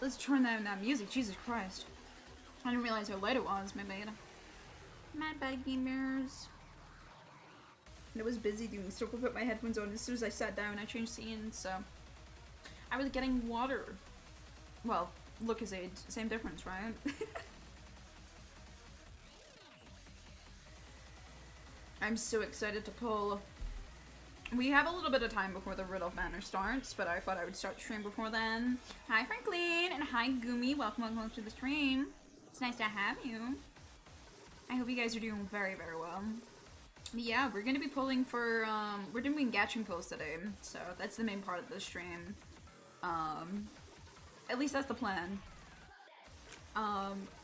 Let's turn down that music, Jesus Christ. I didn't realize how late it was, my bad. My bad, gamers. I was busy doing stuff. I put my headphones on as soon as I sat down. I changed scenes, so I was getting water. Well, look as age, same difference, right? I'm so excited to pull. We have a little bit of time before the Rudolf banner starts, but I thought I would start the stream before then. Hi Franklin and hi Gumi, welcome to the stream. It's nice to have you. I hope you guys are doing very, very well. But yeah, we're gonna be pulling for, we're doing gacha pulls today, so that's the main part of the stream. At least that's the plan.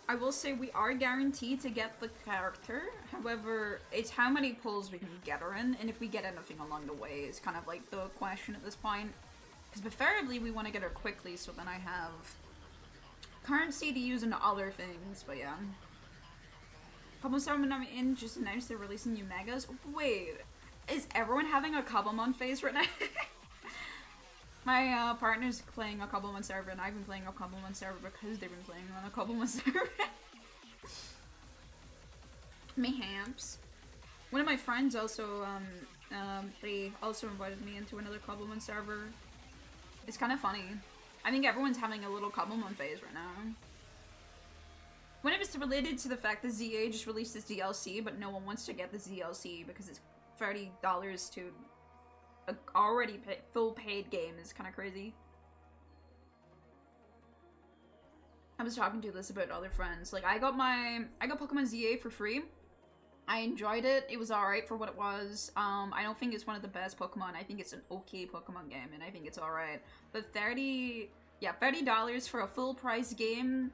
I will say we are guaranteed to get the character, however, it's how many pulls we can get her in, and if we get anything along the way is kind of like the question at this point. Because preferably we want to get her quickly, so then I have currency to use into other things, but yeah. Couple Summon I'm in just announced they're releasing new megas. Wait, is everyone having a Cobblemon phase right now? My partner's playing a Cobblemon server, and I've been playing a Cobblemon server because they've been playing on a Cobblemon server. Mayhaps. One of my friends also, they also invited me into another Cobblemon server. It's kind of funny. I think everyone's having a little Cobblemon phase right now. One of it's related to the fact that ZA just released this DLC, but no one wants to get the DLC because it's $30 to an already full paid game is kind of crazy. I was talking to this about other friends. Like, I got Pokemon ZA for free. I enjoyed it. It was alright for what it was. I don't think it's one of the best Pokemon. I think it's an okay Pokemon game, and I think it's alright. But $30 for a full price game,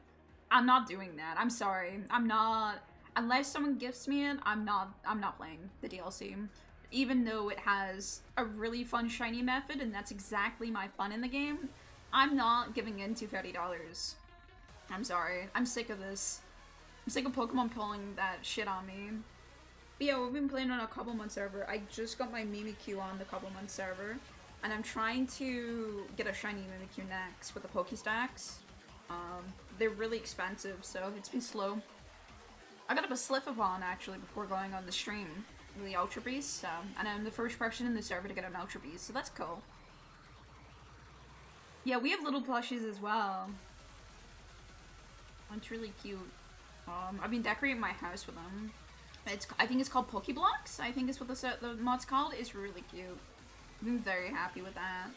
I'm not doing that. I'm sorry. I'm not. Unless someone gifts me it, I'm not playing the DLC. Even though it has a really fun shiny method, and that's exactly my fun in the game, I'm not giving in to $30. I'm sorry. I'm sick of this. I'm sick of Pokemon pulling that shit on me. But yeah, we've been playing on a Cobblemon server. I just got my Mimikyu on the Cobblemon server, and I'm trying to get a shiny Mimikyu next with the Pokestacks. They're really expensive, so it's been slow. I got up a Sliffabon actually before going on the stream, the Ultra Beast, and I'm the first person in the server to get an Ultra Beast, so that's cool. Yeah, we have little plushies as well. It's really cute. I've been decorating my house with them. I think it's called Pokeblocks, I think is what the mod's called. It's really cute. I've been very happy with that.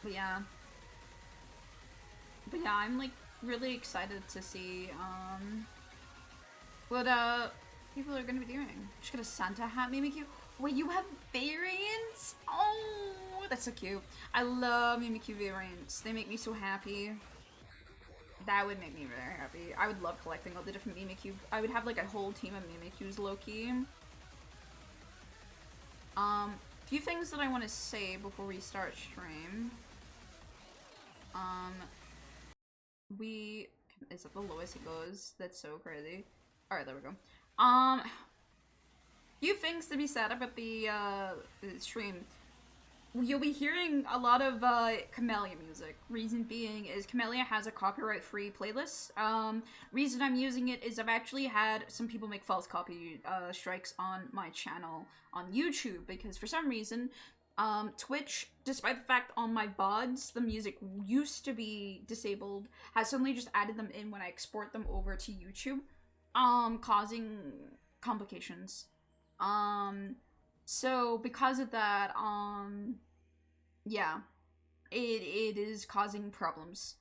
But yeah, I'm like really excited to see what people are gonna be doing. Just get a Santa hat Mimikyu. Wait, you have variants? Oh, that's so cute. I love Mimikyu variants. They make me so happy. That would make me very happy. I would love collecting all the different Mimikyu. I would have like a whole team of Mimikyus low-key. Few things that I want to say before we start stream. Is that the lowest it goes? That's so crazy. Alright, there we go. Few things to be said about the stream. You'll be hearing a lot of Camellia music. Reason being is Camellia has a copyright-free playlist. Reason I'm using it is I've actually had some people make false copy strikes on my channel on YouTube because for some reason, Twitch, despite the fact on my VODs the music used to be disabled, has suddenly just added them in when I export them over to YouTube, causing complications. So because of that, yeah, it is causing problems.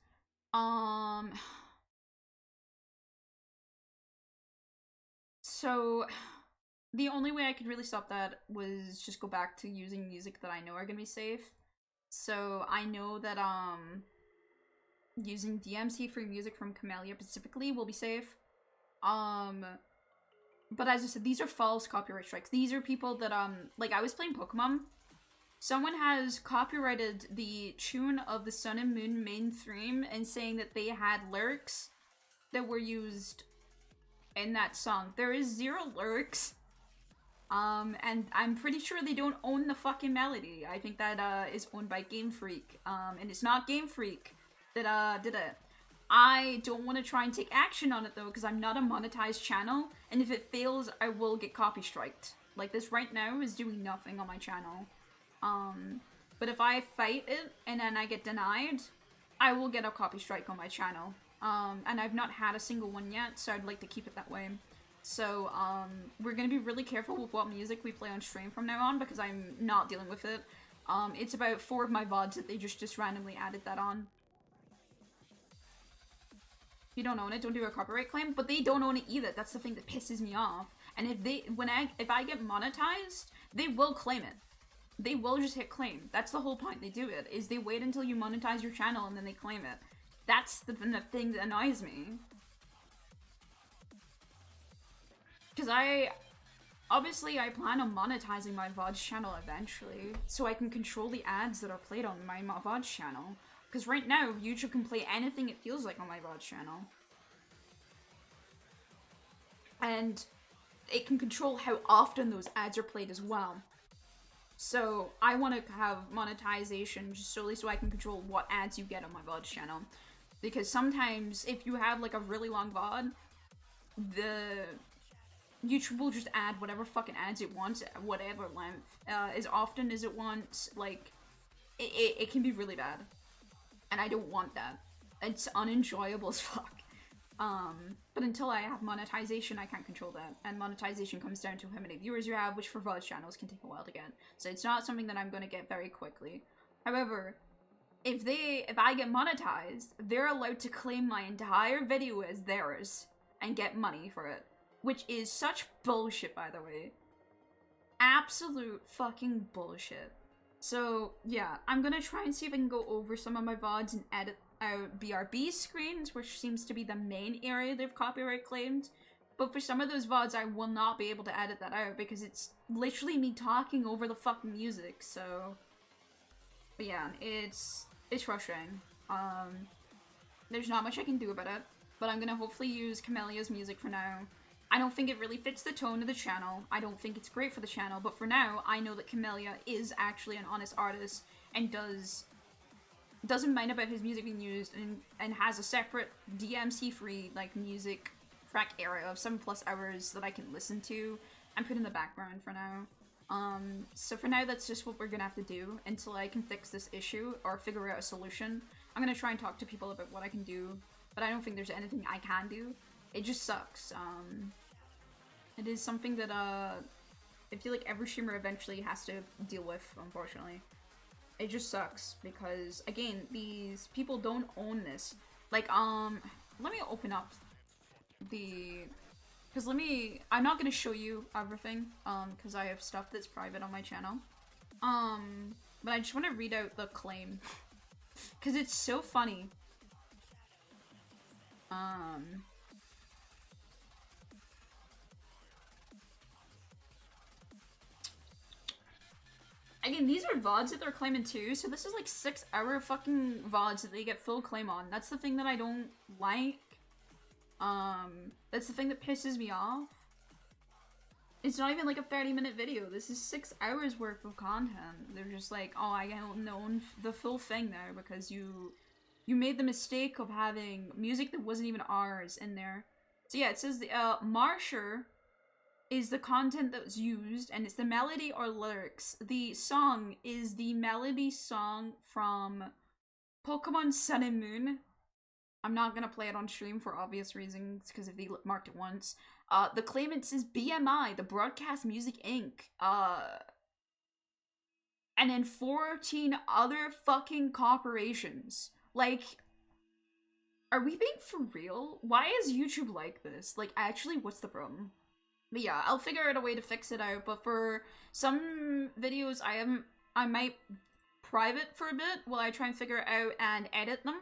So the only way I could really stop that was just go back to using music that I know are gonna be safe. So I know that, using DMC-free music from Camellia specifically will be safe. But as I said, these are false copyright strikes. These are people that, like, I was playing Pokemon. Someone has copyrighted the tune of the Sun and Moon main theme and saying that they had lyrics that were used in that song. There is 0 lyrics. And I'm pretty sure they don't own the fucking melody. I think that, is owned by Game Freak. And it's not Game Freak that, did it. I don't want to try and take action on it though, because I'm not a monetized channel, and if it fails, I will get copy striked. Like this right now is doing nothing on my channel. But if I fight it and then I get denied, I will get a copy strike on my channel. And I've not had a single one yet, so I'd like to keep it that way. So, we're gonna be really careful with what music we play on stream from now on, because I'm not dealing with it. It's about 4 of my VODs that they just randomly added that on. If you don't own it, don't do a copyright claim, but they don't own it either. That's the thing that pisses me off. And if I get monetized, they will claim it. They will just hit claim. That's the whole point they do it, is they wait until you monetize your channel and then they claim it. That's the thing that annoys me. Because obviously I plan on monetizing my VODs channel eventually, so I can control the ads that are played on my VODs channel. Because right now, YouTube can play anything it feels like on my VODs channel. And it can control how often those ads are played as well. So I want to have monetization just solely so I can control what ads you get on my VODs channel. Because sometimes, if you have like a really long VOD, YouTube will just add whatever fucking ads it wants at whatever length, as often as it wants. Like, it can be really bad. And I don't want that. It's unenjoyable as fuck. But until I have monetization, I can't control that. And monetization comes down to how many viewers you have, which for VOD channels can take a while to get. So it's not something that I'm going to get very quickly. However, if I get monetized, they're allowed to claim my entire video as theirs and get money for it. Which is such bullshit, by the way. Absolute fucking bullshit. So, yeah, I'm gonna try and see if I can go over some of my VODs and edit out BRB screens, which seems to be the main area they've copyright claimed. But for some of those VODs, I will not be able to edit that out because it's literally me talking over the fucking music, so... But yeah, it's frustrating. There's not much I can do about it, but I'm gonna hopefully use Camellia's music for now. I don't think it really fits the tone of the channel. I don't think it's great for the channel, but for now, I know that Camellia is actually an honest artist and doesn't mind about his music being used and has a separate DMC-free, like, music track area of 7+ hours that I can listen to and put in the background for now. So for now, that's just what we're gonna have to do until I can fix this issue or figure out a solution. I'm gonna try and talk to people about what I can do, but I don't think there's anything I can do. It just sucks. It is something that, I feel like every streamer eventually has to deal with, unfortunately. It just sucks, because, again, these people don't own this. Like, let me open up the... Because I'm not gonna show you everything, because I have stuff that's private on my channel. But I just want to read out the claim. Because it's so funny. Again, these are VODs that they're claiming too, so this is like 6-hour fucking VODs that they get full claim on. That's the thing that I don't like. That's the thing that pisses me off. It's not even like a 30-minute video. This is 6 hours worth of content. They're just like, oh, I don't own the full thing there because you made the mistake of having music that wasn't even ours in there. So yeah, it says the Marsher is the content that was used, and it's the melody or lyrics. The song is the melody song from Pokemon Sun and Moon. I'm not gonna play it on stream for obvious reasons, because if they marked it once. The claimant is BMI, the Broadcast Music Inc. And then 14 other fucking corporations. Like, are we being for real? Why is YouTube like this? Like, actually, what's the problem? But yeah, I'll figure out a way to fix it out, but for some videos, I might private for a bit while I try and figure it out and edit them.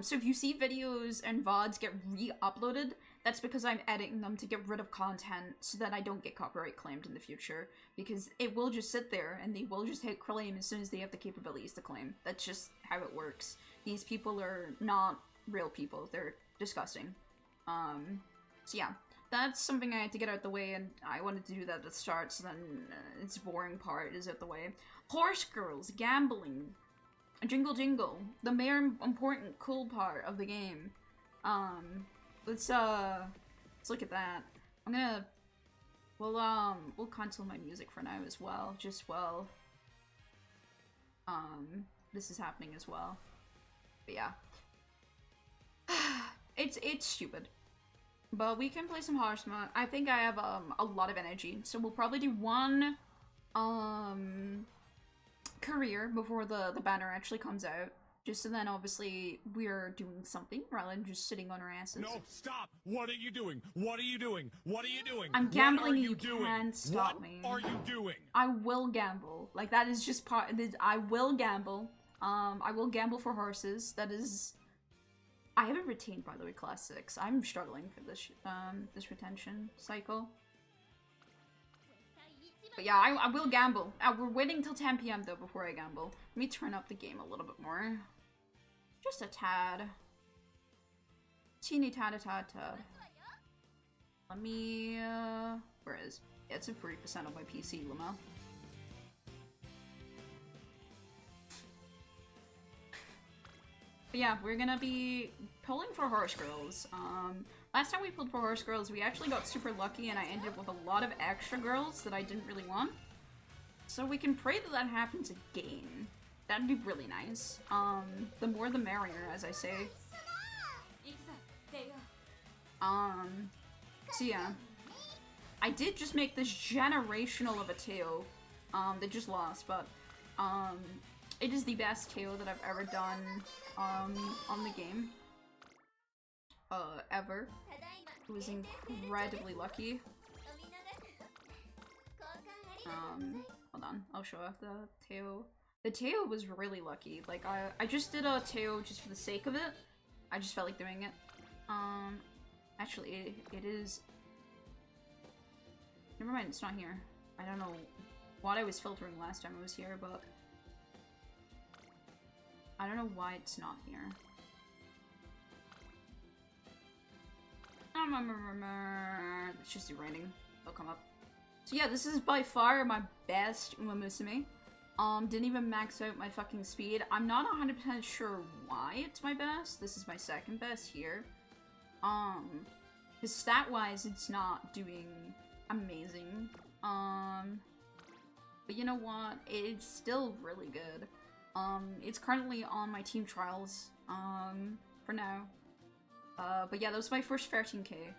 So if you see videos and VODs get re-uploaded, that's because I'm editing them to get rid of content so that I don't get copyright claimed in the future. Because it will just sit there and they will just hit claim as soon as they have the capabilities to claim. That's just how it works. These people are not real people. They're disgusting. So yeah, that's something I had to get out the way, and I wanted to do that at the start, so then its boring part is out the way. Horse girls, gambling. Jingle jingle, the more important cool part of the game. Let's look at that. We'll cancel my music for now as well, just while this is happening as well. But yeah. It's stupid. But we can play some Hearthstone. I think I have a lot of energy, so we'll probably do one career before the banner actually comes out, just so then obviously we're doing something rather than just sitting on our asses. No, stop! What are you doing? What are you doing? What are you doing? I'm gambling and you can't stop me. What are you doing? I will gamble. Like, that is just part of it. I will gamble. I will gamble for horses. That is... I haven't retained, by the way, Class 6. I'm struggling for this this retention cycle. But yeah, I will gamble. We're waiting till 10 PM though before I gamble. Let me turn up the game a little bit more. Just a tad. Teeny tad. Let me, where is? Yeah, it's at 40% of my PC, Lama. But yeah, we're gonna be pulling for Horse Girls. Last time we pulled for Horse Girls, we actually got super lucky and I ended up with a lot of extra girls that I didn't really want. So we can pray that that happens again. That'd be really nice. The more the merrier, as I say. So yeah. I did just make this generational of a Teo, that just lost, but, it is the best KO that I've ever done, on the game. Ever. It was incredibly lucky. Hold on, I'll show off the Teo. The Teo was really lucky. Like, I just did a Teo just for the sake of it. I just felt like doing it. Actually, it is Never mind, it's not here. I don't know what I was filtering last time I was here, but I don't know why it's not here. Let's just do writing. They'll come up. So yeah, this is by far my best Umamusume. Didn't even max out my fucking speed. I'm not 100% sure why it's my best. This is my second best here. Because stat-wise, it's not doing amazing. But you know what? It's still really good. It's currently on my team trials, for now. But yeah, that was my first 13k.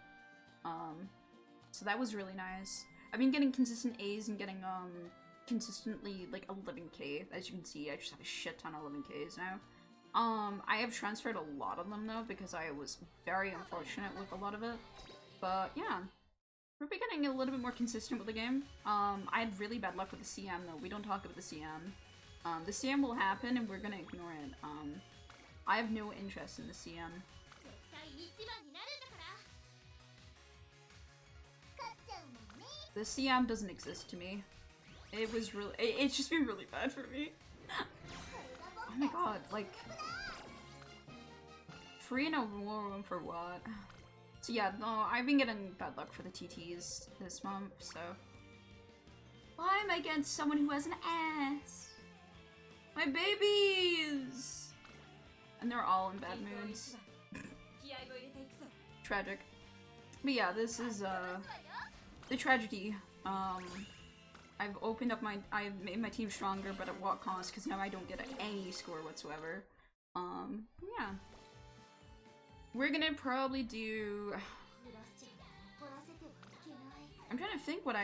So that was really nice. I've been getting consistent A's and getting, consistently, like, 11k. As you can see, I just have a shit ton of 11ks now. I have transferred a lot of them, though, because I was very unfortunate with a lot of it. But, yeah. We're getting a little bit more consistent with the game. I had really bad luck with the CM, though. We don't talk about the CM. The CM will happen, and we're gonna ignore it. I have no interest in the CM. The CM doesn't exist to me. It was really- it's just been really bad for me. Oh my god, like... Free and a war for what? So yeah, no, I've been getting bad luck for the TTs this month, so... Why am I against someone who has an ass? My babies! And they're all in bad moods. Tragic. But yeah, this is, the tragedy. I've opened up I've made my team stronger, but at what cost? Because now I don't get any score whatsoever. Yeah. We're gonna probably do... I'm trying to think what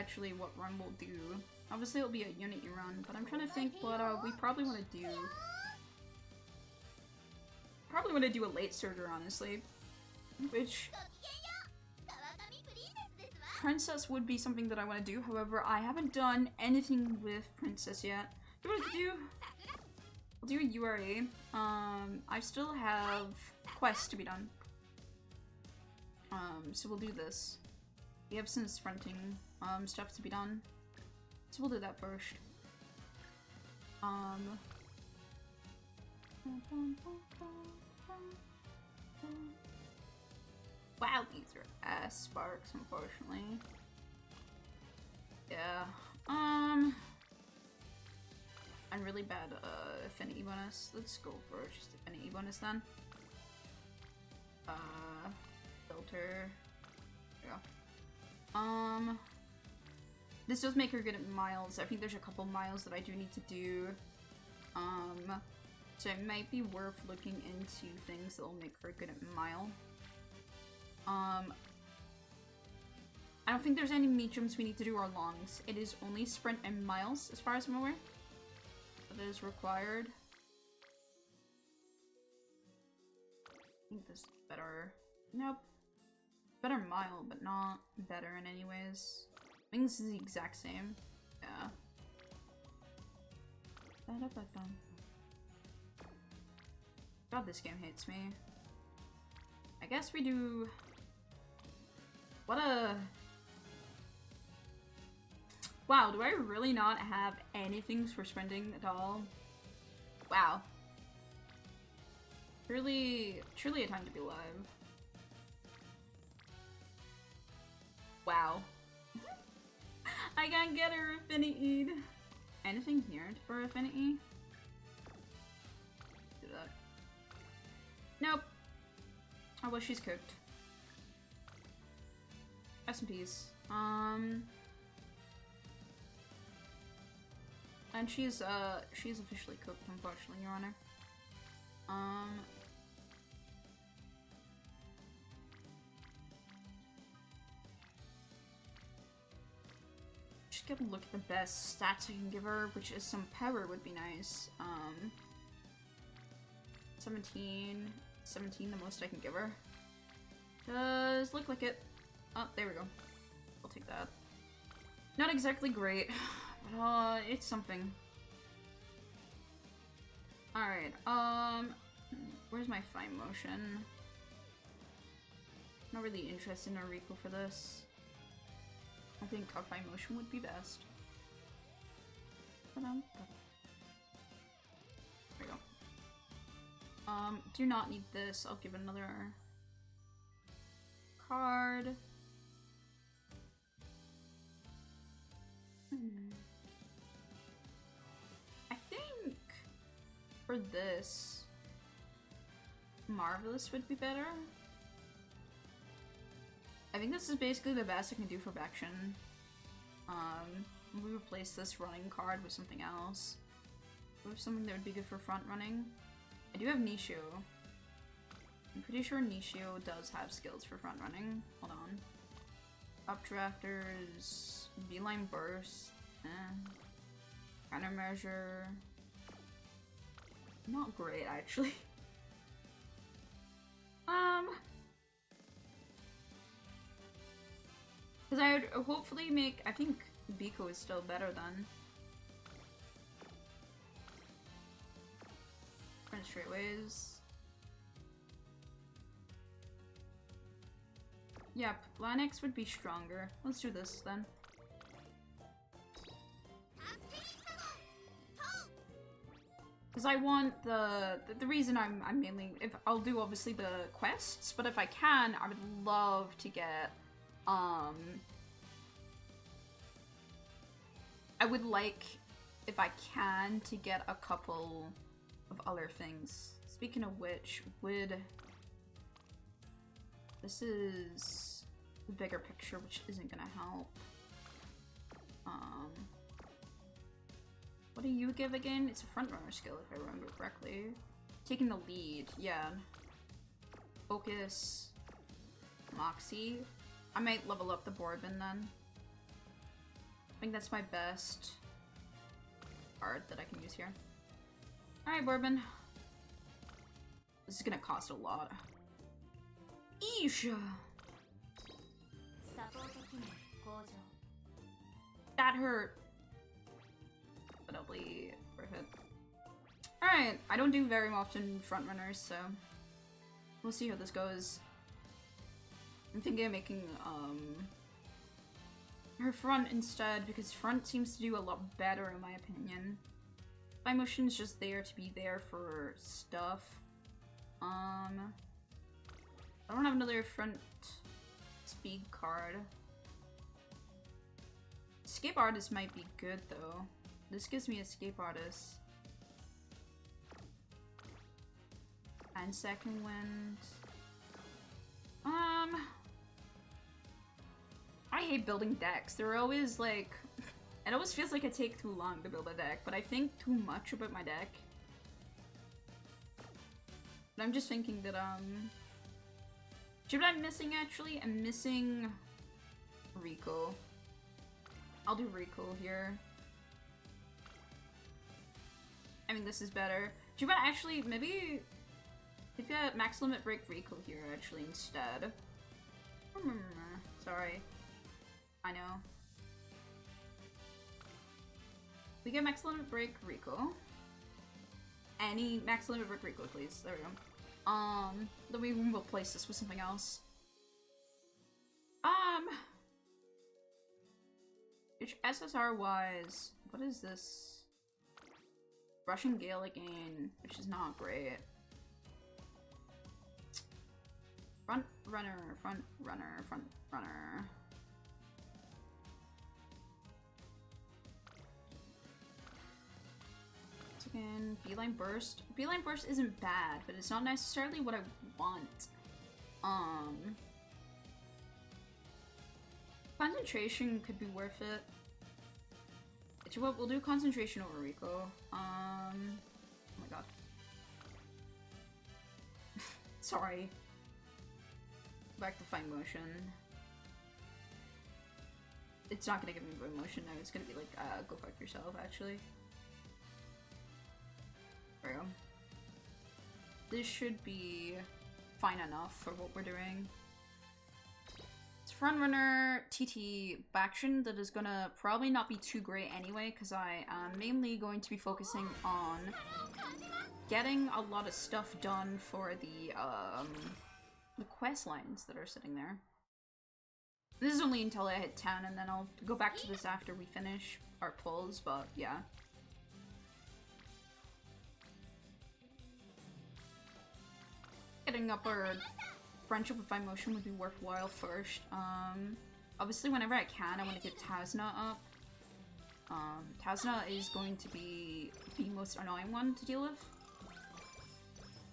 run we'll do. Obviously it'll be a Unity run, but I'm trying to think what, we probably want to do. Probably want to do a late surger, honestly. Which... Princess would be something that I want to do, however, I haven't done anything with Princess yet. Do you want to do? I'll do a URA. I still have quests to be done. So we'll do this. We have some sprinting, stuff to be done. So we'll do that first. Wow, these are ass sparks, unfortunately. Yeah. I'm really bad affinity bonus. Let's go for just affinity bonus then. Filter. Yeah. This does make her good at miles. I think there's a couple miles that I do need to do. So it might be worth looking into things that will make her good at mile. I don't think there's any mediums we need to do or longs. It is only sprint and miles, as far as I'm aware. That is required. I think this is better. Nope. Better mile, but not better in any ways. I think this is the exact same. Yeah. God, this game hates me. I guess we do... What a... Wow, do I really not have anything for sprinting at all? Wow. Truly a time to be alive. Wow. I can't get her affinity. Anything here for affinity? Do that. Nope. Oh, well, she's cooked. S&Ps. And she's officially cooked, unfortunately, Your Honor. Just gotta look at the best stats I can give her, which is some power would be nice. 17, the most I can give her. Does look like it. Oh, there we go. I'll take that. Not exactly great, but it's something. Alright, where's my fine motion? Not really interested in a Rico for this. I think up high motion would be best. There we go. Do not need this. I'll give it another card. I think for this, Marvelous would be better. I think this is basically the best I can do for Vection. We replace this running card with something else. With something that would be good for front running. I do have Nishio. I'm pretty sure Nishio does have skills for front running. Hold on. Updrafters, Beeline Burst, Countermeasure. Not great, actually. Because I would hopefully make, I think Biko is still better than. Straightaways. Yep, Linux would be stronger. Let's do this then. Because I want the reason I'm mainly, if I'll do obviously the quests, but if I can, I would love to get I would like, if I can, to get a couple of other things. Speaking of which, this is the bigger picture, which isn't gonna help. What do you give again? It's a front runner skill, if I remember correctly. Taking the lead, yeah. Focus. Moxie. I might level up the Bourbon then. I think that's my best card that I can use here. Alright, Bourbon. This is gonna cost a lot. Eesh! That hurt. But it'll be worth it. Alright, I don't do very often front runners, so we'll see how this goes. I'm thinking of making her front instead, because front seems to do a lot better in my opinion. My motion's just there to be there for stuff. I don't have another front speed card. Escape Artist might be good though. This gives me Escape Artist. And Second Wind. I hate building decks. They're always like, it always feels like I take too long to build a deck, but I think too much about my deck. But I'm just thinking that, should I be missing actually? I'm missing Rico. I'll do Rico here. I mean, this is better. Do you want actually, maybe Max Limit Break Rico here actually instead. Sorry. I know. We get Max Limit Break Rico. Any Max Limit Break Rico, please. There we go. Then we will replace this with something else. Which SSR wise, what is this? Russian Gale again, which is not great. Front runner, front runner, front runner. Again, Beeline Burst. Beeline Burst isn't bad, but it's not necessarily what I want. Concentration could be worth it. But you know what, we'll do concentration over Rico. Oh my god. Sorry. Back to Fine Motion. It's not gonna give me Fine Motion now, it's gonna be like, go fuck yourself, actually. There we go. This should be fine enough for what we're doing. It's Frontrunner TT Baction that is gonna probably not be too great anyway, because I am mainly going to be focusing on getting a lot of stuff done for the quest lines that are sitting there. This is only until I hit 10, and then I'll go back to this after we finish our pulls, but yeah. Getting up our friendship with Motion would be worthwhile first. Obviously whenever I can, I want to get Tazna up. Tazna is going to be the most annoying one to deal with.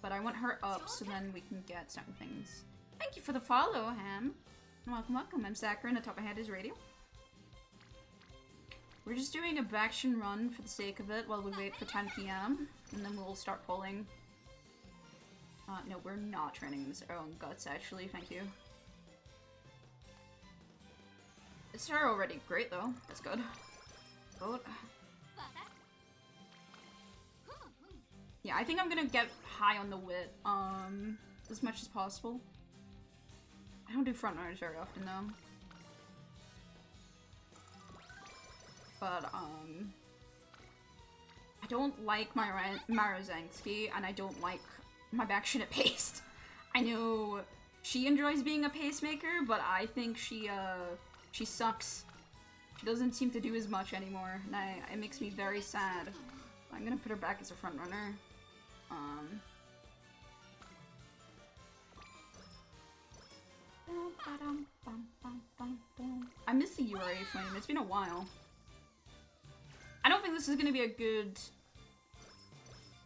But I want her up so then we can get certain things. Thank you for the follow, Ham. Welcome, welcome. I'm Sakura and the top of my head is Radio. We're just doing a baction run for the sake of it while we wait for 10 PM. And then we'll start pulling. No, we're not training this our own guts, actually. Thank you. It's her already. Great, though. That's good. Vote. Yeah, I think I'm gonna get high on the wit, as much as possible. I don't do front runners very often, though. But, I don't like my Marozanski, and I don't like my backshit at paste. I know she enjoys being a pacemaker, but I think she sucks. She doesn't seem to do as much anymore, and it makes me very sad. I'm gonna put her back as a front runner. I miss the URA flame. It's been a while. I don't think this is gonna be a good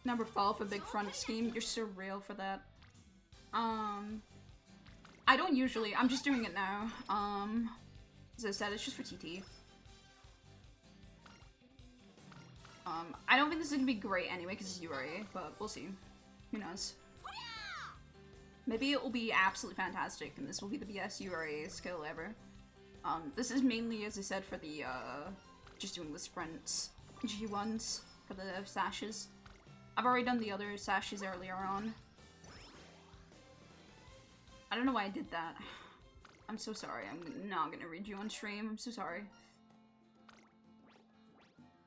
number 12 for Big Front Scheme. You're so real for that. I don't usually. I'm just doing it now. As I said, it's just for TT. I don't think this is gonna be great anyway because it's URA, but we'll see. Who knows? Maybe it will be absolutely fantastic and this will be the best URA skill ever. This is mainly, as I said, for the, just doing the sprints, G1s, for the sashes. I've already done the other sashes earlier on. I don't know why I did that. I'm so sorry. I'm not gonna read you on stream. I'm so sorry.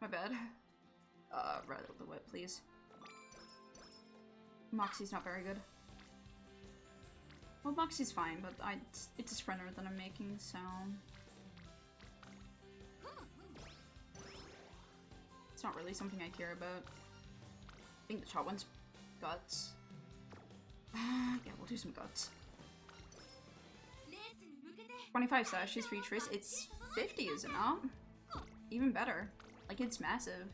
My bad. Rather the whip, please. Moxie's not very good. Well, Moxie's fine, but it's a sprinter that I'm making, so... It's not really something I care about. I think the top one's guts. Yeah, we'll do some guts. 25 sashes for each race. It's 50, is it not? Even better. Like, it's massive.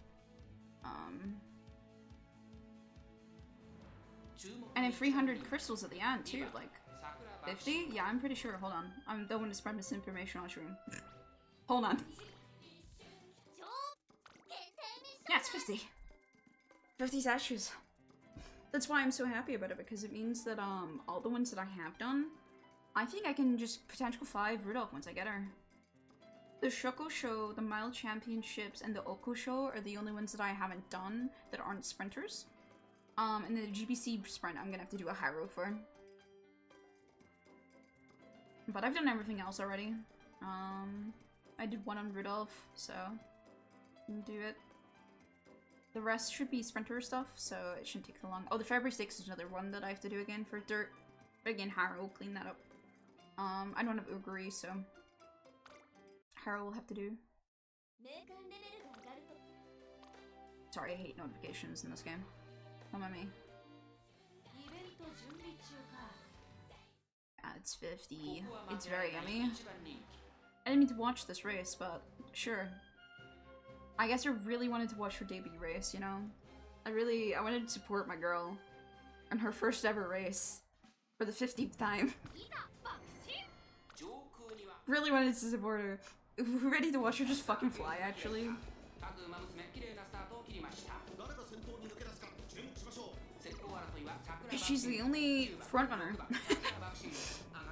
And then 300 crystals at the end, too. Like, 50? Yeah, I'm pretty sure. Hold on. I don't want to spread misinformation on stream. Hold on. Yeah, it's 50. 50 sashes. That's why I'm so happy about it, because it means that, all the ones that I have done, I think I can just potential 5 Rudolf once I get her. The Shoko Show, the Mile Championships, and the Oko Show are the only ones that I haven't done that aren't sprinters. And the GBC sprint I'm gonna have to do a high road for. But I've done everything else already. I did one on Rudolf, so do it. The rest should be sprinter stuff, so it shouldn't take so long. Oh, the February Stakes is another one that I have to do again for dirt. But again, Harrow will clean that up. I don't have Uguri, so Harrow will have to do. Sorry, I hate notifications in this game. Come on me. Yeah, it's 50. It's very yummy. I didn't mean to watch this race, but sure. I guess I really wanted to watch her debut race, you know? I wanted to support my girl in her first ever race for the 50th time. Really wanted to support her. We're ready to watch her just fucking fly, actually. She's the only frontrunner.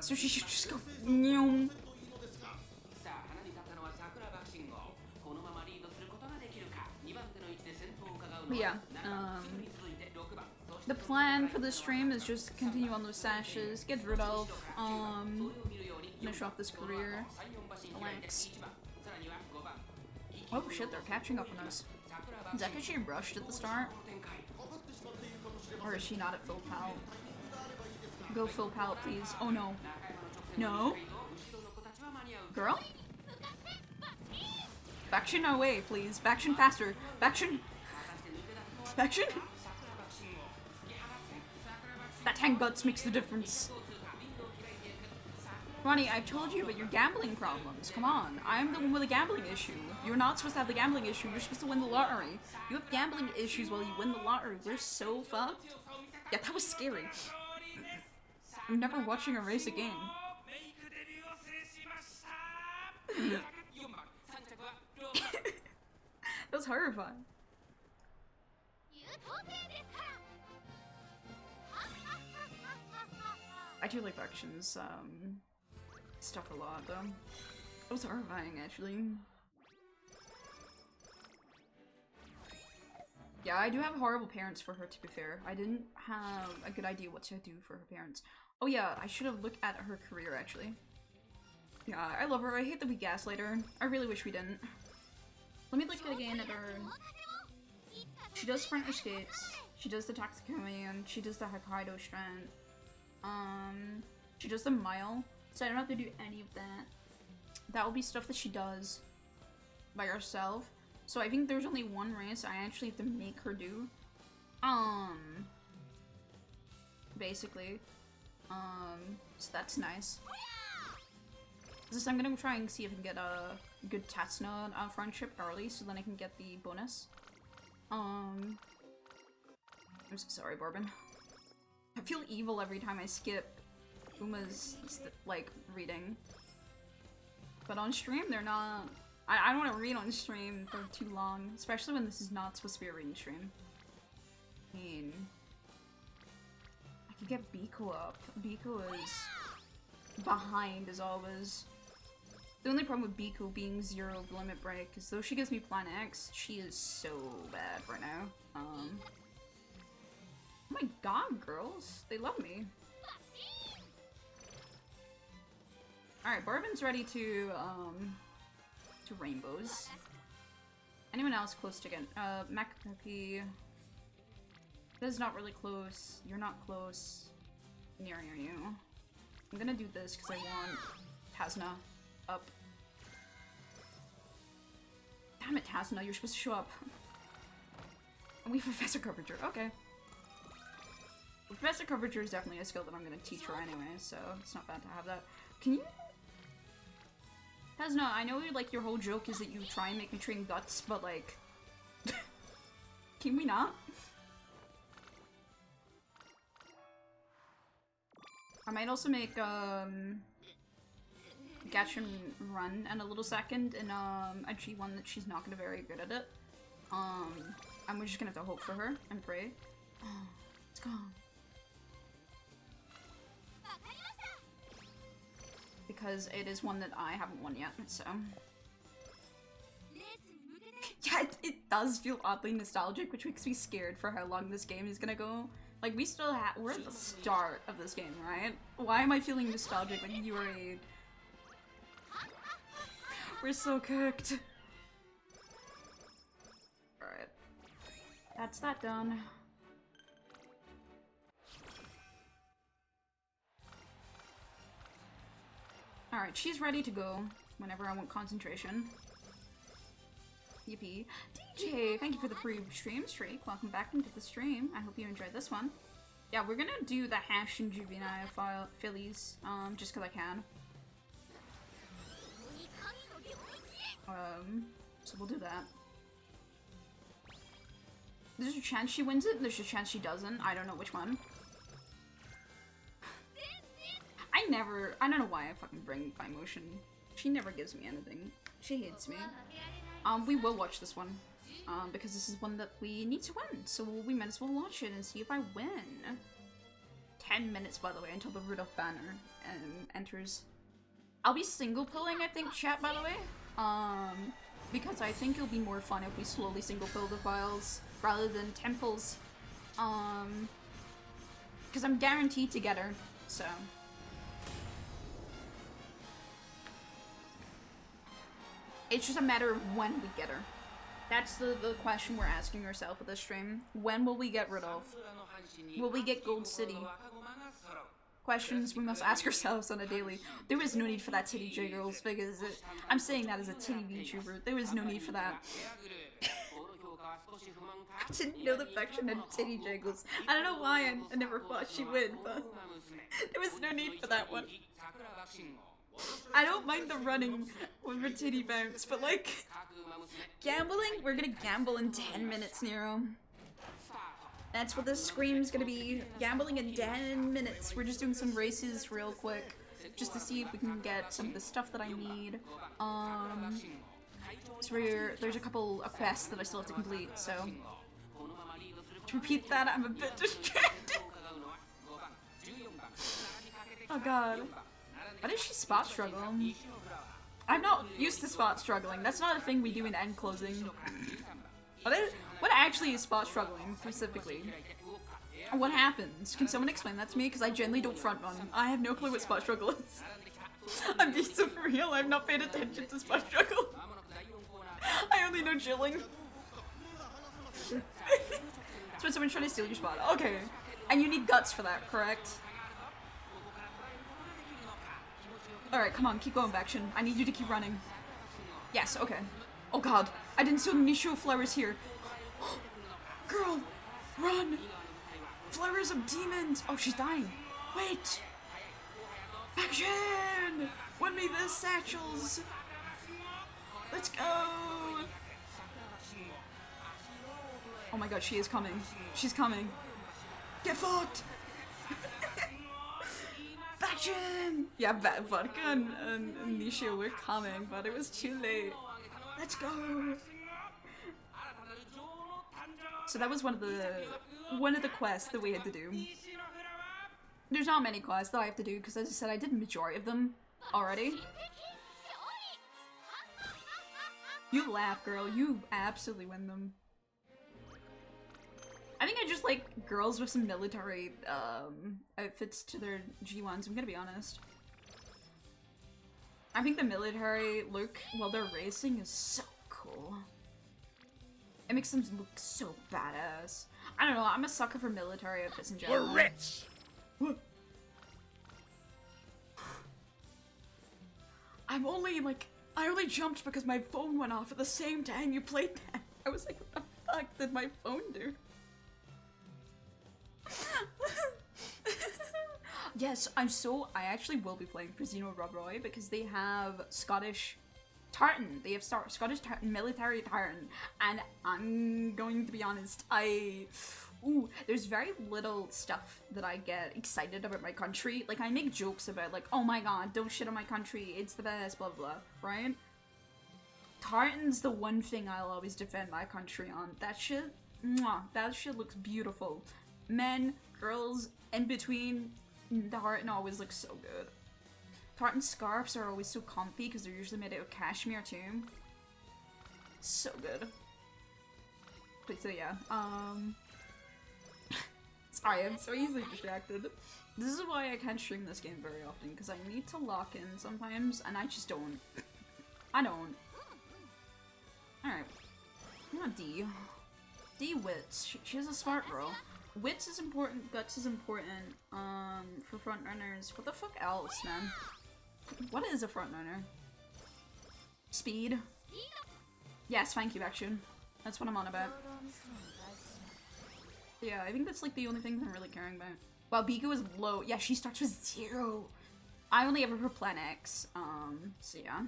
So she should just go. But yeah, the plan for this stream is just continue on those sashes, get Rudolf, finish off this career, relax. Oh shit, they're catching up on us. Is that because she rushed at the start? Or is she not at full pallet? Go full pallet, please. Oh no. No? Girl? Baction away, please. Baction faster. Baction. Baction? That 10 guts makes the difference. Ronnie, I've told you about your gambling problems. Come on. I'm the one with a gambling issue. You're not supposed to have the gambling issue. You're supposed to win the lottery. You have gambling issues while you win the lottery. We're so fucked. Yeah, that was scary. I'm never watching a race again. That was horrifying. I do like Faction's stuff a lot, though. It was horrifying, actually. Yeah, I do have horrible parents for her, to be fair. I didn't have a good idea what to do for her parents. Oh yeah, I should have looked at her career, actually. Yeah, I love her. I hate that we gaslight her. I really wish we didn't. Let me look again at her. She does sprinter skates. She does the tactical command. She does the Hokkaido strength. She does the mile. So I don't have to do any of that. That will be stuff that she does by herself. So I think there's only one race I actually have to make her do. Basically. So that's nice. This I'm gonna try and see if I can get a good Tatsuna friendship early, so then I can get the bonus. I'm so sorry, Bourbon. I feel evil every time I skip Uma's, like, reading. But on stream, they're not... I don't want to read on stream for too long, especially when this is not supposed to be a reading stream. I mean... I could get Biko up. Biko is behind, as always. The only problem with Biko being 0 of Limit Break is though she gives me Plan X, she is so bad right now. Oh my god, girls. They love me. Alright, Bourbon's ready to rainbows. Anyone else close to get Macapuppy. This is not really close. You're not close. Near you. I'm gonna do this because I want Tasna up. Damn it, Tasna, you're supposed to show up. And we have Professor Curvature. Okay. Professor Curvature is definitely a skill that I'm gonna teach her anyway, so it's not bad to have that. Can you... Tasna, I know like your whole joke is that you try and make me train guts, but like... Can we not? I might also make Gatchin run in a little second in a G1 that she's not gonna be very good at it. And we're just gonna have to hope for her and pray. Oh, it's gone. Because it is one that I haven't won yet, so... Yeah, it does feel oddly nostalgic, which makes me scared for how long this game is gonna go. Like, we're at the start of this game, right? Why am I feeling nostalgic when you are a... We're so cooked. Alright. That's that done. Alright, she's ready to go whenever I want concentration. Yippee. DJ, thank you for the free stream streak. Welcome back into the stream. I hope you enjoyed this one. Yeah, we're gonna do the Hash and Juvenile Phillies, just because I can. So we'll do that. There's a chance she wins it, there's a chance she doesn't. I don't know which one. I don't know why I fucking bring by motion. She never gives me anything. She hates me. We will watch this one. Because this is one that we need to win. So we might as well watch it and see if I win. 10 minutes, by the way, until the Rudolf banner enters. I'll be single pilling, I think, chat, by the way. Because I think it'll be more fun if we slowly single pill the files rather than temples. Because I'm guaranteed to get her, so. It's just a matter of when we get her. That's the question we're asking ourselves with this stream. When will we get Rudolf? Will we get Gold City? questions we must ask ourselves on a daily. There was no need for that titty jiggles because I'm saying that as a titty VTuber. There was no need for that. I didn't know the faction had titty jiggles. I don't know why I never thought she would, but there was no need for that one. I don't mind the running with her titty bounce, but like, gambling? We're gonna gamble in 10 minutes, Nero. That's what this scream's gonna be. Gambling in 10 minutes. We're just doing some races real quick, just to see if we can get some of the stuff that I need. So there's a couple of quests that I still have to complete, so... To repeat that, I'm a bit distracted. Oh god. Why did she spot struggle? I'm not used to spot struggling. That's not a thing we do in end closing. What actually is spot struggling, specifically? What happens? Can someone explain that to me? Because I generally don't front run. I have no clue what spot struggle is. I'm being so for real, I've not paid attention to spot struggle. I only know chilling. It's when someone's trying to steal your spot. Okay. And you need guts for that, correct? Alright, come on, keep going, Baction. I need you to keep running. Yes, okay. Oh god, I didn't see any show flowers here. Girl, run! Flowers of demons! Oh, she's dying. Wait! Action! Win me the satchels! Let's go! Oh my god, she is coming. She's coming. Get fucked! Faction! Yeah, Vodka and Nisha were coming, but it was too late. Let's go! So that was one of the quests that we had to do. There's not many quests that I have to do, because as I said, I did the majority of them already. You laugh, girl. You absolutely win them. I think I just like girls with some military outfits to their G1s, I'm gonna be honest. I think the military look while they're racing is so cool. It makes them look so badass. I don't know, I'm a sucker for military outfits in general. We're rich! What? I only jumped because my phone went off at the same time you played that. I was like, what the fuck did my phone do? Yes, I actually will be playing for Xeno Rob Roy because they have Scottish tartan. They have Scottish tartan, military tartan, and I'm going to be honest, there's very little stuff that I get excited about my country. Like, I make jokes about, like, oh my god, don't shit on my country, it's the best, blah blah, right? Tartan's the one thing I'll always defend my country on. That shit, mwah, that shit looks beautiful. Men, girls, in between, the tartan always looks so good. Tartan scarves are always so comfy because they're usually made out of cashmere too. So good. But so yeah, sorry, I'm so easily distracted. This is why I can't stream this game very often, because I need to lock in sometimes, and I just don't. I don't. Alright. Not D. D Wits. She's a smart girl. Wits is important, guts is important, for front runners. What the fuck else, man? What is a front runner? Speed? Yes, thank you, Action. That's what I'm on about. Yeah, I think that's like the only thing I'm really caring about. Wow, Biko is low. Yeah, she starts with 0. I only ever for Plan X, so yeah.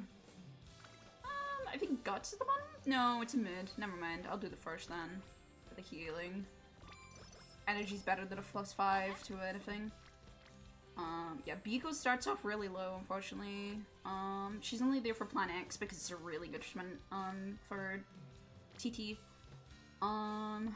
I think Guts is the one? No, it's a mid. Never mind, I'll do the first then. For the healing. Energy's better than a +5 to anything. Yeah, Biko starts off really low, unfortunately. She's only there for Plan X because it's a really good instrument, for TT. My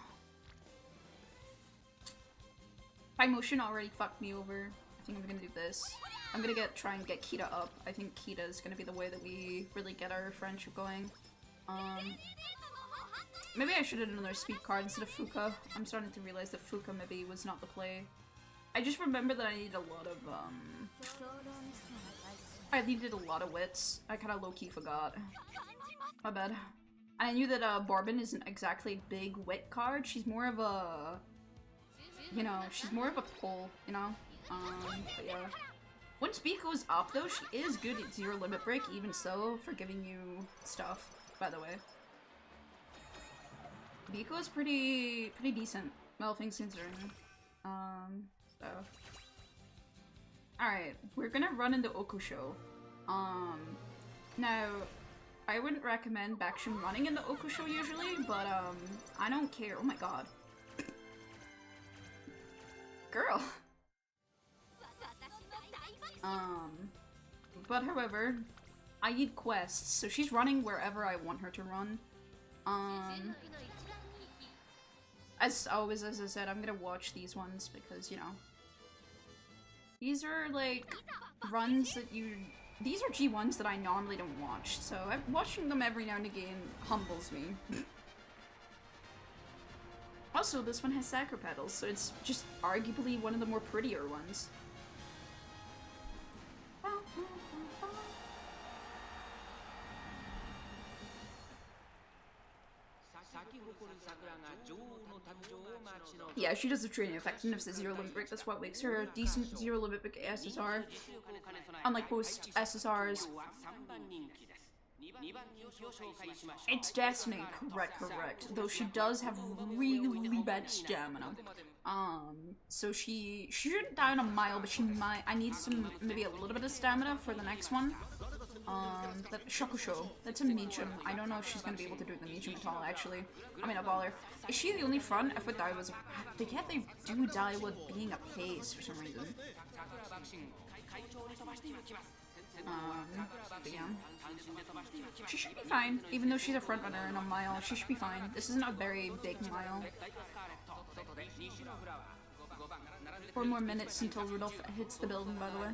motion already fucked me over. I think I'm gonna do this. I'm gonna try and get Kita up. I think Kita is gonna be the way that we really get our friendship going. Maybe I should have done another speed card instead of Fuka. I'm starting to realize that Fuka maybe was not the play. I just remember that I needed a lot of, I needed a lot of wits. I kinda low-key forgot. My bad. And I knew that, Barbin isn't exactly a big wit card. She's more of a, you know, she's more of a pull, you know? But yeah. Once Biko's up though, she is good at Zero Limit Break, even so, for giving you stuff, by the way. Biko is pretty decent, well, things considering. So. Alright, we're gonna run into Okusho. Now, I wouldn't recommend Bakshin running into Okusho usually, but, I don't care. Oh my god. Girl! But however, I need quests, so she's running wherever I want her to run. As always, as I said, I'm gonna watch these ones because, you know, these are, like, runs that these are G1s that I normally don't watch, so watching them every now and again humbles me. Also, this one has Sakura petals, so it's just arguably one of the more prettier ones. Yeah, she does the training effectiveness at Zero Limit Break, that's what makes her a decent Zero Limit Break SSR. Unlike most SSRs. It's Destiny, correct. Though she does have really bad stamina. So she shouldn't die in a mile, but she might. I need maybe a little bit of stamina for the next one. That Shakusho, that's a Meachum. I don't know if she's gonna be able to do the Meachum at all, actually. I mean, a baller. Is she the only front? I thought Dai was. They do die with being a pace for some reason. But yeah. She should be fine, even though she's a front runner in a mile. She should be fine. This isn't a very big mile. 4 more minutes until Rudolf hits the building, by the way.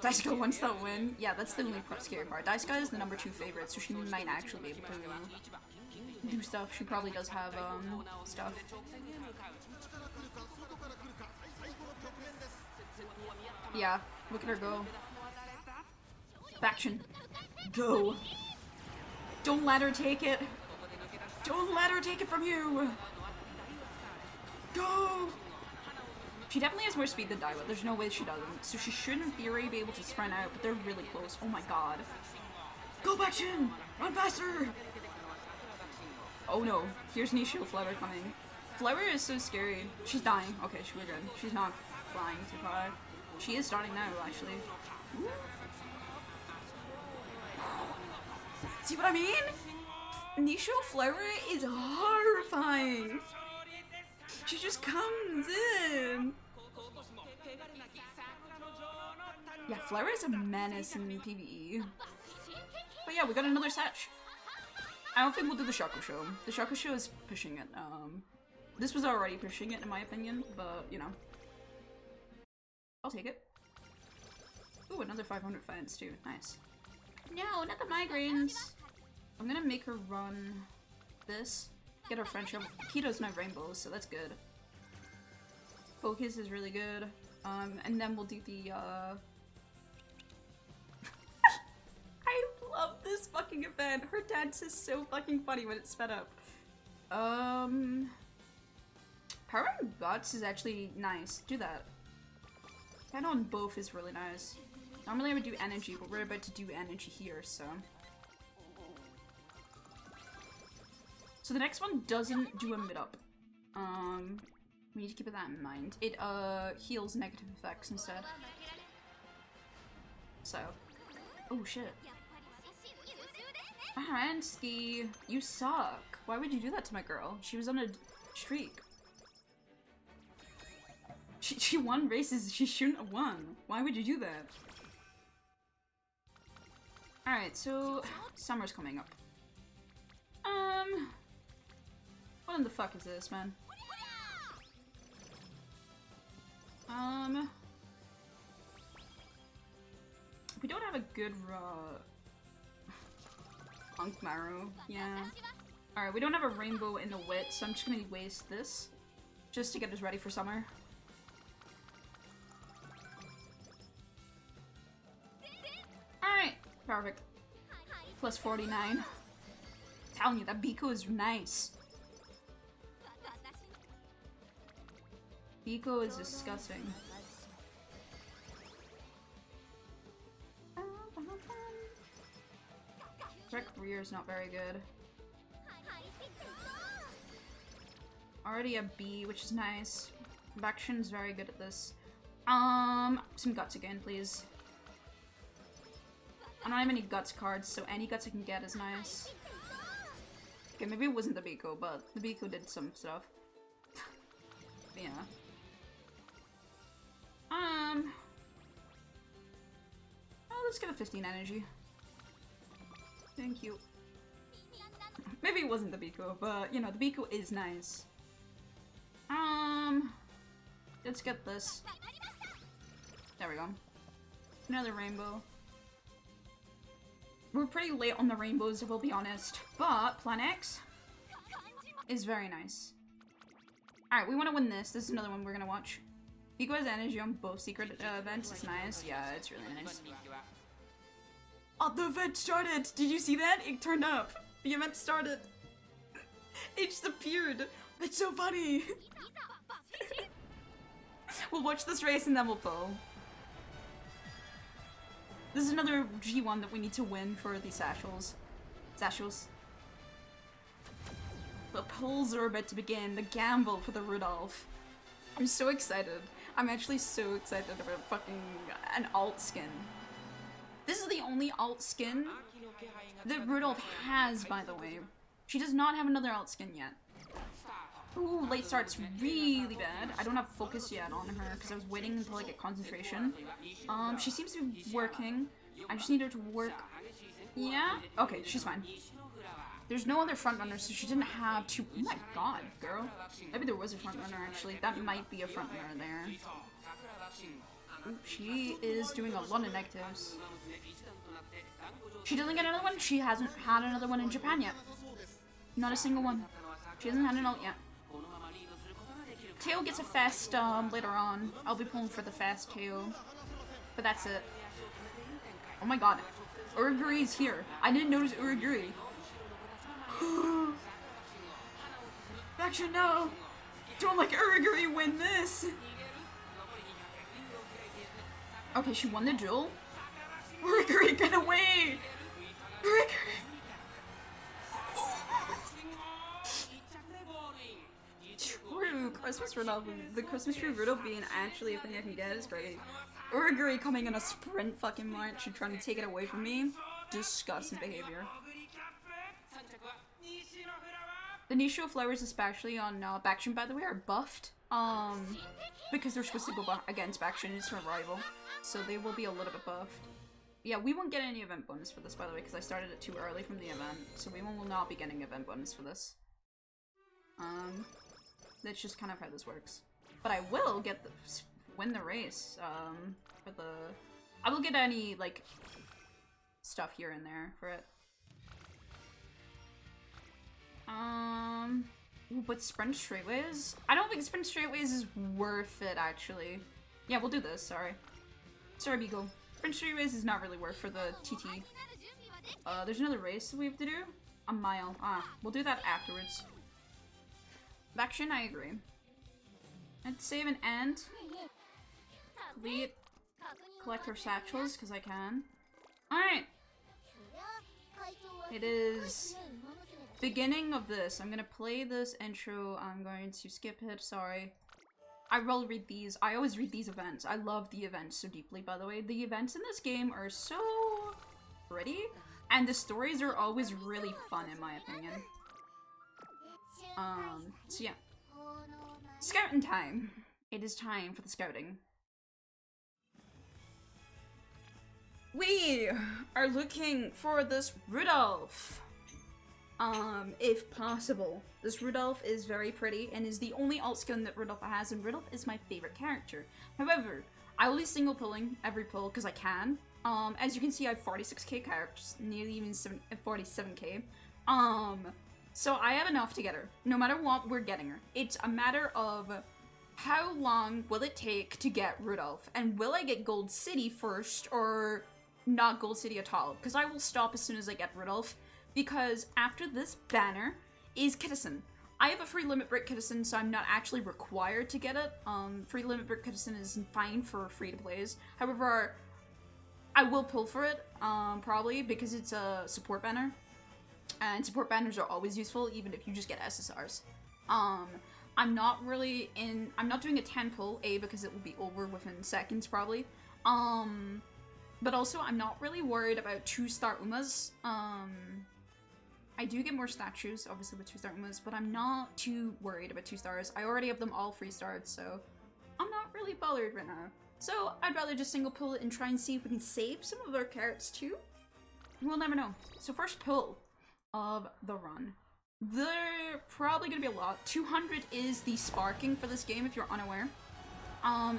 Daisuke wants that win. Yeah, that's the only scary part. Daisuke is the #2 favorite, so she might actually be able to do stuff. She probably does have, stuff. Yeah, look at her go. Bakshin. Go. Don't let her take it. Don't let her take it from you. Go. She definitely has more speed than Daiwa. There's no way she doesn't. So she should, in theory, be able to sprint out, but they're really close. Oh my god. Go, Bakshin! Run faster! Oh no. Here's Nisho Flower coming. Flower is so scary. She's dying. Okay, we're good. She's not flying too far. She is starting now, actually. Ooh. See what I mean? Nisho Flower is horrifying. She just comes in. Yeah, Flower is a menace in PvE. But yeah, we got another Satch. I don't think we'll do the Shakusho. The Shakusho is pushing it. This was already pushing it in my opinion, but you know. I'll take it. Ooh, another 500 fans too. Nice. No, not the migraines. I'm gonna make her run this. Get her friendship. Keto's no rainbows, so that's good. Focus is really good. And then we'll do the, I love this fucking event. Her dance is so fucking funny when it's sped up. Power and Guts is actually nice. Do that. That on both is really nice. Normally I would do energy, but we're about to do energy here, so. So the next one doesn't do a mid-up. We need to keep that in mind. It, heals negative effects instead. So. Oh shit. Aransky, you suck. Why would you do that to my girl? She was on a streak. She won races she shouldn't have won. Why would you do that? Alright, so summer's coming up. What in the fuck is this, man? We don't have a good Punk Maru, yeah. Alright, we don't have a rainbow in the wit, so I'm just gonna waste this. Just to get us ready for summer. Alright, perfect. Plus 49. Telling you, that Biko is nice. Biko is disgusting. career is not very good. Already a B, which is nice. Action's very good at this. Some guts again, please. I don't have any guts cards, so any guts I can get is nice. Okay, maybe it wasn't the Biko, but the Biko did some stuff. Yeah. Oh, let's get a 15 energy. Thank you. Maybe it wasn't the Biko, but you know, the Biko is nice. Let's get this. There we go. Another rainbow. We're pretty late on the rainbows, if we'll be honest, but Plan X is very nice. Alright, we want to win this. This is another one we're gonna watch. Biko has energy on both secret events. It's nice. Yeah, it's really nice. Oh, the event started! Did you see that? It turned up. The event started. It just appeared. It's so funny. We'll watch this race and then we'll pull. This is another G1 that we need to win for the satchels. Satchels. The pulls are about to begin. The gamble for the Rudolf. I'm so excited. I'm actually so excited about fucking an alt skin. This is the only alt skin that Rudolf has, by the way. She does not have another alt skin yet. Ooh, late start's really bad. I don't have focus yet on her because I was waiting until I get concentration. She seems to be working. I just need her to work. Yeah? Okay, she's fine. There's no other frontrunner, so she didn't have to. Oh my god, girl. Maybe there was a frontrunner actually. That might be a frontrunner there. Ooh, she is doing a lot of negatives. She doesn't get another one? She hasn't had another one in Japan yet. Not a single one. She hasn't had an ult yet. Teo gets a fast later on. I'll be pulling for the fast Teo. But that's it. Oh my god. Uraguri's here. I didn't notice Uraguri. Actually, no. Don't let Uraguri win this. Okay, she won the duel. Uraguri, get away! Uraguri! True, Christmas Rudolph. The Christmas tree Rudolph being actually a thing I can get is great. Uraguri coming in a sprint fucking march and trying to take it away from me. Disgusting behavior. The Nisho flowers, especially on Bakshin, by the way, are buffed. Because they're supposed to go against Bakshin, it's her rival. So they will be a little bit buffed. Yeah, we won't get any event bonus for this, by the way, because I started it too early from the event. So we will not be getting event bonus for this. That's just kind of how this works. But I will get the win the race. For the I will get any like stuff here and there for it. But sprint straightways? I don't think sprint straightways is worth it actually. Yeah, we'll do this. Sorry, Biko. Sprint straightways is not really worth for the TT. There's another race that we have to do. A mile. We'll do that afterwards. Bakshin, I agree. Let's save and end. Collect her satchels, because I can. Alright. It is beginning of this. I'm gonna play this intro. I'm going to skip it, sorry. I will read these. I always read these events. I love the events so deeply, by the way. The events in this game are so pretty. And the stories are always really fun, in my opinion. So yeah. Scouting time. It is time for the scouting. We are looking for this Rudolf. If possible. This Rudolf is very pretty and is the only alt skin that Rudolf has, and Rudolf is my favorite character. However, I will be single pulling every pull because I can. As you can see, I have 46k characters, nearly even 47k. So I have enough to get her. No matter what, we're getting her. It's a matter of how long will it take to get Rudolf, and will I get Gold City first or not Gold City at all? Because I will stop as soon as I get Rudolf, because after this banner is Kittison. I have a free limit break Kittison, so I'm not actually required to get it. Free limit break Kittison is fine for free to plays. However, I will pull for it, probably, because it's a support banner. And support banners are always useful, even if you just get SSRs. I'm not doing a 10 pull, A, because it will be over within seconds, probably. But also, I'm not really worried about 2-star Umas. I do get more statues, obviously, with 2-star Umas, but I'm not too worried about 2 stars. I already have them all 3-starred, so I'm not really bothered right now. So, I'd rather just single pull it and try and see if we can save some of our carrots, too. We'll never know. So, first pull of the run. They're probably gonna be a lot. 200 is the sparking for this game, if you're unaware.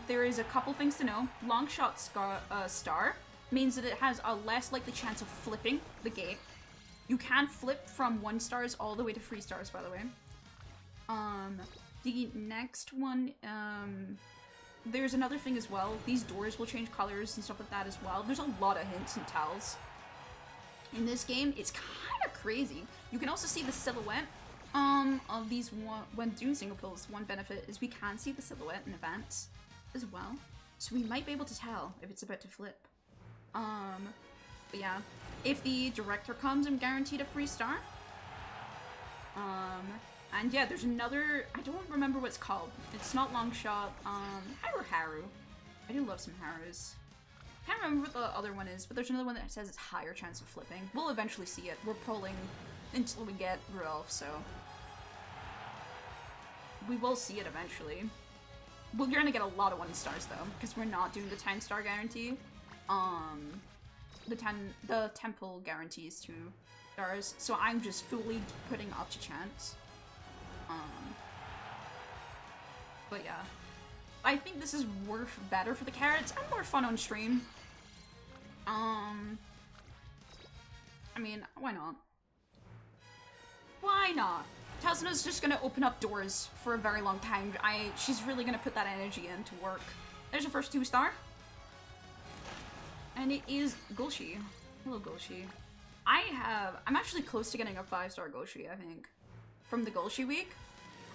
There is a couple things to know. Long shot star means that it has a less likely chance of flipping the gate. You can flip from 1 stars all the way to 3 stars, by the way. The next one, there's another thing as well. These doors will change colors and stuff like that as well. There's a lot of hints and tells. In this game, it's kind of crazy. You can also see the silhouette of these when doing single pulls. One benefit is we can see the silhouette in events as well. So we might be able to tell if it's about to flip. But yeah, if the director comes, I'm guaranteed a 3-star. And yeah, there's another, I don't remember what it's called. It's not long shot, Haru. I do love some Harus. Can't remember what the other one is, but there's another one that says it's higher chance of flipping. We'll eventually see it. We're pulling until we get Rudolf, so we will see it eventually. We're gonna get a lot of 1-stars though, because we're not doing the 10-star guarantee. The 10 pull guarantees 2 stars, so I'm just fully putting up to chance. But yeah. I think this is better for the carrots and more fun on stream. I mean, why not? Why not? Tasna's just gonna open up doors for a very long time. She's really gonna put that energy in to work. There's your first 2-star. And it is Golshi. Hello, Golshi. I'm actually close to getting a 5-star Golshi, I think. From the Golshi week.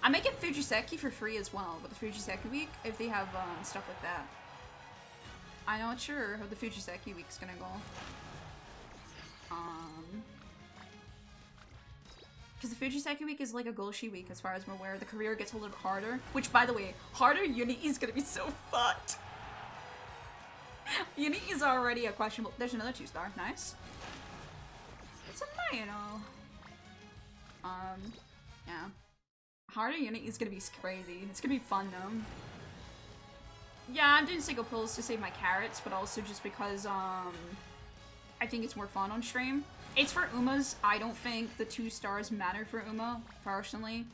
I might get Fujiseki for free as well, but the Fujiseki week, if they have stuff like that. I'm not sure how the Fujiseki week's gonna go. Because the Fujiseki week is like a Golshi week as far as I'm aware. The career gets a little bit harder. Which, by the way, harder Unity is gonna be so fucked. Unity is already a questionable. There's another 2-star. Nice. It's a Maino. Yeah. Harder Unity is gonna be crazy. It's gonna be fun though. Yeah, I'm doing single pulls to save my carrots, but also just because I think it's more fun on stream. It's for Umas. I don't think the 2 stars matter for Uma, personally.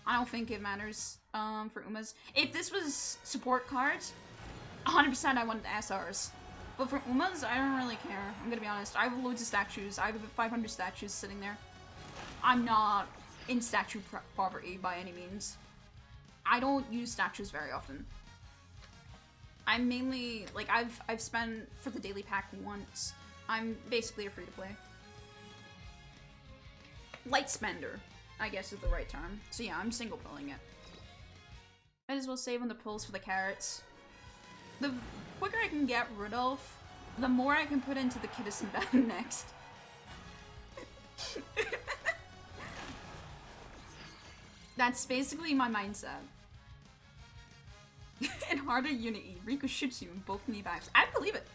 I don't think it matters for Umas. If this was support cards, 100% I wanted SRs. But for Umas, I don't really care. I'm gonna be honest. I have loads of statues. I have about 500 statues sitting there. I'm not in statue poverty by any means. I don't use statues very often. I'm mainly, like, I've spent for the daily pack once. I'm basically a free-to-play. Light spender, I guess is the right term. So yeah, I'm single pulling it. Might as well save on the pulls for the carrots. The quicker I can get Rudolf, the more I can put into the Kidison band next. That's basically my mindset. And harder Unity, Riku shoots you in both knee backs. I believe it.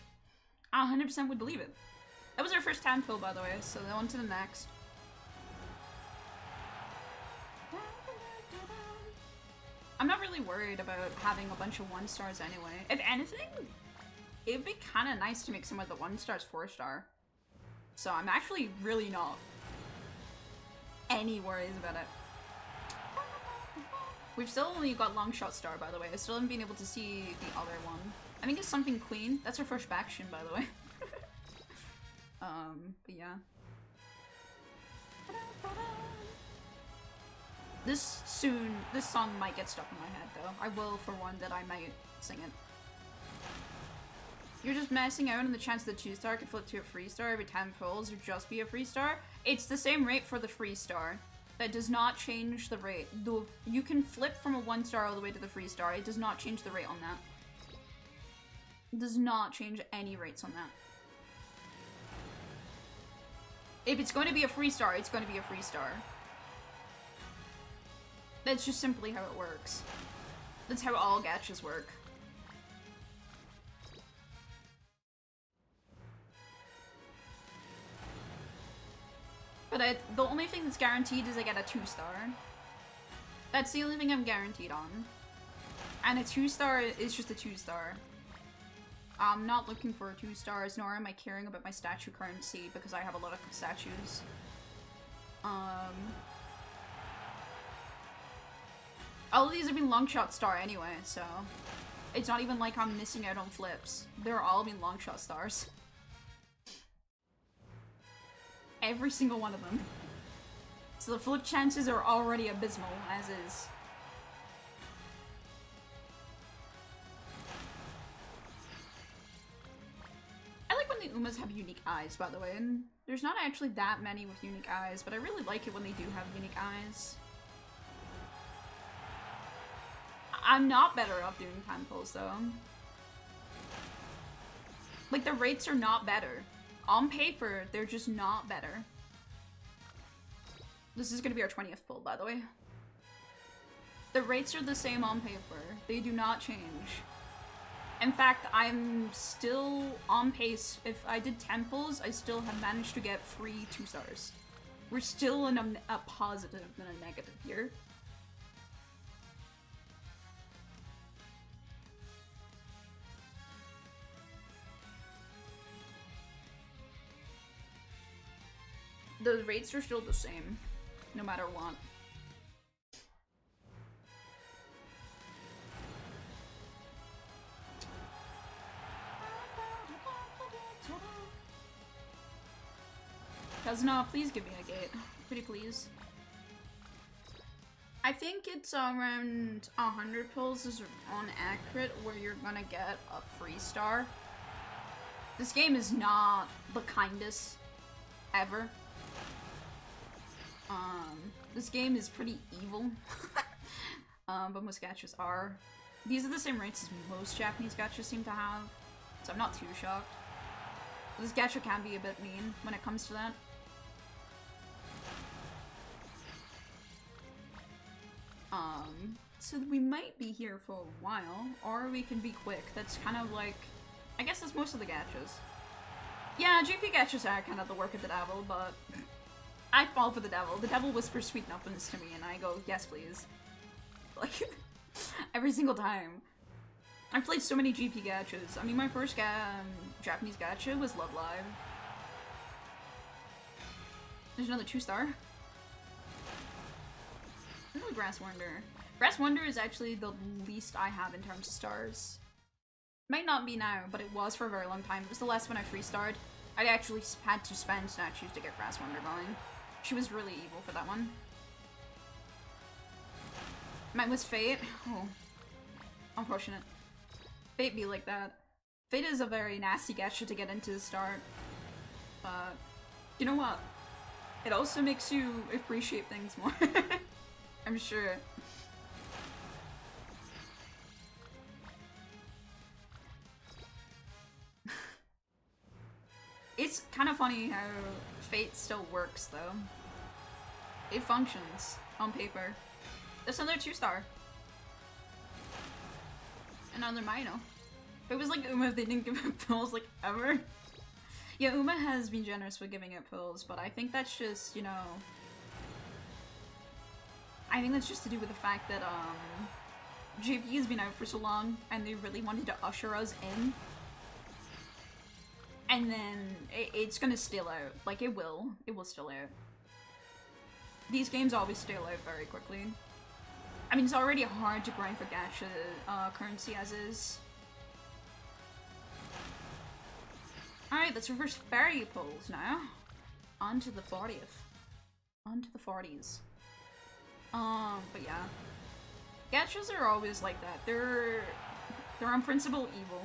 I 100% would believe it. That was our first 10 pull, by the way, so on to the next. I'm not really worried about having a bunch of 1 stars anyway. If anything, it would be kind of nice to make some of the 1 stars 4-star. So I'm actually really not any worries about it. We've still only got long shot star, by the way. I still haven't been able to see the other one. I think it's something queen. That's our first faction, by the way. But yeah. This song might get stuck in my head, though. I will, for one, that I might sing it. You're just messing out on the chance that the 2-star could flip to a 3-star every 10 pulls or just be a 3-star. It's the same rate for the 3-star. That does not change the rate. Though you can flip from a 1-star all the way to the 3-star. It does not change the rate on that. It does not change any rates on that. If it's going to be a free star, it's going to be a free star. That's just simply how it works. That's how all gachas work. But the only thing that's guaranteed is I get a 2-star. That's the only thing I'm guaranteed on. And a 2-star is just a 2-star. I'm not looking for 2 stars, nor am I caring about my statue currency because I have a lot of statues. All of these have been long shot star anyway, so it's not even like I'm missing out on flips. They're all been long shot stars. Every single one of them. So the flip chances are already abysmal, as is. I like when the Umas have unique eyes, by the way, and there's not actually that many with unique eyes, but I really like it when they do have unique eyes. I'm not better off doing temples, though. Like, the rates are not better. On paper, they're just not better. This is gonna be our 20th pull, by the way. The rates are the same on paper. They do not change. In fact, I'm still on pace. If I did temples, I still have managed to get free 2 stars. We're still in a positive than a negative here. The rates are still the same, no matter what. Kazuna, please give me a gate. Pretty please. I think it's around 100 pulls is on accurate where you're gonna get a free star. This game is not the kindest ever. This game is pretty evil. But most gachas are. These are the same rates as most Japanese gachas seem to have, so I'm not too shocked. This gacha can be a bit mean when it comes to that. So we might be here for a while, or we can be quick. That's kind of like, I guess that's most of the gachas. Yeah, GP gachas are kind of the work of the devil, but I fall for the devil. The devil whispers sweet nothings to me, and I go, yes please. Like, every single time. I've played so many GP gachas. I mean, my first Japanese gacha was Love Live. There's another 2-star. There's only Grass Wonder. Grass Wonder is actually the least I have in terms of stars. Might not be now, but it was for a very long time. It was the last one I free-starred. I actually had to spend statues to get Grass Wonder going. She was really evil for that one. Mine was Fate. Oh. Unfortunate. Fate be like that. Fate is a very nasty gacha to get into the start. But, you know what? It also makes you appreciate things more. I'm sure. It's kind of funny how Fate still works, though. It functions on paper. There's another 2-star. Another Mino. It was like Uma if they didn't give out pills, like, ever. Yeah, Uma has been generous with giving out pills, but I think that's just, you know... I think that's just to do with the fact that, JP has been out for so long, and they really wanted to usher us in. And then it's gonna stale out. Like, it will. It will stale out. These games always stale out very quickly. I mean, it's already hard to grind for gacha currency as is. Alright, let's reverse fairy pulls now. On to the 40th. On to the 40s. But yeah. Gachas are always like that. They're on principle evil.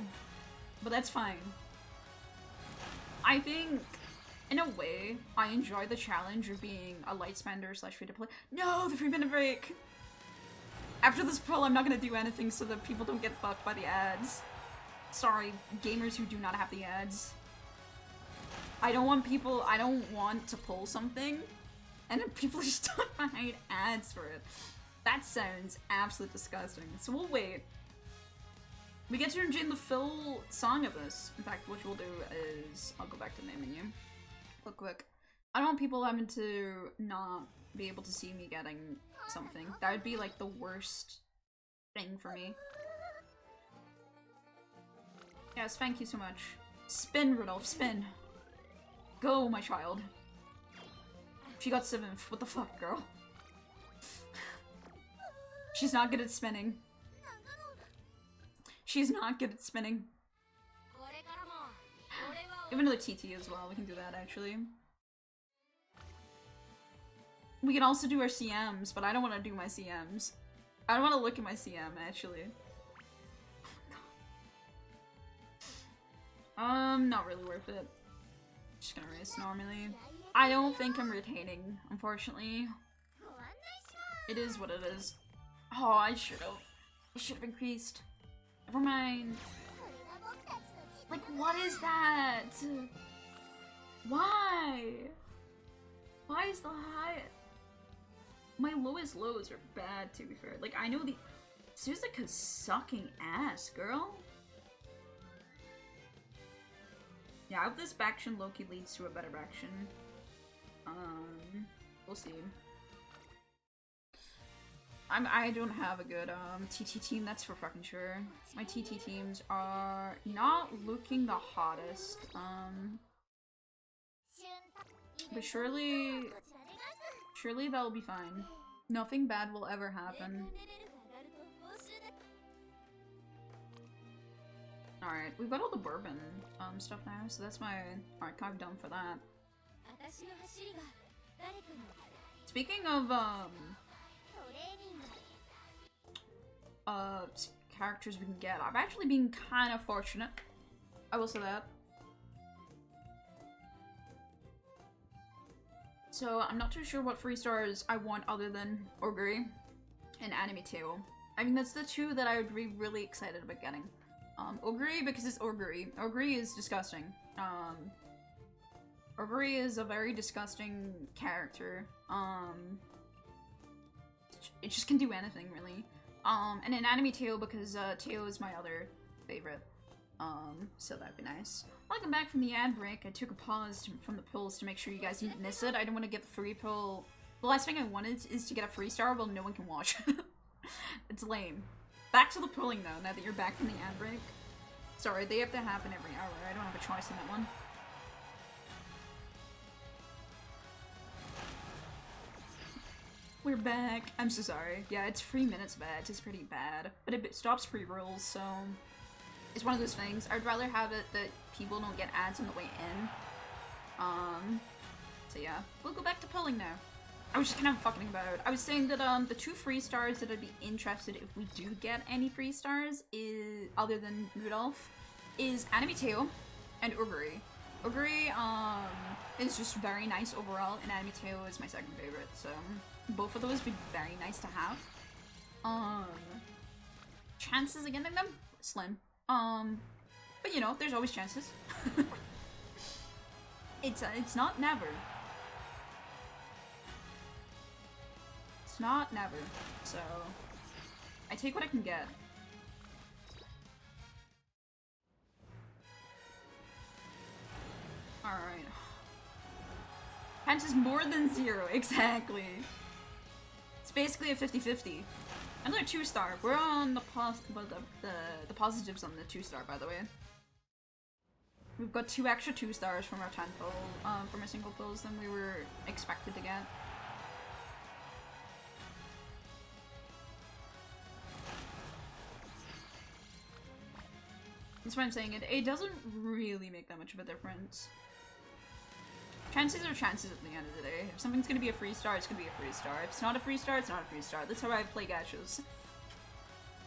But that's fine. I think, in a way, I enjoy the challenge of being a light spender / free to play. No, the 3-minute break! After this pull, I'm not gonna do anything so that people don't get fucked by the ads. Sorry, gamers who do not have the ads. I don't want to pull something, and then people are stuck behind ads for it. That sounds absolutely disgusting. So we'll wait. We get to enjoy the full song of this. In fact, what we'll do is, I'll go back to the main menu real quick. I don't want people having to not be able to see me getting something. That would be like the worst thing for me. Yes, thank you so much. Spin, Rudolf, spin. Go, my child. She got 7th. What the fuck, girl? She's not good at spinning. She's not good at spinning. We have another TT as well. We can do that, actually. We can also do our CMs, but I don't want to do my CMs. I don't want to look at my CM, actually. Not really worth it. Just gonna race normally. I don't think I'm retaining, unfortunately. It is what it is. Oh, I should have increased. Never mind. Like, what is that? Why? Why is the high? My lowest lows are bad, to be fair. Like, I know the Suzuka's sucking ass, girl. Yeah, I hope this faction Loki leads to a better faction. We'll see. I don't have a good TT team, that's for fucking sure. My TT teams are not looking the hottest. But surely that'll be fine. Nothing bad will ever happen. Alright, we've got all the bourbon stuff now, so that's my archive done for that. Speaking of characters we can get, I've actually been kind of fortunate. I will say that. So I'm not too sure what 3-stars I want other than Ogre and Anime Tail. I mean, that's the two that I would be really excited about getting. Ogre because it's Ogre. Ogre is disgusting. Ogre is a very disgusting character. It just can do anything, really. And an Anime Tail because Tail is my other favorite. So that'd be nice. Welcome back from the ad break. I took a pause from the pulls to make sure you guys didn't miss it. I didn't want to get the free pull. The last thing I wanted is to get a 3-star while no one can watch. It's lame. Back to the pulling though, now that you're back from the ad break. Sorry, they have to happen every hour. I don't have a choice in that one. We're back. I'm so sorry. Yeah, it's 3 minutes of ads. It's pretty bad. But it stops pre-rolls, so it's one of those things. I'd rather have it that people don't get ads on the way in. So yeah. We'll go back to pulling now. I was just kind of fucking about. I was saying that the 2 3-stars that I'd be interested if we do get any 3-stars is, other than Rudolf, is Anime Tail and Ogre. Ogre is just very nice overall, and Anime Tail is my second favorite, so both of those would be very nice to have. Chances of getting them? Slim. But you know, there's always chances. It's not never. It's not never. So I take what I can get. Alright. Chances more than 0, exactly. It's basically a 50-50. Another 2-star. We're on the positives on the 2-star, by the way. We've got 2 extra 2-stars from our 10 pull, from our single pulls than we were expected to get. That's why I'm saying it doesn't really make that much of a difference. Chances are chances at the end of the day. If something's gonna be a 3-star, it's gonna be a 3-star. If it's not a 3-star, it's not a 3-star. That's how I play gachas.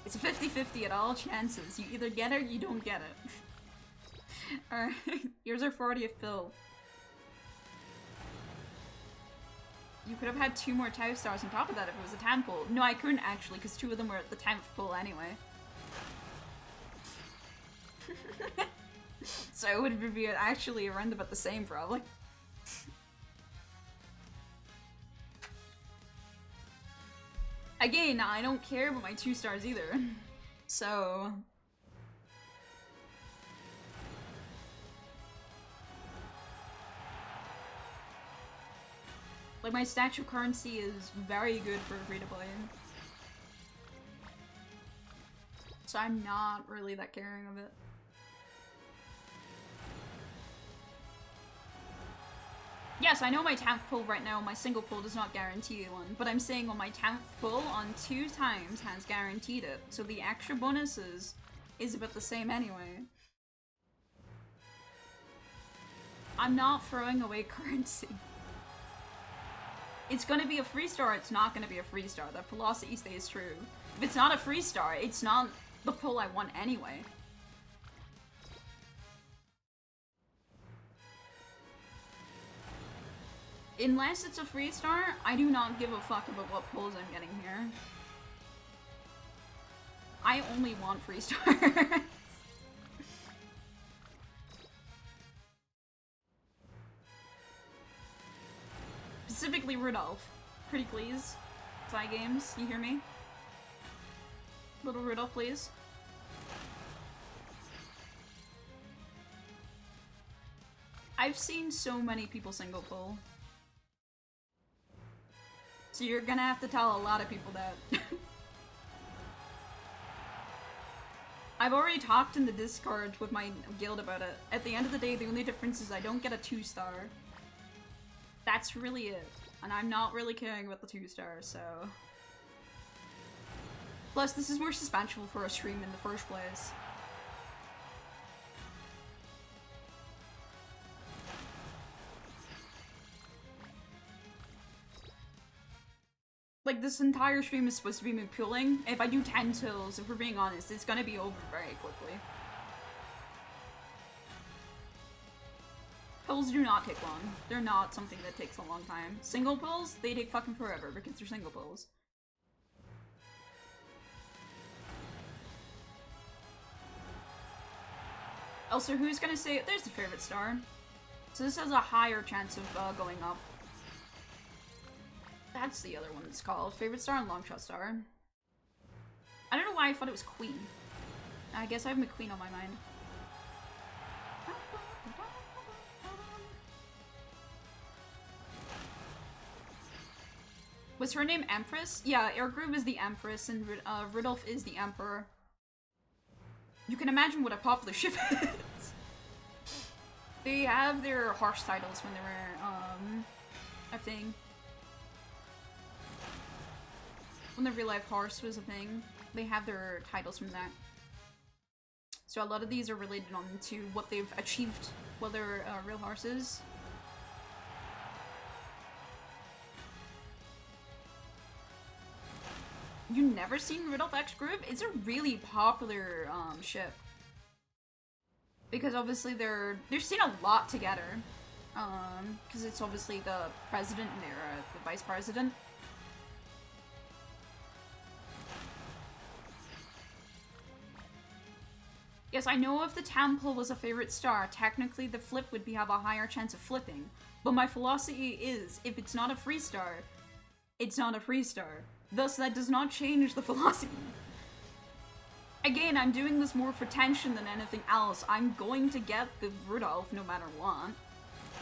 It's a 50-50 at all chances. You either get it or you don't get it. Alright, here's our 40th fill. You could have had 2 more Tau stars on top of that if it was a 10 pull. No, I couldn't actually, because 2 of them were at the 10th pull anyway. So it would be actually around about the same, probably. Again, I don't care about my 2 stars either. So... like, my statue currency is very good for free-to-play. So I'm not really that caring of it. Yes, I know my 10th pull right now, my single pull does not guarantee one, but I'm saying on my 10th pull on 2 times has guaranteed it, so the extra bonuses is about the same anyway. I'm not throwing away currency. It's gonna be a free star, it's not gonna be a free star. That philosophy stays true. If it's not a free star, it's not the pull I want anyway. Unless it's a free star, I do not give a fuck about what pulls I'm getting here. I only want free stars. Specifically Rudolf. Pretty please. Side games, you hear me? Little Rudolf, please. I've seen so many people single pull. So you're gonna have to tell a lot of people that. I've already talked in the Discord with my guild about it. At the end of the day, the only difference is I don't get a 2 star. That's really it. And I'm not really caring about the 2 stars, so... Plus, this is more suspenseful for a stream in the first place. Like, this entire stream is supposed to be me pulling. If I do 10 tills, if we're being honest, it's gonna be over very quickly. Pulls do not take long. They're not something that takes a long time. Single pulls, they take fucking forever because they're single pulls. Also, who's gonna say it? There's the favorite star. So this has a higher chance of going up. That's the other one that's called. Favorite star and long shot star. I don't know why I thought it was queen. I guess I have McQueen on my mind. Was her name Empress? Yeah, Airgroove is the Empress and Rudolf is the Emperor. You can imagine what a popular ship is. They have their horse titles when they were, a thing. When the real life horse was a thing, they have their titles from that. So a lot of these are related on to what they've achieved while they're real horses. You never seen Rudolf X Groove? It's a really popular ship. Because obviously they're seen a lot together. Because it's obviously the president and they're the vice president. Yes, I know if the temple was a favorite star, technically the flip would have a higher chance of flipping. But my philosophy is, if it's not a free star, it's not a free star. Thus, that does not change the philosophy. Again, I'm doing this more for tension than anything else. I'm going to get the Rudolf no matter what.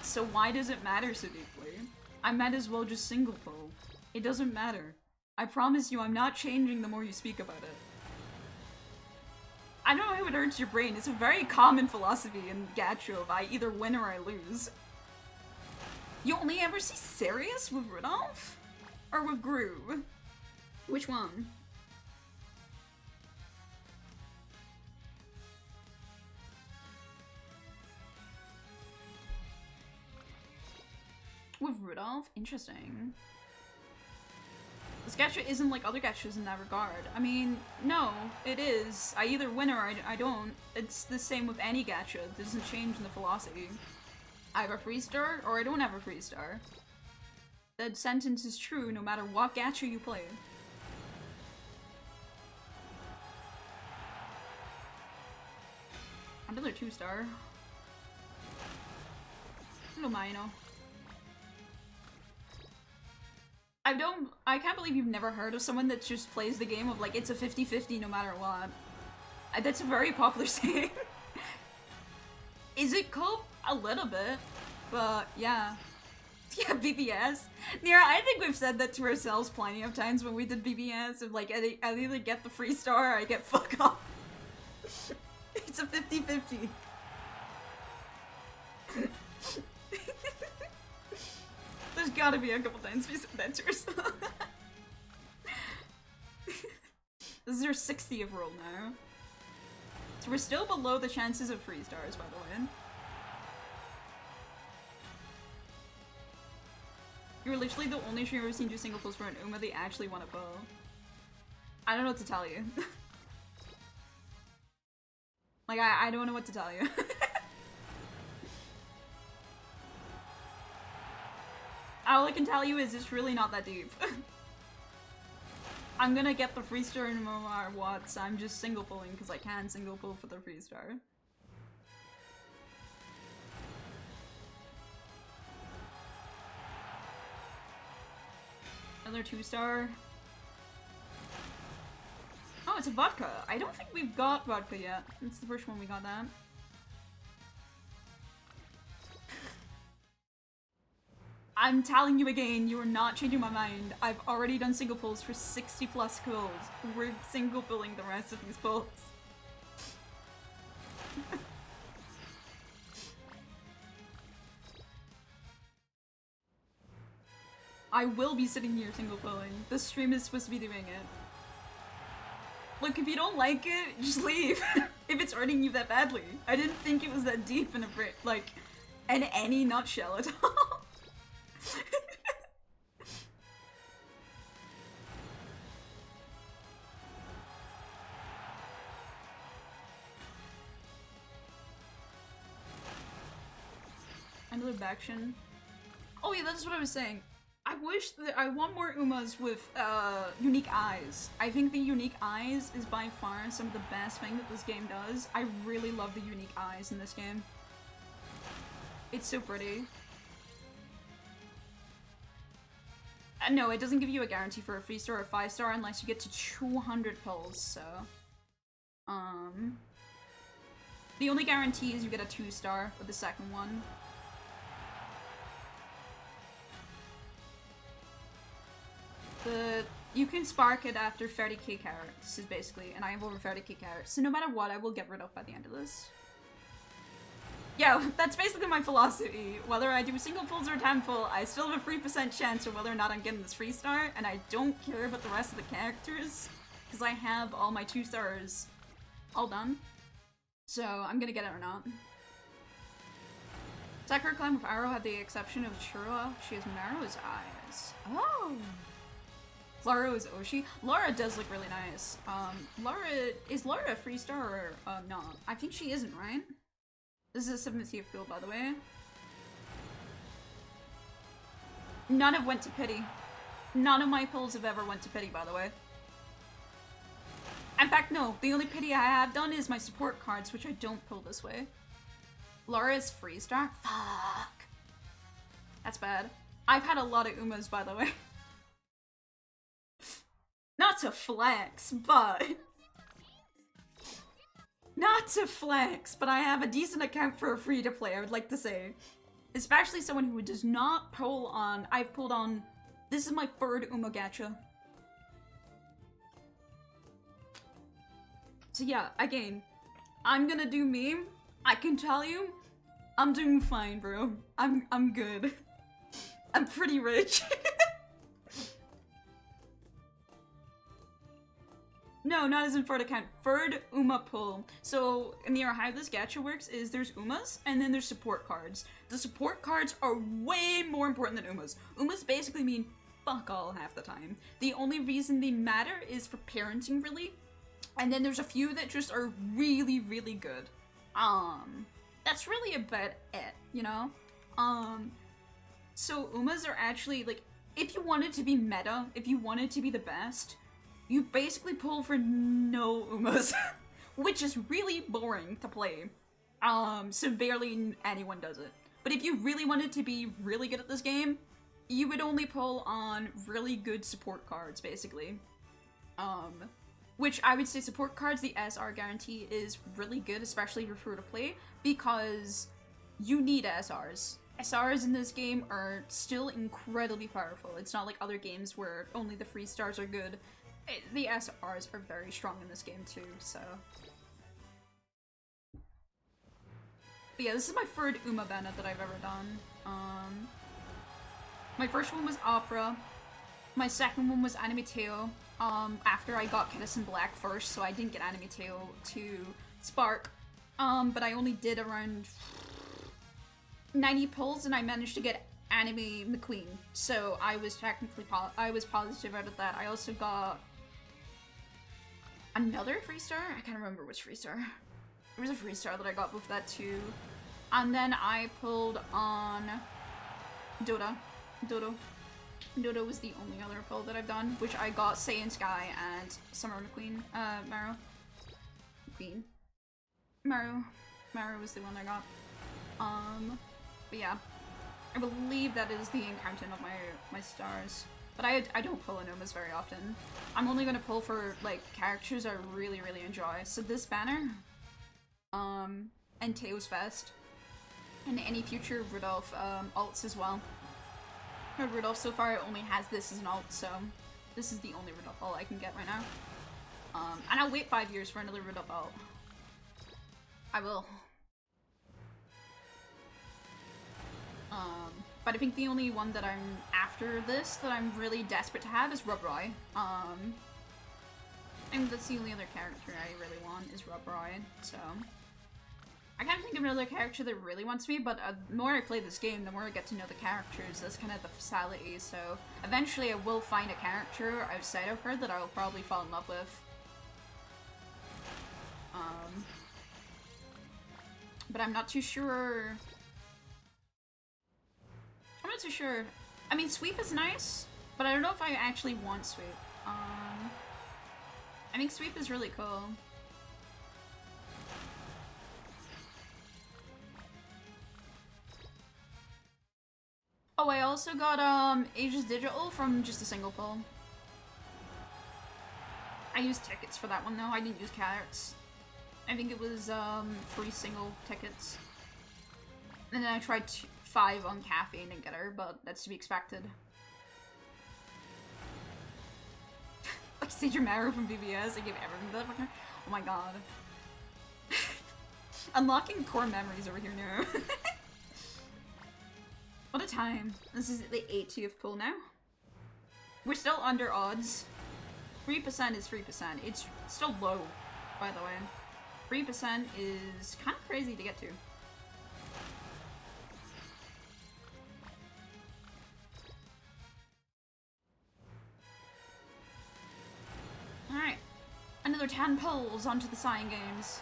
So why does it matter so deeply? I might as well just single pull. It doesn't matter. I promise you I'm not changing the more you speak about it. I don't know how it hurts your brain. It's a very common philosophy in gacha of I either win or I lose. You only ever see serious with Rudolf? Or with Groove? Which one? With Rudolf? Interesting. This gacha isn't like other gachas in that regard. I mean, no, it is. I either win or I don't. It's the same with any gacha. It doesn't change in the philosophy. I have a free star or I don't have a free star. That sentence is true no matter what gacha you play. Another 2 star. I don't mind, I can't believe you've never heard of someone that just plays the game of like, it's a 50-50 no matter what. That's a very popular saying. Is it cool? A little bit. But, yeah. Yeah, BBS. Nira, I think we've said that to ourselves plenty of times when we did BBS. Of like, I either get the free star or I get fuck off. It's a 50-50. There's gotta be a couple times we said that to ourselves. This is our 60th roll now. So we're still below the chances of free stars, by the way. You're literally the only streamer I've seen do single pulls for an Uma they actually want to pull. I don't know what to tell you. Like, I don't know what to tell you. All I can tell you is it's really not that deep. I'm gonna get the free star no matter what, so I'm just single pulling because I can single pull for the free star. Another 2-star. Oh, it's a vodka. I don't think we've got vodka yet. It's the first one we got that. I'm telling you again, you are not changing my mind. I've already done single pulls for 60 plus pulls. We're single pulling the rest of these pulls. I will be sitting here single pulling. The stream is supposed to be doing it. Look, if you don't like it, just leave. If it's hurting you that badly. I didn't think it was that deep in any nutshell at all. Another Bakshin. Oh yeah, that's what I was saying. I wish that I want more Umas with unique eyes. I think the unique eyes is by far some of the best thing that this game does. I really love the unique eyes in this game. It's so pretty. No, it doesn't give you a guarantee for a 3-star or 5-star unless you get to 200 pulls, so... The only guarantee is you get a 2-star with the second one. You can spark it after 30k carrots, is basically, and I have over 30k carrots, so no matter what, I will get rid of by the end of this. Yeah, that's basically my philosophy. Whether I do single pulls or 10 pull, I still have a 3% chance of whether or not I'm getting this free star, and I don't care about the rest of the characters, because I have all my 2 stars all done. So, I'm gonna get it or not. Sakura Clan with Arrow had the exception of Chura. She has Maro's eyes. Oh! Laura is Oshi. Laura does look really nice. Is Laura a free star or not? I think she isn't, right? This is a 70th field, by the way. None have went to pity. None of my pulls have ever went to pity, by the way. In fact, no. The only pity I have done is my support cards, which I don't pull this way. Laura is free star? Fuck. That's bad. I've had a lot of Umas, by the way. Not to flex, but... Not to flex, but I have a decent account for a free-to-play, I would like to say. Especially someone who does not pull on... I've pulled on... This is my 3rd Uma gacha. So yeah, again, I'm gonna do me. I can tell you, I'm doing fine, bro. I'm good. I'm pretty rich. No, not as in 3rd account. 3rd Uma pull. So, near how this gacha works is there's Umas, and then there's support cards. The support cards are way more important than Umas. Umas basically mean fuck all half the time. The only reason they matter is for parenting, really. And then there's a few that just are really, really good. That's really about it, you know? So Umas are actually, like, if you wanted to be meta, if you wanted to be the best, you basically pull for no Umas, which is really boring to play. So barely anyone does it. But if you really wanted to be really good at this game, you would only pull on really good support cards, basically. Which I would say support cards, the SR guarantee is really good, especially if you're free to play, because you need SRs. SRs in this game are still incredibly powerful. It's not like other games where only the free stars are good. The SRs are very strong in this game too, so. But yeah, this is my third Uma Bennett that I've ever done. My first one was Opera. My second one was Anime Teo. After I got Kiddison Black first, so I didn't get Anime Teo to Spark. But I only did around 90 pulls, and I managed to get Anime McQueen. So I was technically positive out of that. I also got another freestar? I can't remember which freestar. There was a freestar that I got with that too. And then I pulled on Dodo. Dodo was the only other pull that I've done, which I got Saiyan Sky and Summer McQueen. Maru. Queen. Maru. Maru was the one I got. But yeah. I believe that is the encounter of my stars. But I don't pull Anomas very often. I'm only gonna pull for, like, characters I really, really enjoy. So this banner, and Teo's Fest, and any future Rudolf, alts as well. Rudolf so far only has this as an alt, so this is the only Rudolf alt I can get right now. And I'll wait 5 years for another Rudolf alt. I will. But I think the only one that I'm after this that I'm really desperate to have is Rob Roy. And that's the only other character I really want is Rob Roy, so. I can't think of another character that really wants me, but the more I play this game, the more I get to know the characters. That's kind of the facility, so eventually I will find a character outside of her that I'll probably fall in love with. But I'm not too sure. I'm not too sure. I mean, Sweep is nice, but I don't know if I actually want Sweep. I think Sweep is really cool. Oh, I also got Aegis Digital from just a single pull. I used tickets for that one though, I didn't use carrots. I think it was 3 single tickets. And then I tried 5 on caffeine and get her, but that's to be expected. Like Sage Maru from BBS, I gave everything to that fucker. Oh my god. Unlocking core memories over here now. What a time. This is the 80th pull now. We're still under odds. 3% is 3%. It's still low, by the way. 3% is kind of crazy to get to. Alright. Another 10 pulls onto the sign games.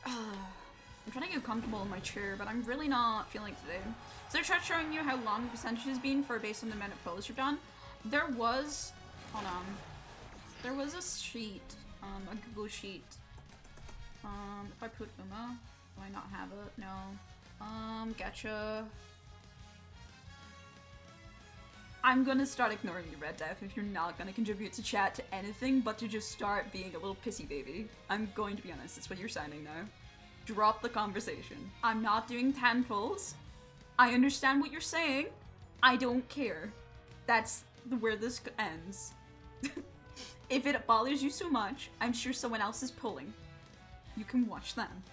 I'm trying to get comfortable in my chair, but I'm really not feeling it today. So I tried showing you how long the percentage has been for based on the amount of pulls you've done. There was, hold on, there was a sheet, a Google sheet. If I put Uma, do I not have it? No. Getcha. I'm gonna start ignoring you, Red Def, if you're not gonna contribute to chat to anything but to just start being a little pissy baby. I'm going to be honest, that's what you're signing now. Drop the conversation. I'm not doing 10 pulls. I understand what you're saying. I don't care. That's where this ends. If it bothers you so much, I'm sure someone else is pulling. You can watch them.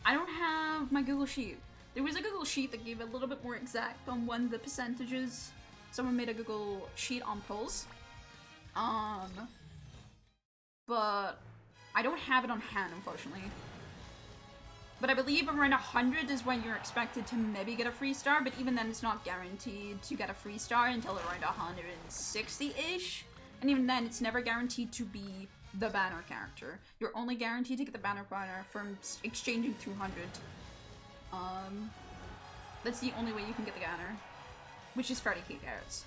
I don't have my Google Sheet. There was a Google Sheet that gave a little bit more exact on when the percentages. Someone made a Google Sheet on pulls. But I don't have it on hand, unfortunately. But I believe around 100 is when you're expected to maybe get a free star, but even then it's not guaranteed to get a free star until around 160-ish. And even then, it's never guaranteed to be the banner character. You're only guaranteed to get the banner from exchanging 200. That's the only way you can get the banner, which is 30k carrots.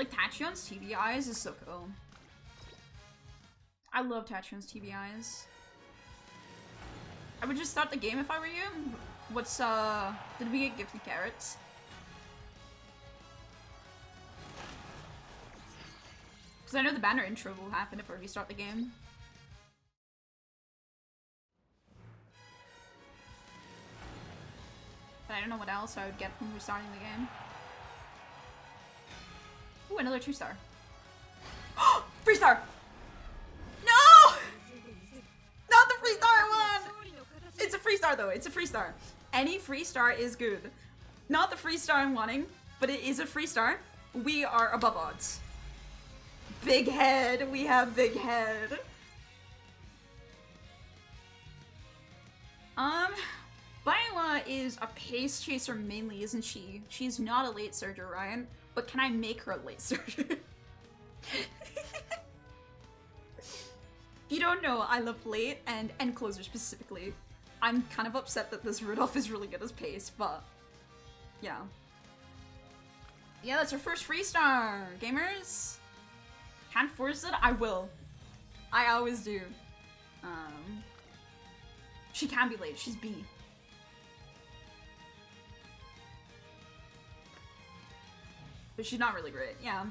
Like, Tachion's TV eyes is so cool. I love Tachion's TV eyes. I would just start the game if I were you. What's, did we get gifted carrots? Because I know the banner intro will happen if I restart the game. But I don't know what else I would get from restarting the game. Ooh, another 2-star. Free star! No! Not the free star one! It's a free star though, it's a free star. Any free star is good. Not the free star I'm wanting, but it is a free star. We are above odds. Big head, we have big head. Baiwa is a pace chaser mainly, isn't she? She's not a late surger, Ryan. But can I make her a late surger? You don't know, I love late and end closer specifically. I'm kind of upset that this Rudolf is really good as pace, but yeah. Yeah, that's our first free star, gamers. Can't force it? I will. I always do. She can be late, she's B. But she's not really great, yeah.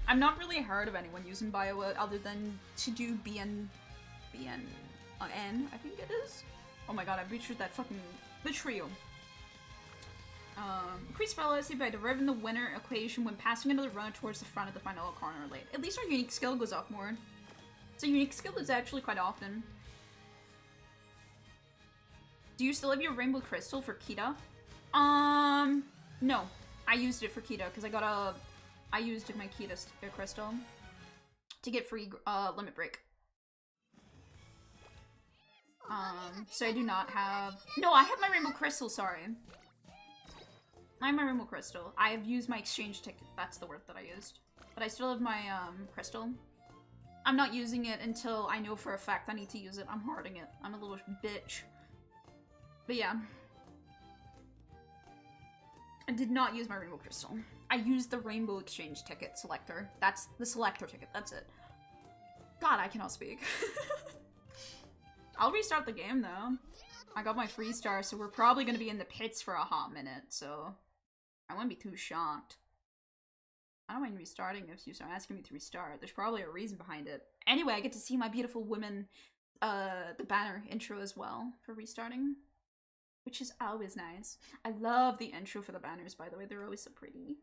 I'm not really heard of anyone using Biowa other than to do N, I think it is? Oh my god, I butchered that fucking, the trio. Increase velocity by deriving the winner equation when passing another runner towards the front of the final corner late. At least our unique skill goes up more. So unique skill is actually quite often. Do you still have your rainbow crystal for Kita? No. I used it for Kita because I used my Kita crystal to get free limit break. So I do not have. No, I have my rainbow crystal. Sorry, I have my rainbow crystal. I have used my exchange ticket. That's the word that I used. But I still have my crystal. I'm not using it until I know for a fact I need to use it. I'm hoarding it. I'm a little bitch. But yeah. I did not use my rainbow crystal. I used the rainbow exchange ticket selector. That's the selector ticket, that's it. God, I cannot speak. I'll restart the game though. I got my free star, so we're probably gonna be in the pits for a hot minute, so I wouldn't be too shocked. I don't mind restarting if you start asking me to restart. There's probably a reason behind it. Anyway, I get to see my beautiful women, the banner intro as well for restarting. Which is always nice. I love the intro for the banners, by the way. They're always so pretty.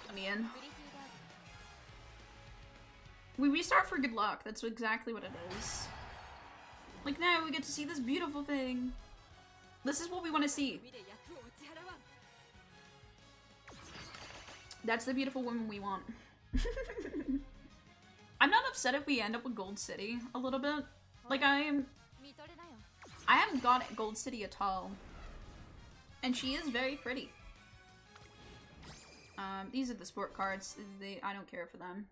Onion. We restart for good luck. That's exactly what it is. Like now we get to see this beautiful thing. This is what we want to see. That's the beautiful woman we want. I'm not upset if we end up with Gold City a little bit. Like I haven't got Gold City at all. And she is very pretty. These are the sport cards. I don't care for them.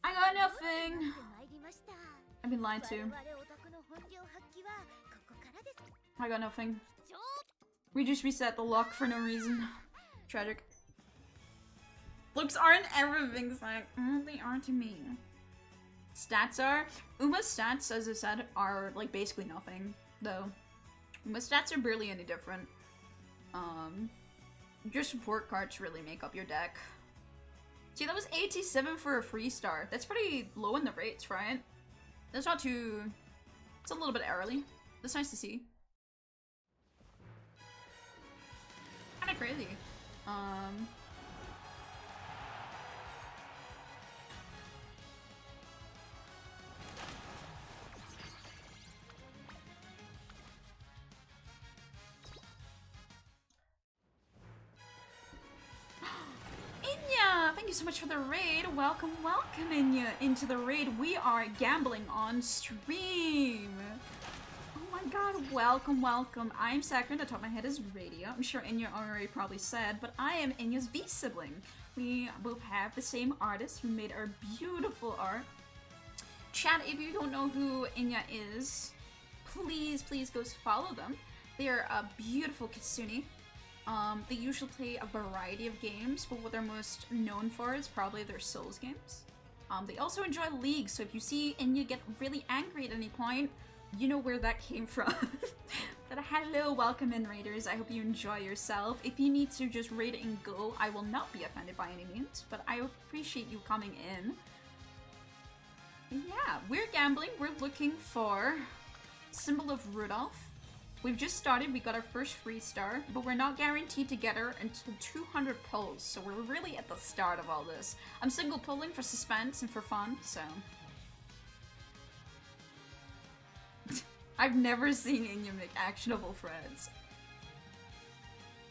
I got nothing. I've been lied to. I got nothing. We just reset the luck for no reason. Tragic. Looks aren't everything, like, they are to me. Stats are? Uma's stats, as I said, are, like, basically nothing, though. Uma's stats are barely any different. Your support cards really make up your deck. See, that was 87 for a free star. That's pretty low in the rates, right? That's not too... It's a little bit early. That's nice to see. Kinda crazy. Thank you so much for the raid. Welcome, welcome into the raid. We are gambling on stream. Oh my god, welcome, welcome. I'm Sakurin, the top of my head is Radio. I'm sure Inya already probably said, but I am Inya's V-sibling. We both have the same artist who made our beautiful art. Chat, if you don't know who Inya is, please go follow them. They are a beautiful kitsune. They usually play a variety of games, but what they're most known for is probably their Souls games. They also enjoy League, so if you see Inya get really angry at any point, you know where that came from. But hello, welcome in, raiders. I hope you enjoy yourself. If you need to just raid and go, I will not be offended by any means, but I appreciate you coming in. Yeah, we're gambling. We're looking for Symbol of Rudolf. We've just started. We got our first free star, but we're not guaranteed to get her until 200 pulls, so we're really at the start of all this. I'm single pulling for suspense and for fun, so... I've never seen Inya make actionable threads.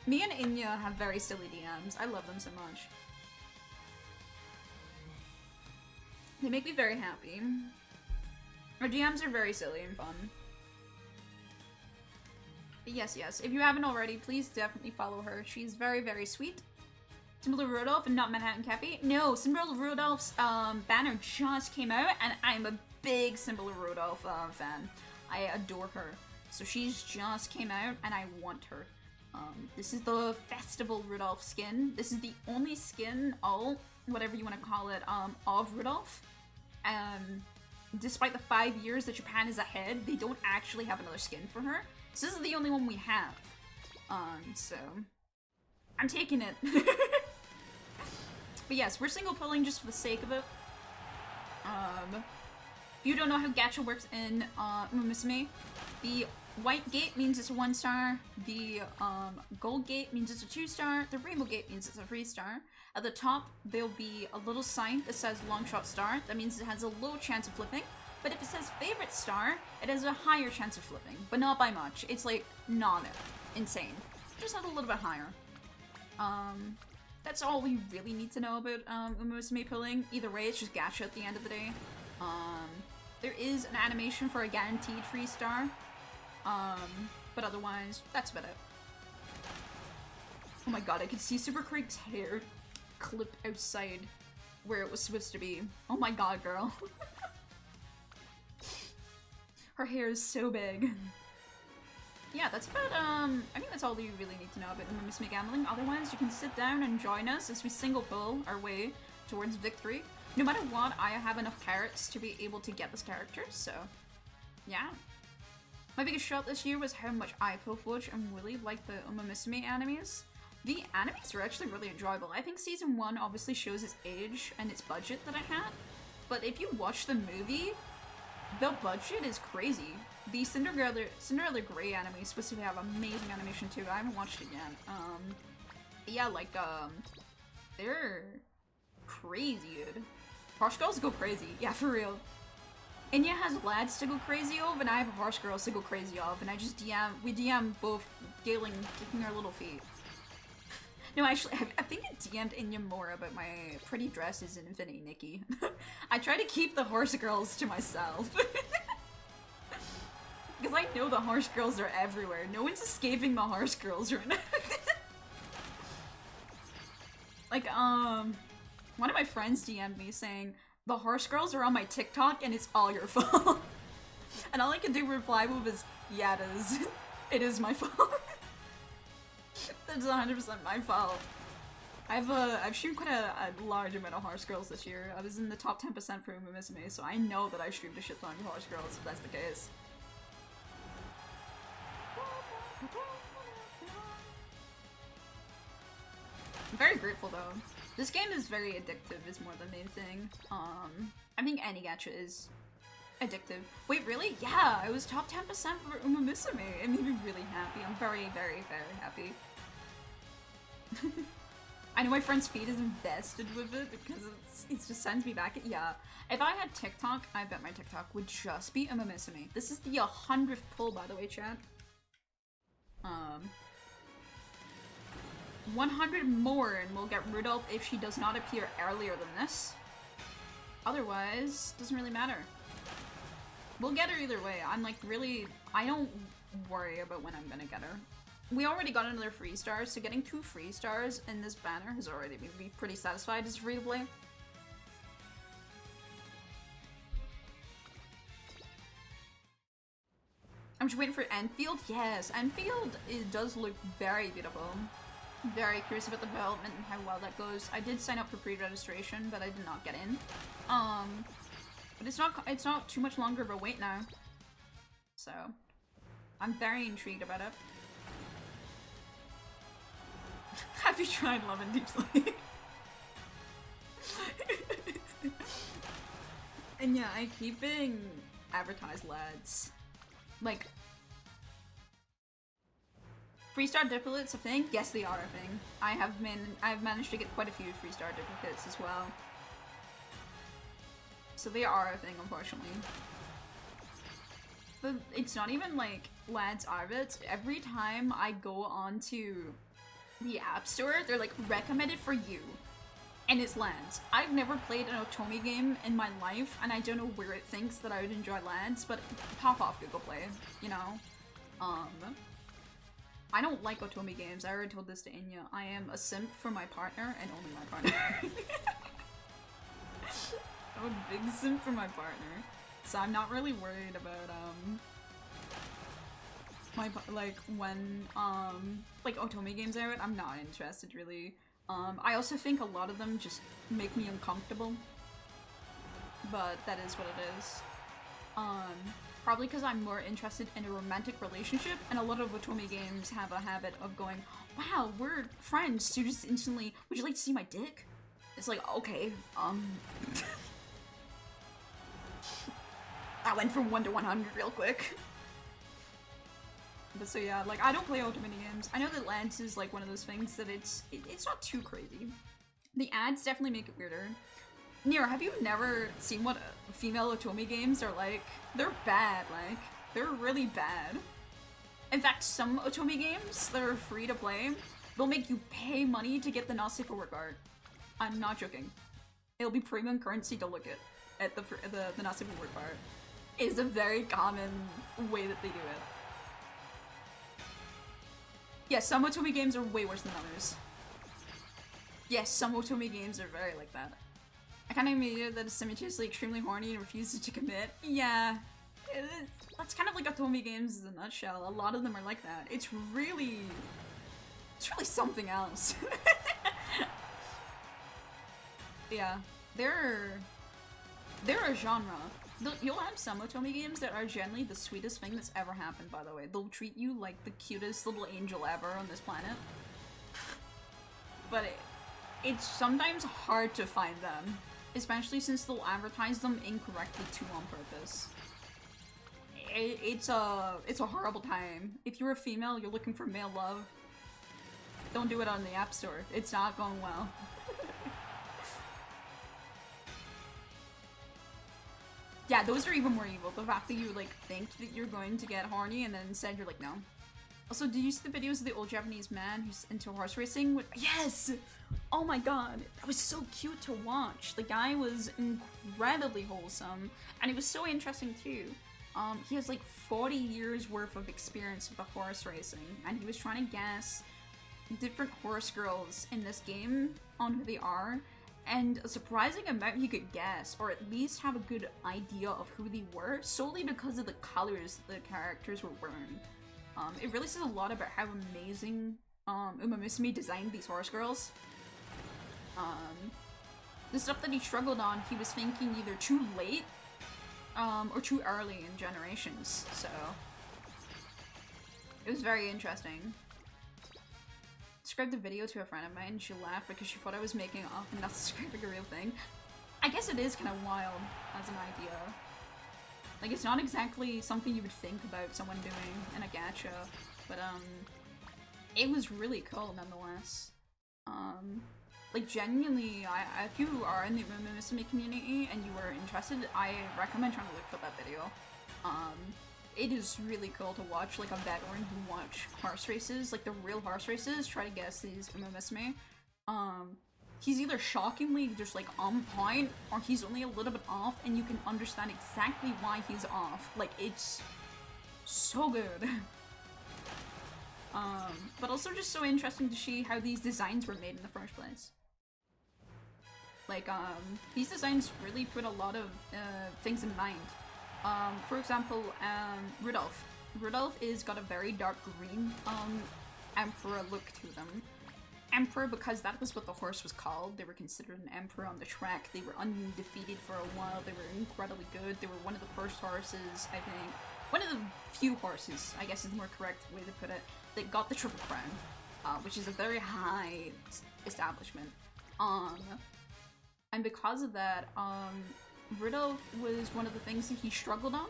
Me and Inya have very silly DMs. I love them so much. They make me very happy. Our DMs are very silly and fun. But yes, if you haven't already, please definitely follow her. She's very, very sweet. Symbol of Rudolph and not Manhattan Cappy? No, Symbol of Rudolph's banner just came out, and I'm a big Symbol of Rudolph fan. I adore her. So she's just came out, and I want her. This is the Festival Rudolph skin. This is the only skin, whatever you want to call it, of Rudolph. Despite the 5 years that Japan is ahead, they don't actually have another skin for her. So this is the only one we have. So I'm taking it. But yes, we're single pulling just for the sake of it. If you don't know how gacha works in Umamusume, the white gate means it's a 1-star, the gold gate means it's a 2-star, the rainbow gate means it's a 3-star. At the top, there'll be a little sign that says long shot star. That means it has a low chance of flipping. But if it says favorite star, it has a higher chance of flipping, but not by much. It's like not insane. Just a little bit higher. That's all we really need to know about Umamusume pulling. Either way, it's just gacha at the end of the day. There is an animation for a guaranteed free star, but otherwise, that's about it. Oh my god, I could see Super Craig's hair clip outside where it was supposed to be. Oh my god, girl. Her hair is so big. Yeah, that's about, I think that's all you really need to know about Umamusume gambling. Otherwise, you can sit down and join us as we single pull our way towards victory. No matter what, I have enough carrots to be able to get this character, so yeah. My biggest shout this year was how much I pull-fudge and really like the Umamusume animes. The animes are actually really enjoyable. I think season 1 obviously shows its age and its budget that I had, but if you watch the movie, the budget is crazy. The Cinderella Grey anime is supposed to have amazing animation too. I haven't watched it yet. Yeah, like, they're crazy, dude. Harsh girls go crazy. Yeah, for real. Inya has lads to go crazy of, and I have harsh girls to go crazy of, and I just we DM both Galen kicking our little feet. No, actually, I think I DM'd Inya more about my pretty dresses in Infinity Nikki. I try to keep the horse girls to myself. Because I know the horse girls are everywhere. No one's escaping the horse girls right now. Like, one of my friends DM'd me saying, the horse girls are on my TikTok and it's all your fault. And all I can do reply with is, yeah, it is. It is my fault. That's 100% my fault. I've streamed quite a large amount of horse girls this year. I was in the top 10% for Umamusume, so I know that I've streamed a shit ton of horse girls if that's the case. I'm very grateful though. This game is very addictive is more the main thing. I think any gacha is addictive. Wait, really? Yeah, I was top 10% for Umamusume. It made me really happy. I'm very, very, very happy. I know my friend's feed is invested with it because it just sends me back. Yeah, if I had TikTok, I bet my TikTok would just be Umamusume. This is the 100th pull, by the way, chat. 100 more and we'll get Rudolph if she does not appear earlier than this. Otherwise, doesn't really matter. We'll get her either way. I'm like really, I don't worry about when I'm gonna get her. We already got another free star, so getting 2 free stars in this banner has already made me pretty satisfied as free to play. I'm I'm just waiting for Enfield. Yes, Enfield, it does look very beautiful. Very curious about the development and how well that goes. I did sign up for pre-registration, but I did not get in. But it's not too much longer of a wait now. So, I'm very intrigued about it. Have you tried Love and Deep Sleep? And yeah, I keep being advertised lads. Like, Freestar duplicates a thing? Yes, they are a thing. I've managed to get quite a few Freestar duplicates as well. So they are a thing, unfortunately. But it's not even like lads are it. Every time I go onto the App Store, they're like, recommended for you. And it's lads. I've never played an Otome game in my life, and I don't know where it thinks that I would enjoy lads, but pop off Google Play, you know? I don't like Otome games. I already told this to Inya. I am a simp for my partner, and only my partner. I'm a big simp for my partner. So I'm not really worried about, when Otome games are out, I'm not interested, really. I also think a lot of them just make me uncomfortable. But that is what it is. Probably because I'm more interested in a romantic relationship, and a lot of Otome games have a habit of going, wow, we're friends, so just instantly, would you like to see my dick? It's like, okay, I went from 1 to 100 real quick. But so yeah, like, I don't play Otome games. I know that Lance is like one of those things that it's not too crazy. The ads definitely make it weirder. Nero, have you never seen what female Otome games are like? They're bad, like, they're really bad. In fact, some Otome games that are free to play, they'll make you pay money to get the not safe for work art. I'm not joking. It'll be premium currency to look at the not safe for work art. It is a very common way that they do it. Yes, some Otome games are way worse than others. Yes, some Otome games are very like that. I kind of admit that is simultaneously extremely horny and refuses to commit. Yeah, that's kind of like Otome games in a nutshell. A lot of them are like that. It's really something else. Yeah, they're a genre. You'll have some Otome games that are generally the sweetest thing that's ever happened, by the way. They'll treat you like the cutest little angel ever on this planet. But it's sometimes hard to find them, especially since they'll advertise them incorrectly too on purpose. It's a horrible time. If you're a female, you're looking for male love, don't do it on the App Store. It's not going well. Yeah, those are even more evil. The fact that you, like, think that you're going to get horny and then instead you're like, no. Also, did you see the videos of the old Japanese man who's into horse racing? Yes! Oh my god, that was so cute to watch. The guy was incredibly wholesome, and it was so interesting too. He has like 40 years worth of experience with the horse racing, and he was trying to guess different horse girls in this game on who they are. And a surprising amount he could guess, or at least have a good idea of who they were, solely because of the colors the characters were wearing. It really says a lot about how amazing Umamusume designed these horse girls. The stuff that he struggled on, he was thinking either too late or too early in generations, so it was very interesting. Described the video to a friend of mine and she laughed because she thought I was making up and not describing a real thing. I guess it is kind of wild as an idea. Like, it's not exactly something you would think about someone doing in a gacha, but it was really cool nonetheless. Like, genuinely, if you are in the Umamusume community and you are interested, I recommend trying to look for that video. It is really cool to watch, like, a veteran who watch horse races, like the real horse races, try to guess these Umamusume. He's either shockingly just, like, on point, or he's only a little bit off, and you can understand exactly why he's off. Like, it's so good. But also just so interesting to see how these designs were made in the first place. Like, these designs really put a lot of things in mind. For example, Rudolf. Rudolf is got a very dark green emperor look to them. Emperor because that was what the horse was called. They were considered an emperor on the track. They were undefeated for a while. They were incredibly good. They were one of the first horses, I think. One of the few horses, I guess is the more correct way to put it, that got the Triple Crown, which is a very high establishment. And because of that, Rudolf was one of the things that he struggled on,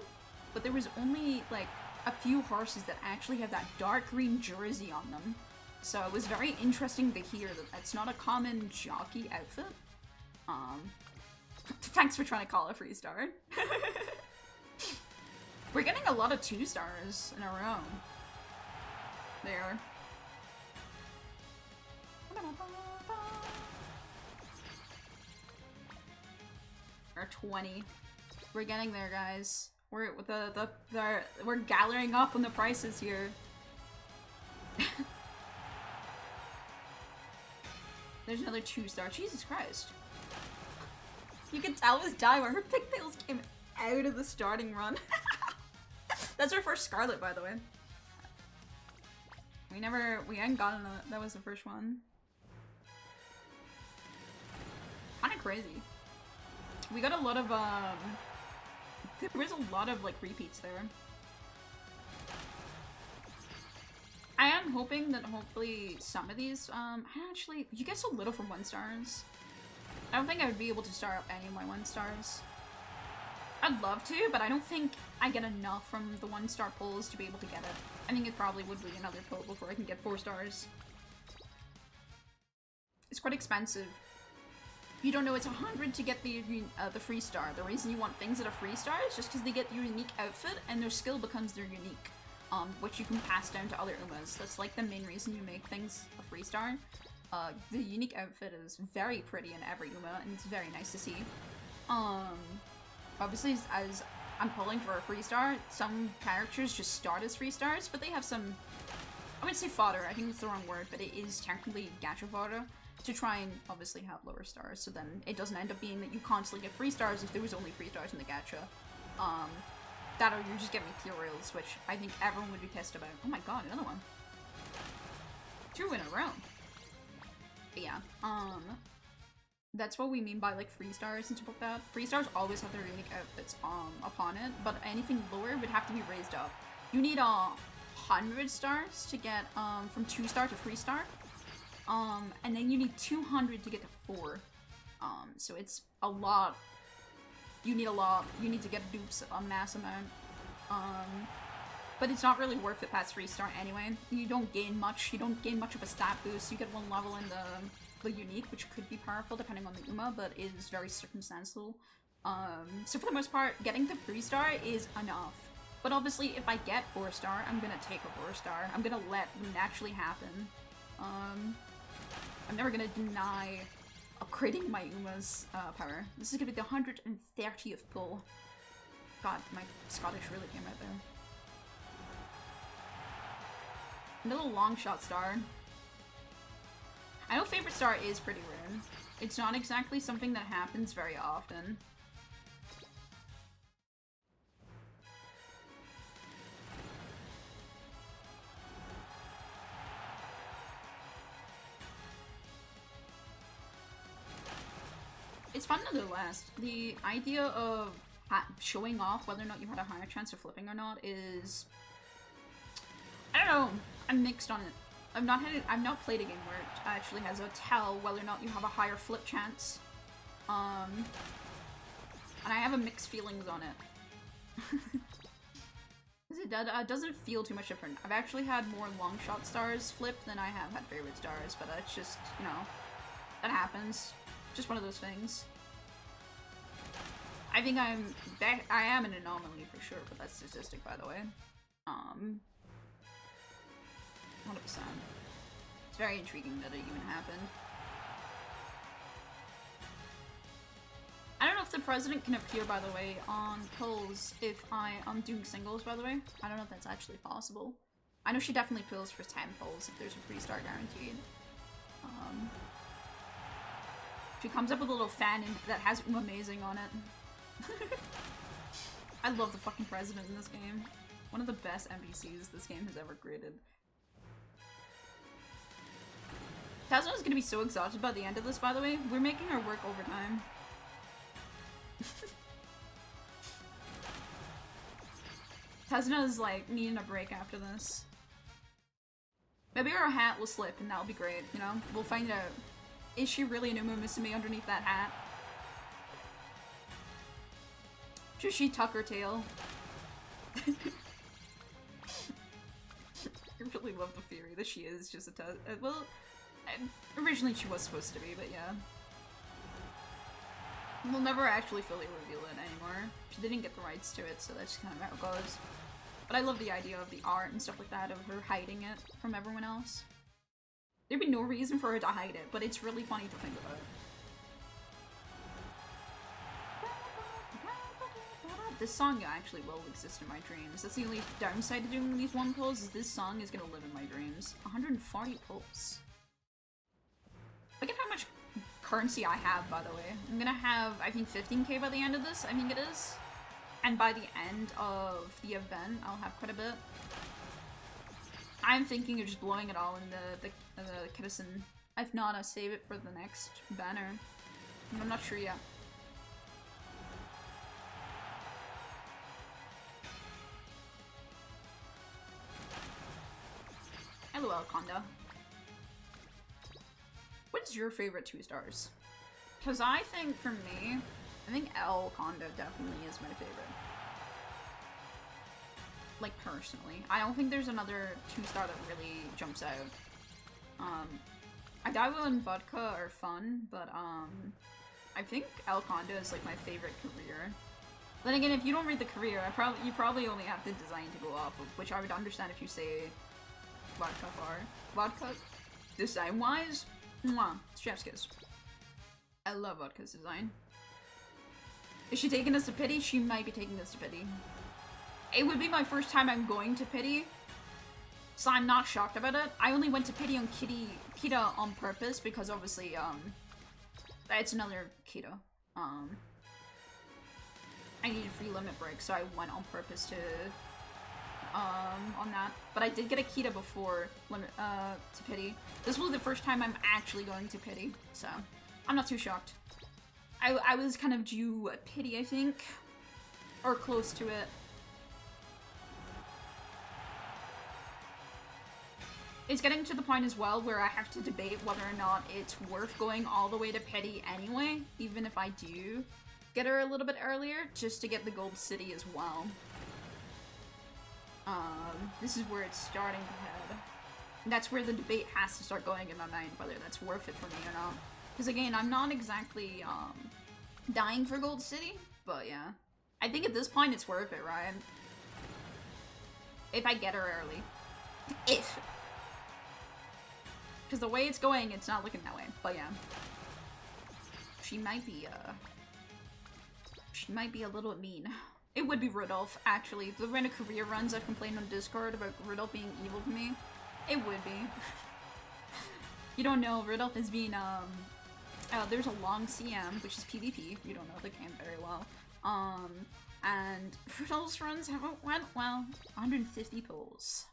but there was only like a few horses that actually have that dark green jersey on them. So it was very interesting to hear that that's not a common jockey outfit. Thanks for trying to call a free star. We're getting a lot of 2 stars in a row. There. Or 20. We're getting there, guys. We're we're gathering up on the prices here. There's another 2-star. Jesus Christ. You can tell it was Dai when her pigtails came out of the starting run. That's our first Scarlet, by the way. We hadn't gotten a, that was the first one. Kinda crazy. We got a lot of, there was a lot of, like, repeats there. I am hoping that hopefully some of these, actually, you get so little from 1 stars. I don't think I would be able to star up any of my 1 stars. I'd love to, but I don't think I get enough from the 1-star pulls to be able to get it. I think it probably would be another pull before I can get 4 stars. It's quite expensive. You don't know it's 100 to get the free star. The reason you want things that are free star is just because they get your unique outfit and their skill becomes their unique. Which you can pass down to other Umas. That's like the main reason you make things a free star. The unique outfit is very pretty in every Uma, and it's very nice to see. Obviously, as I'm pulling for a free star, some characters just start as free stars, but they have some, I wouldn't say fodder, I think that's the wrong word, but it is technically gacha fodder, to try and obviously have lower stars, so then it doesn't end up being that you constantly get free stars if there was only free stars in the gacha. That or you just get materials, which I think everyone would be pissed about. Oh my god, another one. 2 in a row. But yeah, that's what we mean by like free stars and stuff like that. Free stars always have their unique outfits upon it, but anything lower would have to be raised up. You need 100 stars to get from 2-star to free star. And then you need 200 to get to 4. So it's a lot. You need a lot. You need to get dupes a mass amount. But it's not really worth it past 3-star anyway. You don't gain much. You don't gain much of a stat boost. You get 1 level in the unique, which could be powerful depending on the Uma, but is very circumstantial. So for the most part, getting the 3-star is enough. But obviously, if I get 4-star, I'm gonna take a 4-star. I'm gonna let it naturally happen. I'm never gonna deny upgrading my Uma's power. This is gonna be the 130th pull. God, my Scottish really came out there. Another long shot star. I know favorite star is pretty rare. It's not exactly something that happens very often. It's fun nonetheless. The idea of showing off whether or not you had a higher chance of flipping or not is... I don't know. I'm mixed on it. I've not played a game where it actually has a tell whether or not you have a higher flip chance. And I have a mixed feelings on it. It doesn't feel too much different. I've actually had more long shot stars flip than I have had favorite stars, but it's just, you know, that happens. Just one of those things. I think I am an anomaly for sure, but that's statistic, by the way. 100%. It's very intriguing that it even happened. I don't know if the president can appear, by the way, on polls if I'm doing singles, by the way. I don't know if that's actually possible. I know she definitely pills for 10 polls if there's a free star guaranteed. She comes up with a little fan that has Amazing on it. I love the fucking president in this game. One of the best NPCs this game has ever created. Kazuna's gonna be so exhausted by the end of this, by the way. We're making her work overtime. Kazuna's like needing a break after this. Maybe her hat will slip and that'll be great, you know? We'll find out. Is she really an Umamusume underneath that hat? Should she tuck her tail? I really love the theory that she is just a well, originally she was supposed to be, but yeah. We'll never actually fully reveal it anymore. She didn't get the rights to it, so that's kind of how it goes. But I love the idea of the art and stuff like that, of her hiding it from everyone else. There'd be no reason for her to hide it, but it's really funny to think about. This song actually will exist in my dreams. That's the only downside to doing these one pulls, is this song is gonna live in my dreams. 140 pulls. Look at how much currency I have, by the way. I'm gonna have, I think, 15k by the end of this, I think it is. And by the end of the event, I'll have quite a bit. I'm thinking of just blowing it all in the Kitasen. If not, I'll save it for the next banner. I'm not sure yet. LOL, Conda. What is your favorite 2 stars? Because I think, for me, I think L Conda definitely is my favorite. Like, personally. I don't think there's another 2-star that really jumps out. Adaiwo and Vodka are fun, but, I think El Conda is, like, my favorite career. Then again, if you don't read the career, you probably only have the design to go off of, which I would understand if you say Vodka bar. Vodka, design-wise, mwah, chef's kiss. I love Vodka's design. Is she taking us to pity? She might be taking us to pity. It would be my first time I'm going to pity, so I'm not shocked about it. I only went to pity on Kita on purpose because obviously, it's another Kita. I needed free limit break, so I went on purpose to, on that. But I did get a Kita before to pity. This was the first time I'm actually going to pity, so I'm not too shocked. I was kind of due a pity, I think, or close to it. It's getting to the point as well where I have to debate whether or not it's worth going all the way to pity anyway, even if I do get her a little bit earlier, just to get the gold city as well. This is where it's starting to head. That's where the debate has to start going in my mind, whether that's worth it for me or not. Because again, I'm not exactly, dying for gold city, but yeah. I think at this point it's worth it, right? If I get her early. If. Because the way it's going, it's not looking that way, but yeah. She might be a little mean. It would be Rudolf, actually. The random career runs I've complained on Discord about Rudolf being evil to me. It would be. You don't know, Rudolf is being, there's a long CM, which is PvP. You don't know the game very well. And Rudolf's runs haven't went well. 150 pulls.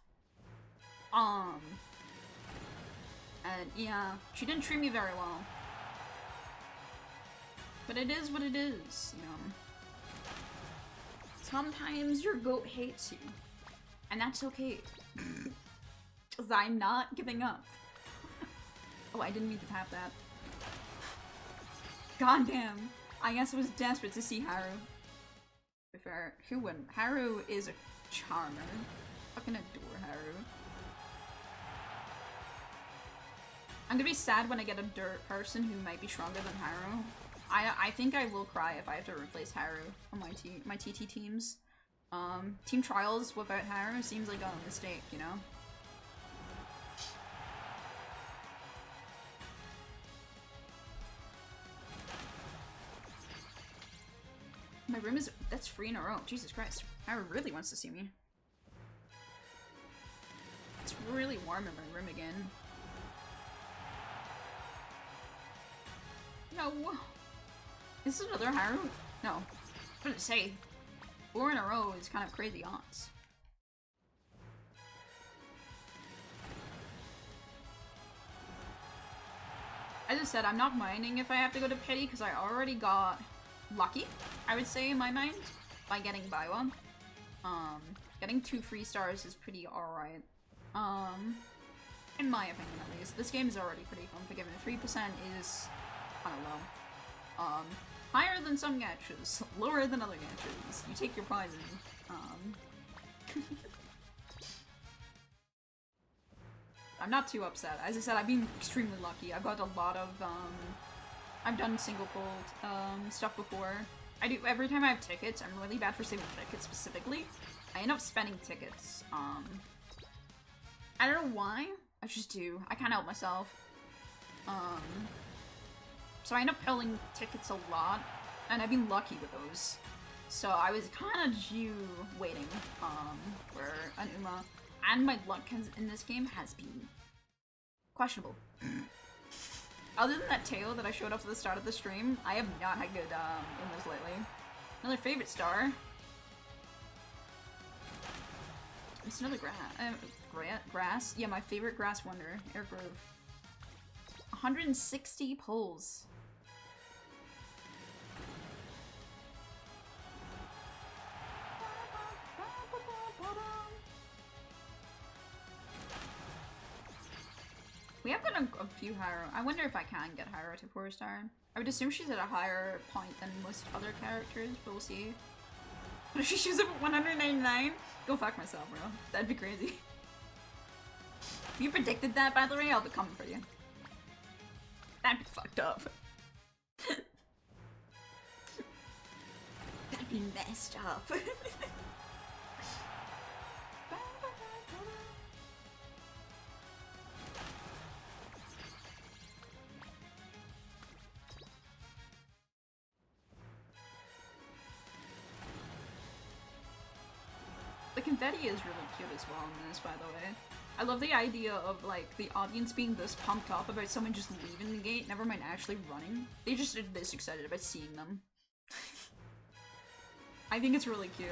And yeah, she didn't treat me very well. But it is what it is, you know. Sometimes your goat hates you. And that's okay. Because I'm not giving up. Oh, I didn't mean to tap that. God damn. I guess I was desperate to see Haru. To be fair, who wouldn't? Haru is a charmer. I fucking adore Haru. I'm gonna be sad when I get a dirt person who might be stronger than Haru. I think I will cry if I have to replace Haru on my TT teams. Team trials without Haru seems like a mistake, you know? My room is- that's 3 in a row. Jesus Christ. Haru really wants to see me. It's really warm in my room again. No. Is this another Haru? No. I was gonna say, 4 in a row is kind of crazy odds. As I said, I'm not minding if I have to go to pity because I already got lucky, I would say in my mind, by getting Baiwa. Getting 2 free stars is pretty alright. In my opinion at least. This game is already pretty unforgiving. 3% is kinda low. Higher than some gachas, lower than other gachas. You take your poison. I'm not too upset. As I said, I've been extremely lucky. I've got a lot of, I've done single pulled, stuff before. I do, every time I have tickets, I'm really bad for saving tickets specifically. I end up spending tickets, I don't know why, I just do. I can't help myself. So I end up pulling tickets a lot, and I've been lucky with those. So I was kind of waiting, for an Uma. And my luck in this game has been questionable. Other than that tail that I showed off at the start of the stream, I have not had good Umas lately. Another favorite star. It's another grass. Yeah, my favorite grass wonder, Air Grove. 160 pulls. We have got a few higher. I wonder if I can get Hyra to 4-star. I would assume she's at a higher point than most other characters, but we'll see. What if she shows up at 199? Go fuck myself, bro. That'd be crazy. If you predicted that, by the way, I'll be coming for you. That'd be fucked up. That'd be messed up. The confetti is really cute as well in this, by the way. I love the idea of, like, the audience being this pumped up about someone just leaving the gate, never mind actually running. They just are this excited about seeing them. I think it's really cute.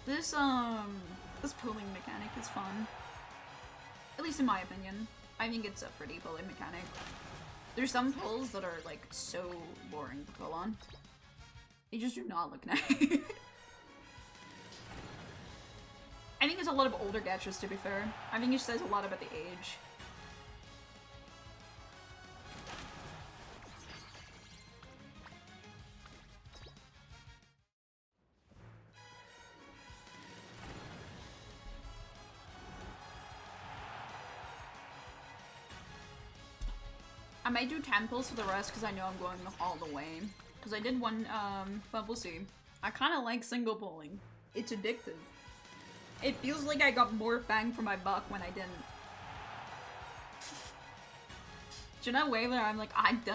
This pulling mechanic is fun. At least in my opinion. I think it's a pretty pulling mechanic. There's some pulls that are, like, so boring to pull on. They just do not look nice. I think it's a lot of older gachas, to be fair. I think it says a lot about the age. I might do 10 pulls for the rest because I know I'm going all the way. Because I did one, but we'll see. I kind of like single pulling. It's addictive. It feels like I got more bang for my buck when I didn't. Do you know way where I'm like, I've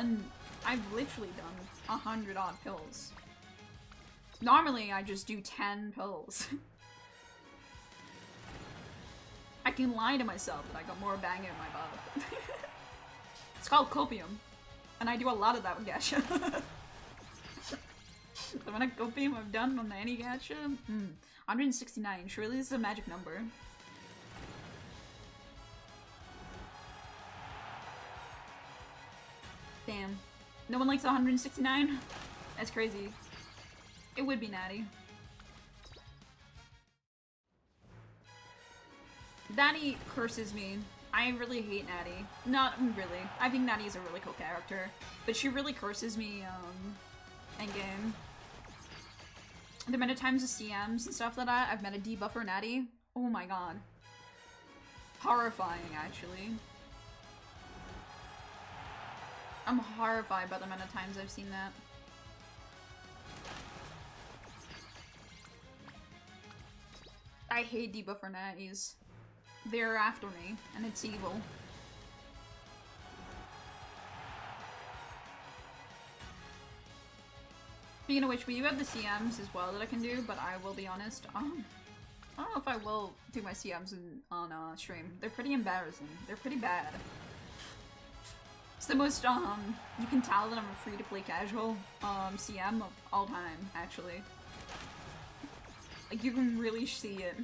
literally done 100 odd pills. Normally I just do 10 pills. I can lie to myself that I got more bang in my buck. It's called copium. And I do a lot of that with gacha. The amount of copium I've done on any gacha? 169. Surely this is a magic number. Damn. No one likes 169? That's crazy. It would be Natty. Natty curses me. I really hate Natty. Not really. I think Natty is a really cool character. But she really curses me, endgame. The amount of times the CMs and stuff that I've met a debuffer Natty. Oh my god. Horrifying, actually. I'm horrified by the amount of times I've seen that. I hate debuffer Natties. They're after me, and it's evil. Speaking of which, we do have the CMs as well that I can do, but I will be honest, I don't know if I will do my CMs on stream. They're pretty embarrassing. They're pretty bad. It's the most, you can tell that I'm a free-to-play casual, CM of all time, actually. Like, you can really see it.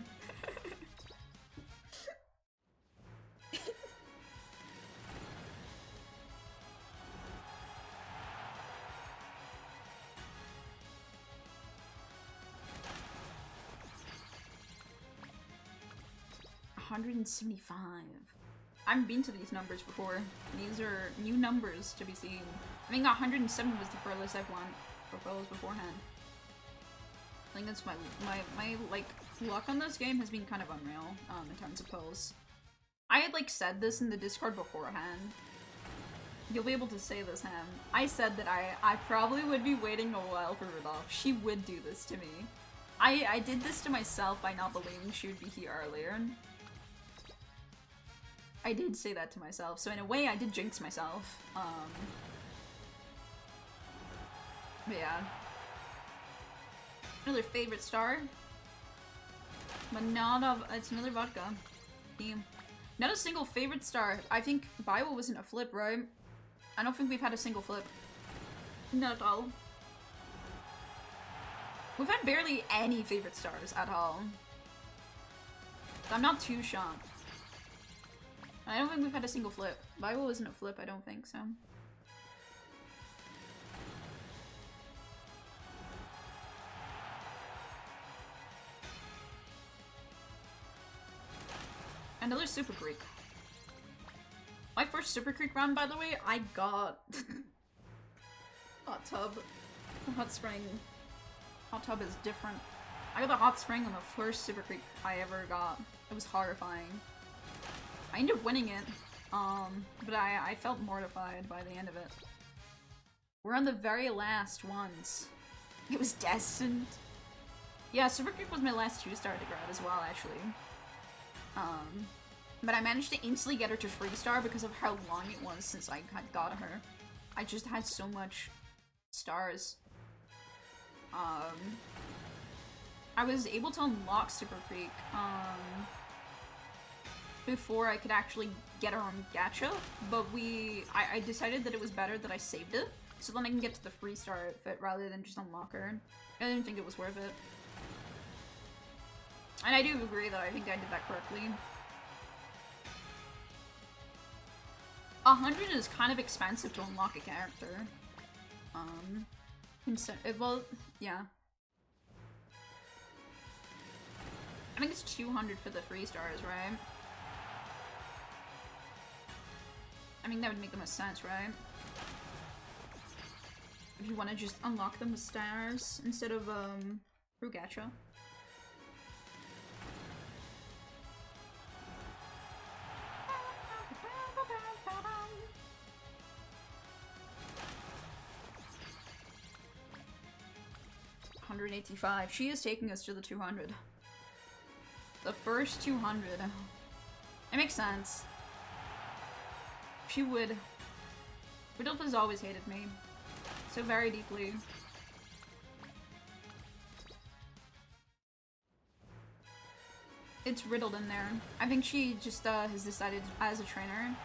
175. I haven't been to these numbers before. These are new numbers to be seen. I think 107 was the furthest I've won for pros beforehand. I think that's my like luck on this game has been kind of unreal in terms of pulls. I had like said this in the Discord beforehand. You'll be able to say this, Ham. I said that I probably would be waiting a while for Rudolf. She would do this to me. I did this to myself by not believing she would be here earlier. I did say that to myself, so in a way I did jinx myself. But yeah. Another favorite star. But not of it's another vodka. Damn. Not a single favorite star. I think Bio wasn't a flip, right? I don't think we've had a single flip. Not at all. We've had barely any favorite stars at all. I'm not too shocked. I don't think we've had a single flip. Bio isn't a flip, I don't think so. Another Super Creek. My first Super Creek run, by the way, I got hot tub. Hot spring. Hot tub is different. I got the hot spring on the first Super Creek I ever got. It was horrifying. I ended up winning it, but I felt mortified by the end of it. We're on the very last ones. It was destined. Yeah, Super Creek was my last 2-star to grad as well, actually. But I managed to instantly get her to 3-star because of how long it was since I had got her. I just had so much stars. I was able to unlock Super Creek, before I could actually get her on gacha, but I decided that it was better that I saved it, so then I can get to the 3-star outfit rather than just unlock her. I didn't think it was worth it. And I do agree that I think I did that correctly. 100 is kind of expensive to unlock a character. Well, yeah. I think it's 200 for the 3-stars, right? I mean, that would make the most sense, right? If you want to just unlock them with stars instead of, through gacha. $185. She is taking us to the 200. The first 200. It makes sense. She would. Rudolf has always hated me. So very deeply. It's riddled in there. I think she just has decided as a trainer,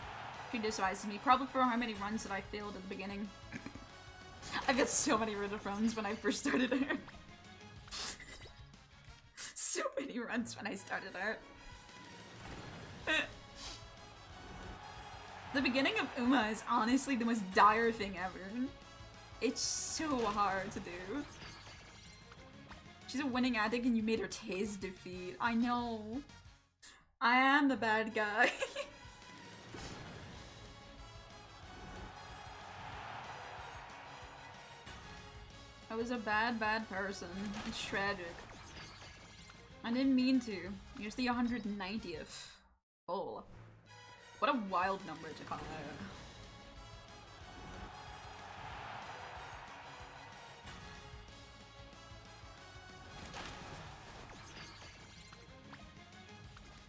she despises me. Probably for how many runs that I failed at the beginning. I got so many Rudolf runs when I first started her. So many runs when I started her. The beginning of Uma is honestly the most dire thing ever. It's so hard to do. She's a winning addict and you made her taste defeat. I know. I am the bad guy. I was a bad person. It's tragic. I didn't mean to. Here's the 190th. Oh. What a wild number to call out.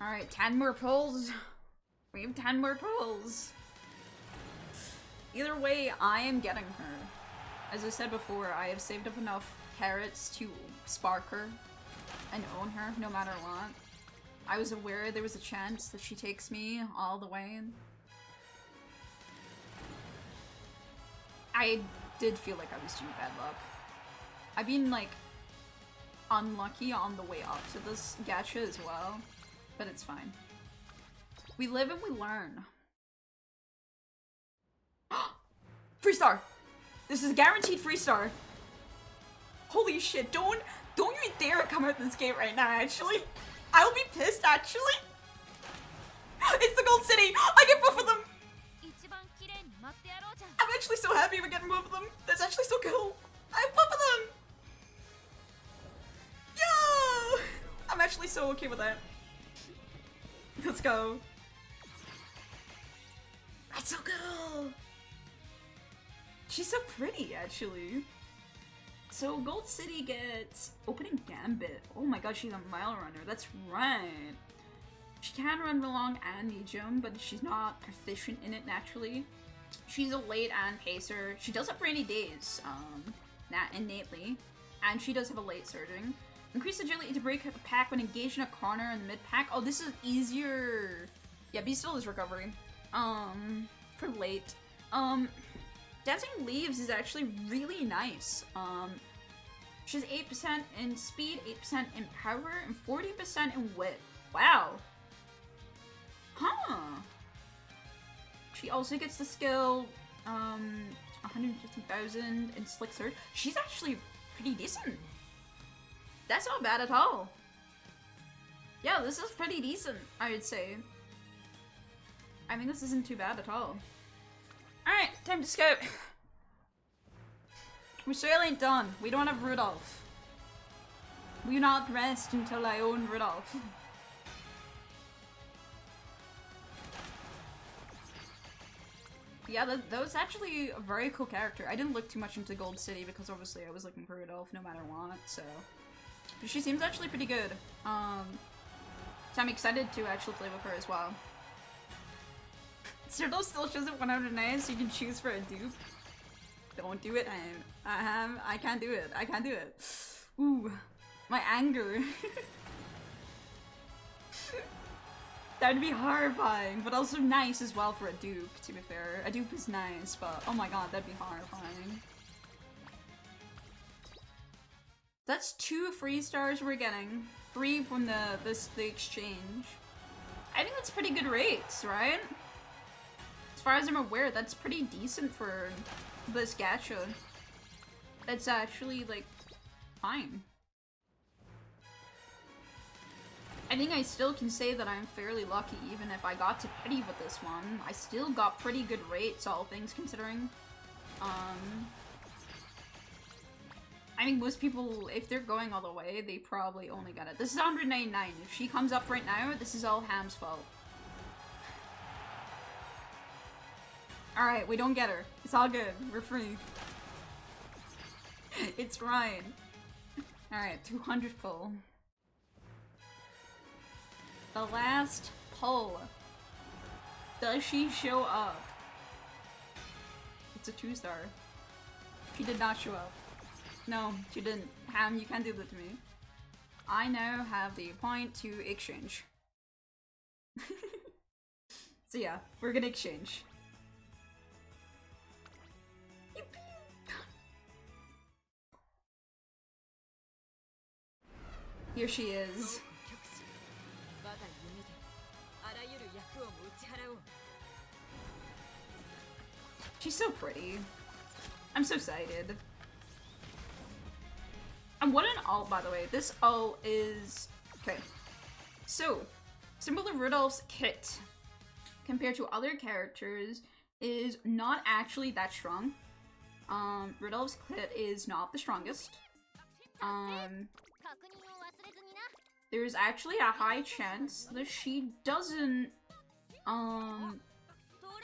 Alright, 10 more pulls. We have 10 more pulls. Either way, I am getting her. As I said before, I have saved up enough carrots to spark her and own her no matter what. I was aware there was a chance that she takes me all the way. I did feel like I was doing bad luck. I've been like unlucky on the way up to this gacha as well, but it's fine. We live and we learn. 3-star! This is a guaranteed 3-star. Holy shit, don't you dare come out this gate right now, actually. I'll be pissed, actually. It's the Gold City! I get both of them! I'm actually so happy we're getting both of them. That's actually so cool. I have both of them! Yo! I'm actually so okay with that. Let's go. That's so cool! She's so pretty, actually. So Gold City gets opening Gambit. Oh my god, she's a mile runner. That's right. She can run long and medium, but she's not proficient in it naturally. She's a late and pacer. She does have rainy days, innately. And she does have a late surging. Increase agility to break a pack when engaged in a corner in the mid pack. Oh, this is easier. Yeah, be still is recovery. For late. Dancing Leaves is actually really nice. She's 8% in speed, 8% in power, and 40% in wit. Wow. Huh. She also gets the skill, 150,000 in Slick Surge. She's actually pretty decent. That's not bad at all. Yeah, this is pretty decent, I would say. I mean, this isn't too bad at all. Alright, time to scout. We still ain't done. We don't have Rudolf. We do not rest until I own Rudolf. Yeah, that was actually a very cool character. I didn't look too much into Gold City because obviously I was looking for Rudolf no matter what, so. But she seems actually pretty good. So I'm excited to actually play with her as well. Rudolf still shows it 109, so you can choose for a dupe. Don't do it, I can't do it. I can't do it. Ooh, my anger. That would be horrifying, but also nice as well for a dupe, to be fair. A dupe is nice, but oh my god, that'd be horrifying. That's 2 free stars we're getting. 3 from the exchange. I think that's pretty good rates, right? As far as I'm aware, that's pretty decent for this gacha. That's actually, like, fine. I think I still can say that I'm fairly lucky, even if I got to pity with this one. I still got pretty good rates, all things considering. I mean, most people, if they're going all the way, they probably only got it. This is 199. If she comes up right now, this is all Ham's fault. Alright, we don't get her. It's all good. We're free. It's Ryan. Alright, 200 pull. The last pull. Does she show up? It's a 2-star. She did not show up. No, she didn't. Ham, you can't do that to me. I now have the point to exchange. So yeah, we're gonna exchange. Here she is. She's so pretty. I'm so excited. And what an ult, by the way. This ult is... Okay. So, symbol of Rudolph's kit, compared to other characters, is not actually that strong. Rudolph's kit is not the strongest. There's actually a high chance that she doesn't,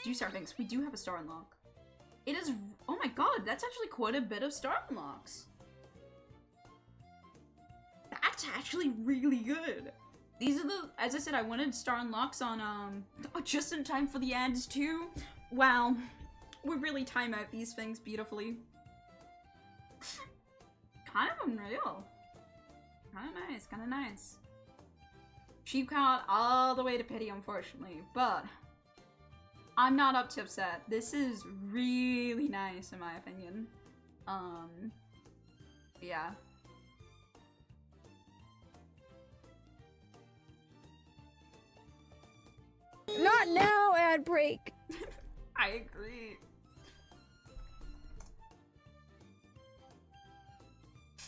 do star things. We do have a star unlock. It is, oh my god, that's actually quite a bit of star unlocks. That's actually really good. These are the, as I said, I wanted star unlocks on, just in time for the ads too. Wow, we really time out these things beautifully. Kind of unreal. Kind of nice. She got all the way to pity, unfortunately, but I'm not up to upset. This is really nice, in my opinion. Yeah. Not now, ad break. I agree.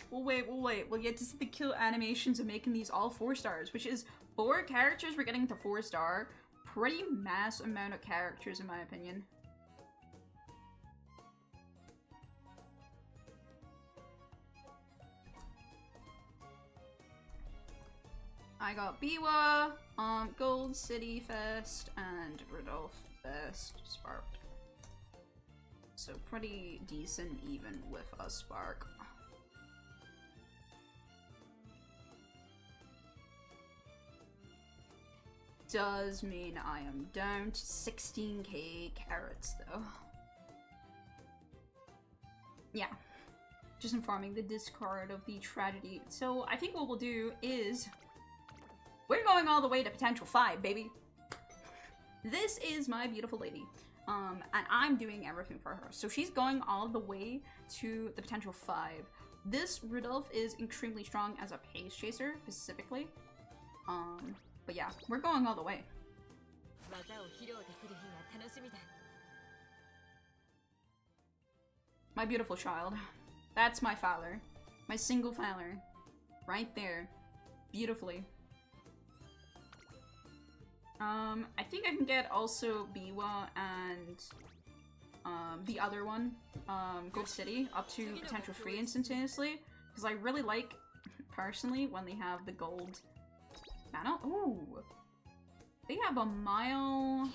We'll wait. We'll get to see the kill animations of making these all 4 stars, which is 4 characters we're getting to 4-star. pretty mass amount of characters in my opinion. I got Biwa, Gold City Fest, and Rudolf Fest sparked. So pretty decent even with a spark. Does mean I am down to 16k carrots though. Yeah. Just informing the Discord of the tragedy. So I think what we'll do is we're going all the way to potential 5, baby. This is my beautiful lady. And I'm doing everything for her. So she's going all the way to the potential 5. This Rudolf is extremely strong as a pace chaser, specifically. But yeah, we're going all the way. My beautiful child. That's my father. My single father. Right there. Beautifully. I think I can get also Biwa and the other one, Gold City, up to potential 3 instantaneously. Because I really like, personally, when they have the gold mana. Ooh! They have a mile...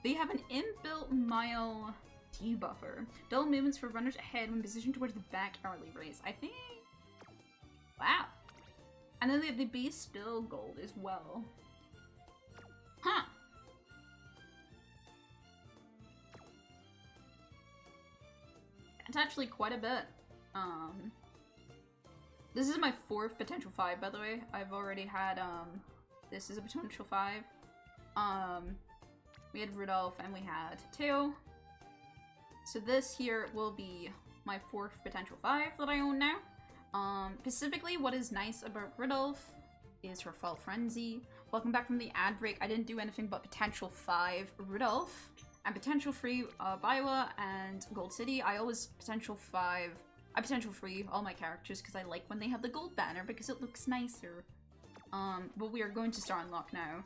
They have an inbuilt mile debuffer. Double movements for runners ahead when positioned towards the back early race. I think... Wow! And then they have the base still gold as well. Huh! That's actually quite a bit. This is my 4th potential 5, by the way. I've already had, this is a potential 5. We had Rudolf and we had Teo. So this here will be my 4th potential 5 that I own now. Specifically, what is nice about Rudolf is her Fall Frenzy. Welcome back from the ad break. I didn't do anything but potential 5 Rudolf and potential 3 Biwa and Gold City. I always potential 5. I potential free all my characters because I like when they have the gold banner because it looks nicer. But we are going to star unlock now.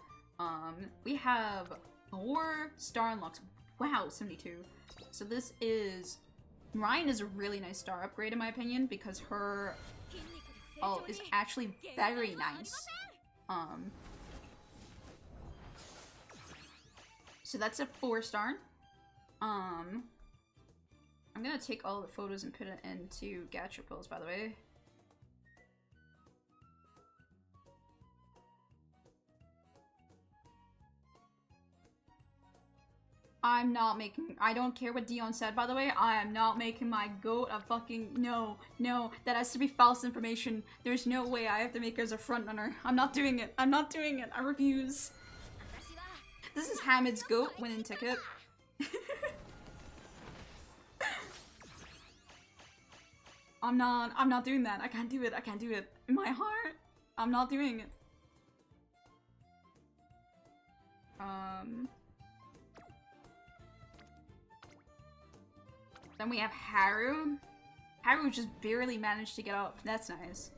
We have 4 star unlocks. Wow, 72. So this is... Ryan is a really nice star upgrade in my opinion because her ult is actually very nice. So that's a 4 star. I'm gonna take all the photos and put it into gacha pulls, by the way. I'm not making- I don't care what Dion said, by the way. I am not making my goat a fucking- No, no, that has to be false information. There's no way I have to make her as a frontrunner. I'm not doing it. I'm not doing it. I refuse. This is Hamid's goat winning ticket. I'm not doing that. I can't do it. I can't do it. In my heart, I'm not doing it. Then we have Haru. Haru just barely managed to get up. That's nice.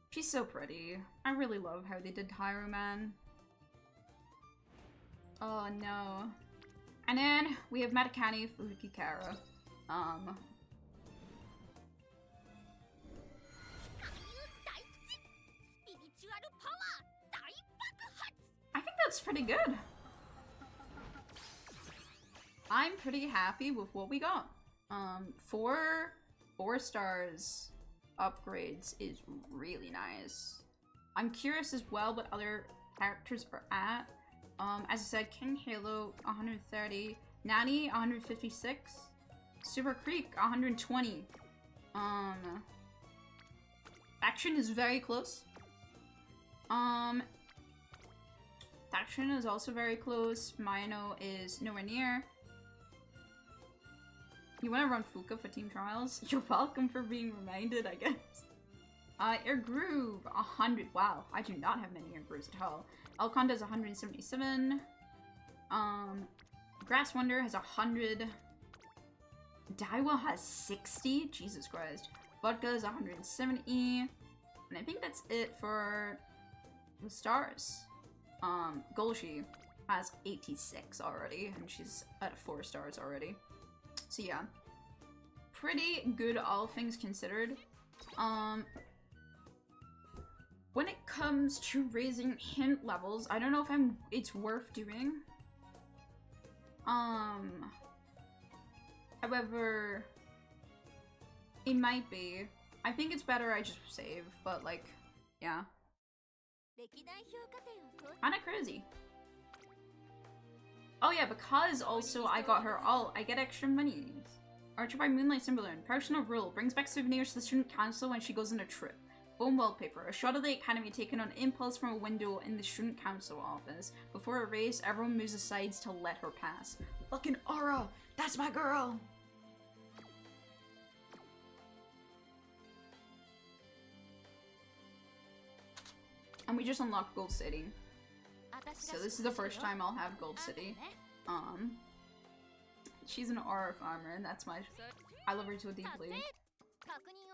She's so pretty. I really love how they did Haru, man. Oh no. And then we have Matakani Fukikara. I think that's pretty good. I'm pretty happy with what we got. 4 stars upgrades is really nice. I'm curious as well what other characters are at. As I said, King Halo 130, Natty 156, Super Creek 120. Action is very close. Action is also very close. Mayano is nowhere near. You want to run Fuka for team trials? You're welcome for being reminded, I guess. Air Groove 100. Wow, I do not have many Air Grooves at all. Elcon does 177. Grass Wonder has 100. Daiwa has 60? Jesus Christ. Vodka is 170. And I think that's it for the stars. Golshi has 86 already, and she's at 4 stars already. So yeah. Pretty good, all things considered. When it comes to raising hint levels, I don't know if it's worth doing. However, it might be. I think it's better I just save, but like, yeah. Kinda crazy. Oh yeah, because also I got her all, I get extra money. Archer by Moonlight Symbolin. Personal rule. Brings back souvenirs to the student council when she goes on a trip. Foam wallpaper. A shot of the academy taken on impulse from a window in the student council office. Before a race, everyone moves aside to let her pass. Fucking Aura! That's my girl! And we just unlocked Gold City. So this is the first time I'll have Gold City. She's an aura farmer, and that's my... I love her so deeply.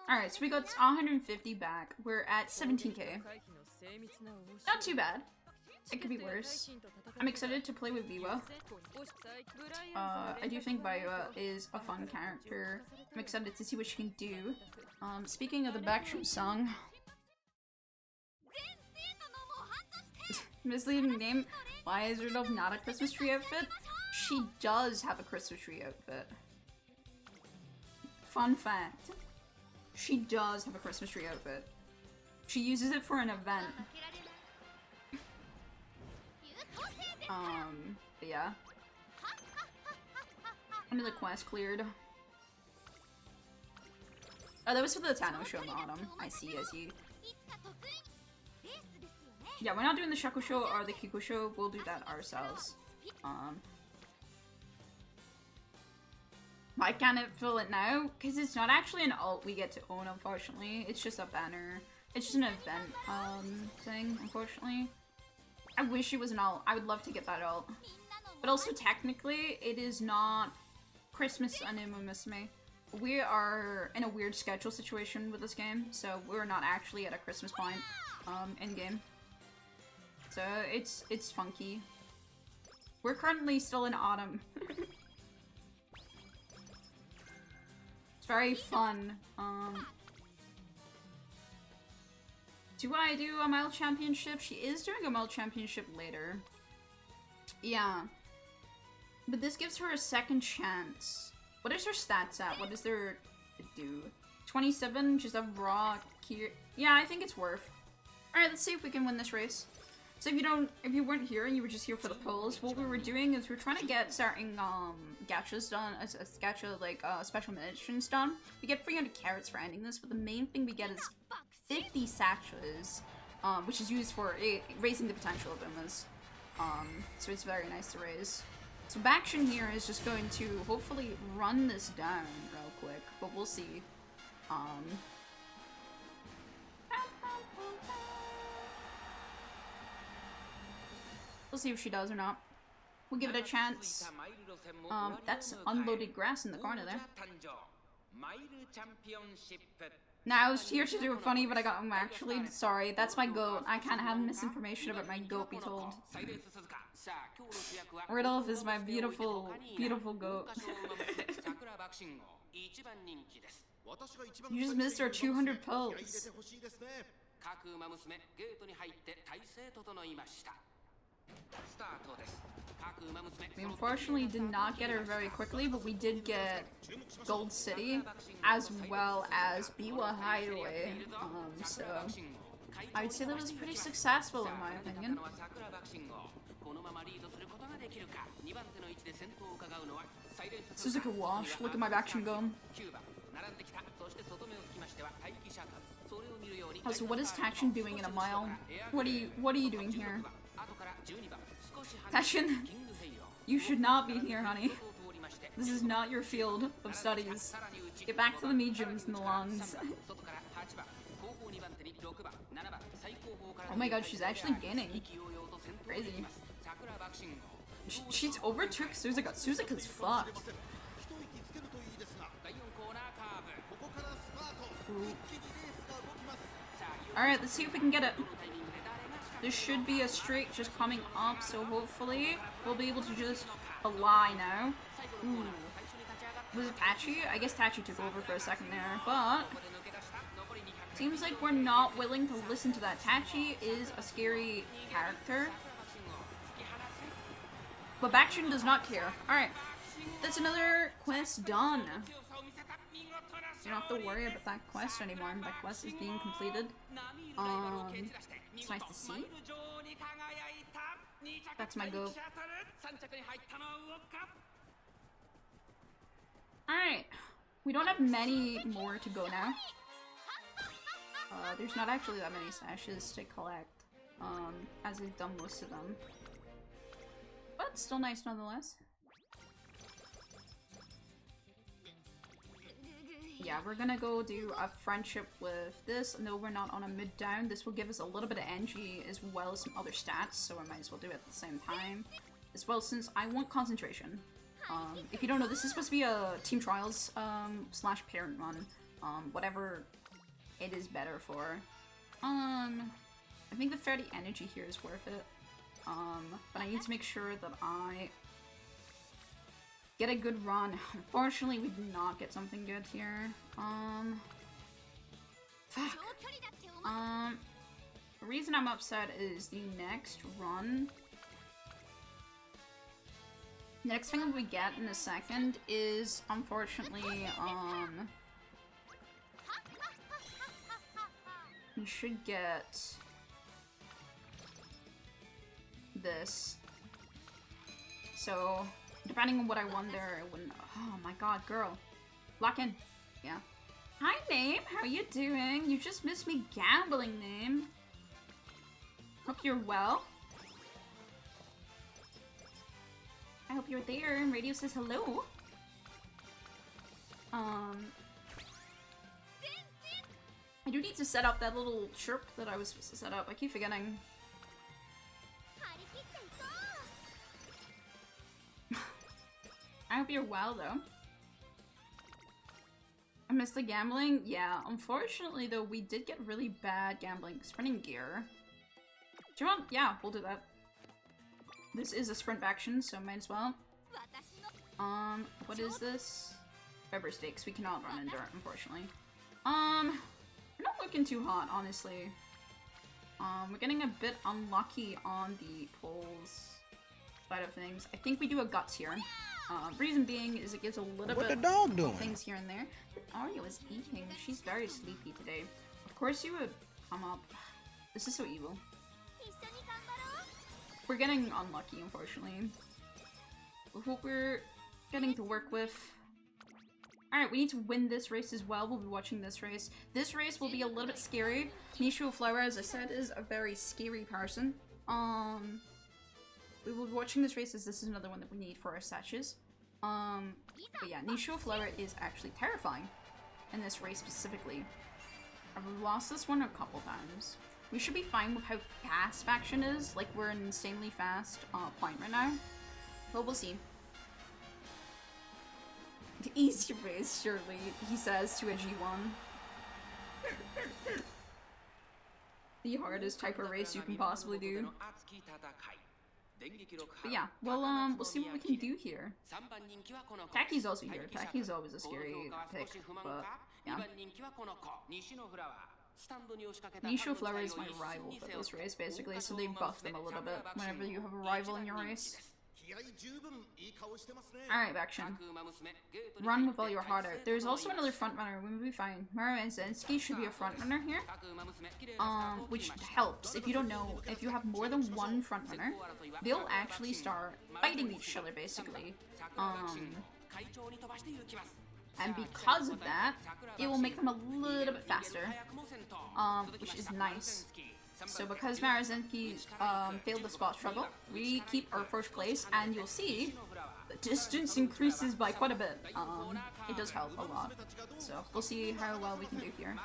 Alright, so we got 150 back. We're at 17k. Not too bad. It could be worse. I'm excited to play with Biwa. I do think Biwa is a fun character. I'm excited to see what she can do. Speaking of the Backstreet song... Misleading name. Why is Rudolf not a Christmas tree outfit? She does have a Christmas tree outfit. Fun fact. She does have a Christmas tree outfit. She uses it for an event. But yeah. Another quest cleared. Oh, that was for the Tano show in the autumn. I see, I see. Yeah, we're not doing the Shaku show or the Kiku show. We'll do that ourselves. Why can't it fill it now? Because it's not actually an alt we get to own, unfortunately. It's just a banner. It's just an event, thing, unfortunately. I wish it was an alt. I would love to get that alt. But also, technically, it is not Christmas on Umamusume. We are in a weird schedule situation with this game, so we're not actually at a Christmas point, in-game. So, it's funky. We're currently still in autumn. It's very fun. Do I do a mile championship? She is doing a mile championship later. Yeah. But this gives her a second chance. What is her stats at? What does there do? 27, just a raw here. Yeah, I think it's worth. Alright, let's see if we can win this race. So if you weren't here and you were just here for the polls, what we were doing is we're trying to get certain gachas done, gacha like special missions done. We get 300 carrots for ending this, but the main thing we get is 50 sachas, which is used for raising the potential of Umas. So it's very nice to raise. So Bakshin here is just going to hopefully run this down real quick, but we'll see. We'll see if she does or not. We'll give it a chance. That's unloaded grass in the corner there. Now, I was here to do it funny, but I got actually sorry. That's my goat. I can't have misinformation about my goat be told. Rudolf is my beautiful, beautiful goat. You just missed our 200 pills. We unfortunately did not get her very quickly, but we did get Gold City as well as Biwa Hideaway. So I would say that was pretty successful in my opinion. Suzuka washed. Look at my action go. Also, what is Takshin doing in a mile? What are you doing here? Takshin, you should not be here, honey. This is not your field of studies. Get back to the mediums and the lungs. Oh my god, she's actually gaining. Crazy. She's overtook Suzuka. Suzuka's fucked. Alright, let's see if we can get it. This should be a streak just coming up, so hopefully we'll be able to just fly now. Ooh. Was it Tachi? I guess Tachi took over for a second there, but seems like we're not willing to listen to that. Tachi is a scary character, but Bakshin does not care. Alright, that's another quest done. You don't have to worry about that quest anymore. That quest is being completed. It's nice to see. That's my goat. Alright. We don't have many more to go now. There's not actually that many sashes to collect. As we've done most of them. But still nice nonetheless. Yeah, we're gonna go do a friendship with this. No, we're not on a mid-down. This will give us a little bit of NG as well as some other stats, so I might as well do it at the same time. As well, since I want concentration. If you don't know, this is supposed to be a team trials slash parent run. Whatever it is better for. I think the 30 energy here is worth it. But I need to make sure that I get a good run. Unfortunately, we did not get something good here. Fuck. The reason I'm upset is the next run. The next thing that we get in a second is, unfortunately, we should get this. So, depending on what I won there, it wouldn't. Oh my god, girl. Lock in. Yeah. Hi, Name. How you doing? You just missed me gambling, Name. Hope you're well. I hope you're there. And Radio says hello. I do need to set up that little chirp that I was supposed to set up. I keep forgetting. I hope you're well, though. I missed the gambling? Yeah, unfortunately, though, we did get really bad gambling. Sprinting gear. Do you want? Yeah, we'll do that. This is a sprint action, so might as well. What is this? Fiber stakes. We cannot run in dirt, unfortunately. We're not looking too hot, honestly. We're getting a bit unlucky on the poles side of things. I think we do a guts here. Reason being is it gives a little bit of things here and there. Aria is eating. She's very sleepy today. Of course you would come up. This is so evil. We're getting unlucky, unfortunately. With what we're getting to work with. Alright, we need to win this race as well. We'll be watching this race. This race will be a little bit scary. Nishu Flower, as I said, is a very scary person. We will be watching this race as this is another one that we need for our sashes. But yeah, Nishu Flower is actually terrifying. In this race specifically. I've lost this one a couple times. We should be fine with how fast Faction is. Like, we're an insanely fast point right now. But we'll see. The easy race, surely, he says to a G1. The hardest type of race you can possibly do. But yeah, well, we'll see what we can do here. Taki's also here. Taki's always a scary pick, but yeah. Nishu Flower is my rival for this race, basically, so they buff them a little bit whenever you have a rival in your race. Alright, Action. Run with all your heart out. There's also another frontrunner. We will be fine. Mara and Zensky should be a frontrunner here. Which helps. If you don't know, if you have more than one frontrunner, they'll actually start fighting each other, basically. And because of that, it will make them a little bit faster. Which is nice. So because Marazenki failed the spot struggle, we keep our first place, and you'll see the distance increases by quite a bit. It does help a lot. So we'll see how well we can do here.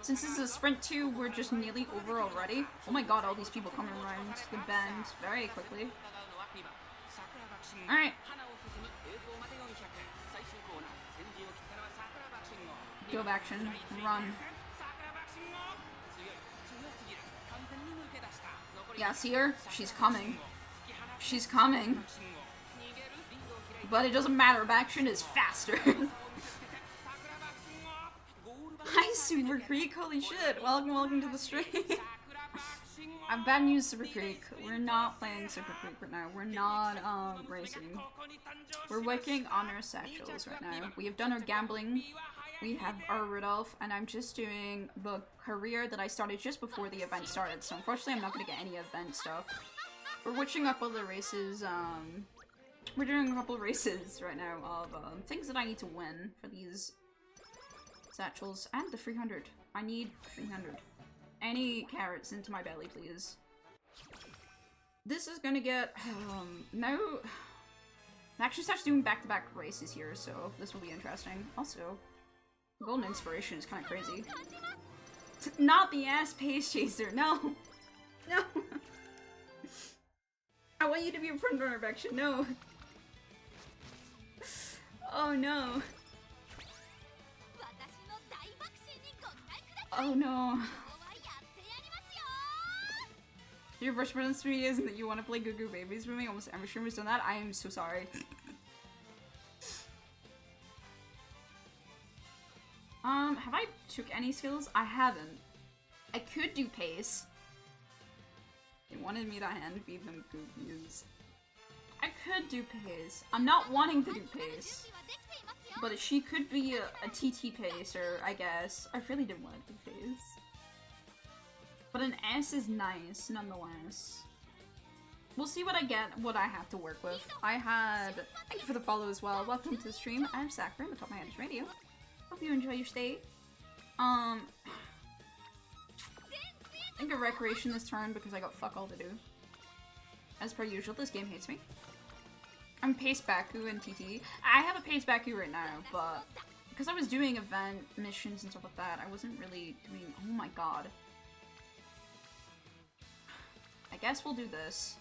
Since this is a sprint 2, we're just nearly over already. Oh my god, all these people coming around the bend very quickly. Alright. Go of action. Run. Yeah, see her? She's coming. She's coming. But it doesn't matter, action is faster. Hi, Super Creek, holy shit. Welcome to the stream. I have bad news, Super Creek. We're not playing Super Creek right now. We're not, racing. We're working on our satchels right now. We have done our gambling. We have our Rudolf, and I'm just doing the career that I started just before the event started, so unfortunately I'm not gonna get any event stuff. We're witching up all the races, we're doing a couple of races right now of, things that I need to win for these satchels, and the 300. I need 300. Any carrots into my belly, please. This is gonna get, now... I actually started doing back-to-back races here, so this will be interesting. Also, Golden Inspiration is kind of crazy. Not the ass pace chaser, no! No! I want you to be a front runner, Vection, no! Oh no! Oh no! Your first response to me is that you want to play Goo Goo Babies with me. Almost every streamer's done that. I am so sorry. Have I took any skills? I haven't. I could do pace. They wanted me to hand feed them cookies. I could do pace. I'm not wanting to do pace. But she could be a TT pacer, I guess. I really didn't want to do pace. But an S is nice, nonetheless. We'll see what I get, what I have to work with. I had... Thank you for the follow as well. Welcome to the stream. I'm Sakura, the Top of My Head is Radio. Hope you enjoy your stay. I think a recreation this turn because I got fuck all to do. As per usual, this game hates me. I'm Pace Baku and TT. I have a Pace Baku right now, but because I was doing event missions and stuff like that, I wasn't really doing... Oh my god. I guess we'll do this.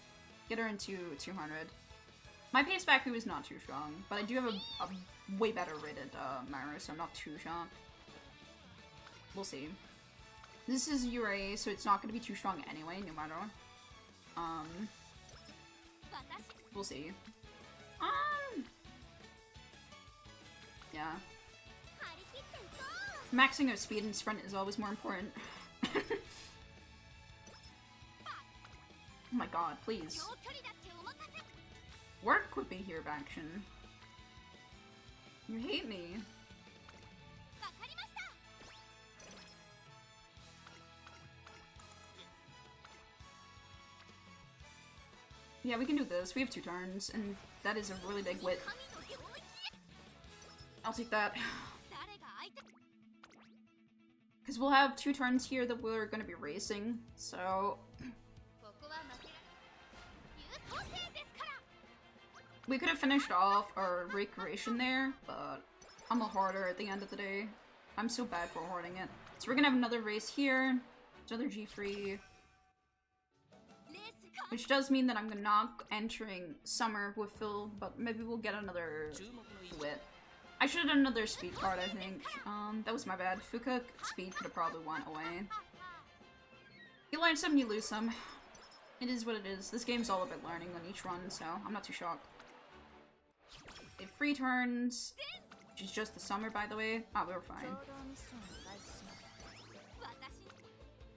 Get her into 200. My Pace Baku is not too strong, but I do have a way better rated Maru, so I'm not too shocked. We'll see. This is UA, so it's not going to be too strong anyway, no matter what. We'll see. Yeah. Maxing out speed and sprint is always more important. Oh my god, please. Work with me here, Action. You hate me. Yeah, we can do this. We have 2 turns, and that is a really big wit. I'll take that. Because we'll have 2 turns here that we're going to be racing, so... We could have finished off our recreation there, but I'm a hoarder at the end of the day. I'm so bad for hoarding it. So we're gonna have another race here, another G3. Which does mean that I'm not entering summer with Phil, but maybe we'll get another wit. I should have done another speed card, I think. That was my bad. Fuka speed could have probably went away. You learn some, you lose some. It is what it is. This game's all about learning on each run, so I'm not too shocked. It free turns, which is just the summer, by the way. Oh, we were fine.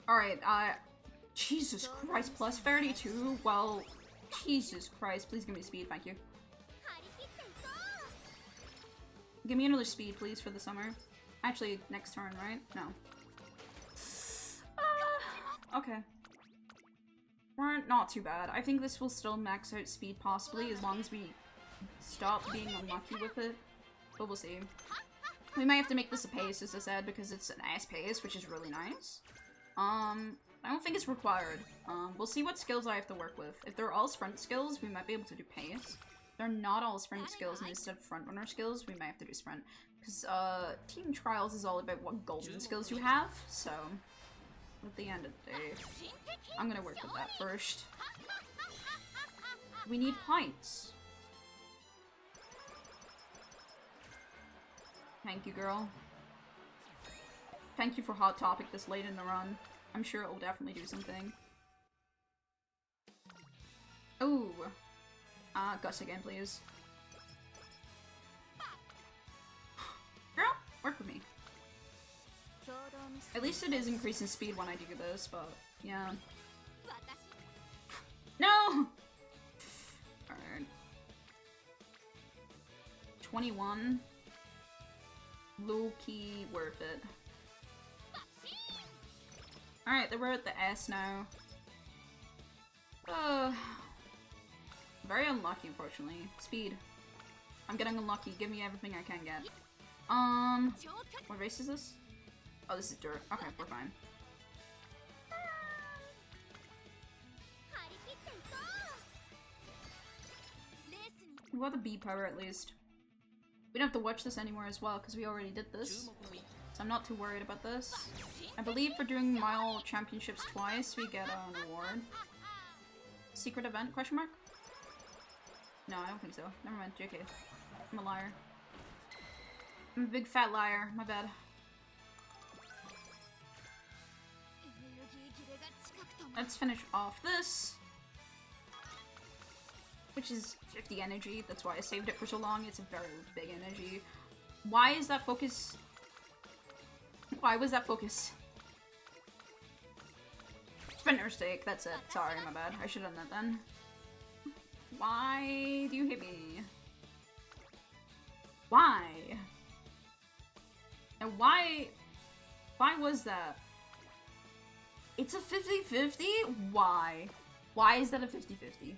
Alright, Jesus Christ, plus 32? Well, Jesus Christ, please give me speed, thank you. Give me another speed, please, for the summer. Actually, next turn, right? No. Okay. We're not too bad. I think this will still max out speed, possibly, as long as we stop being unlucky with it. But we'll see. We might have to make this a pace, as I said, because it's an S pace, which is really nice. I don't think it's required. We'll see what skills I have to work with. If they're all sprint skills, we might be able to do pace. If they're not all sprint skills and instead front runner skills, we might have to do sprint. Because, Team Trials is all about what golden skills you have, so... At the end of the day, I'm gonna work with that first. We need points. Thank you, girl. Thank you for Hot Topic this late in the run. I'm sure it will definitely do something. Ooh. Gus again, please. Girl, work with me. At least it is increasing speed when I do this, but yeah. No! Alright. 21. Low-key worth it. Alright, we're at the S now. Very unlucky, unfortunately. Speed. I'm getting unlucky. Give me everything I can get. What race is this? Oh, this is dirt. Okay, we're fine. We got the B power at least. We don't have to watch this anymore as well, because we already did this. So I'm not too worried about this. I believe for doing mile championships twice, we get an award. Secret event, question mark? No, I don't think so. Never mind, JK. I'm a liar. I'm a big fat liar, my bad. Let's finish off this. Which is 50 energy, that's why I saved it for so long. It's a very big energy. Why is that focus? Why was that focus? Sprinter stake, that's it. Sorry, my bad. I should have done that then. Why do you hit me? Why? And why was that? It's a 50-50? Why? Why is that a 50-50?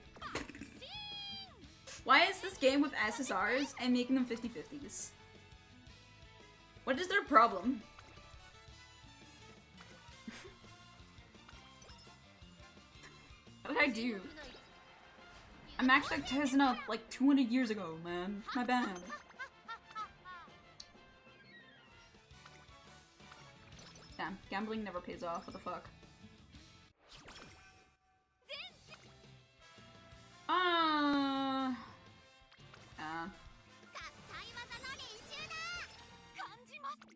Why is this game with SSRs and making them 50-50s? What is their problem? What did I do? I maxed out Tesla like 200 years ago, man. My bad. Damn, gambling never pays off. What the fuck?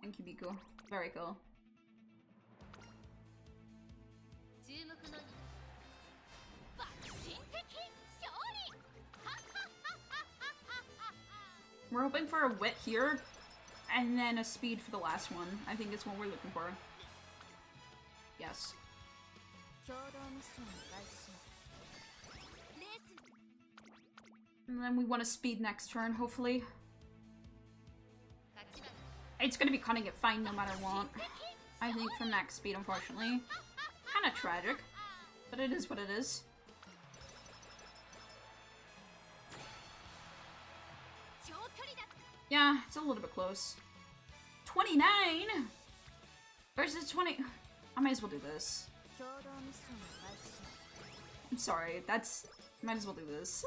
Thank you, Biko. Very cool. We're hoping for a wit here, and then a speed for the last one. I think it's what we're looking for. Yes. And then we want a speed next turn, hopefully. It's gonna be cutting it fine no matter what. I think for max speed, unfortunately. Kinda tragic, but it is what it is. Yeah, it's a little bit close. 29 versus 20. I might as well do this. I'm sorry, might as well do this.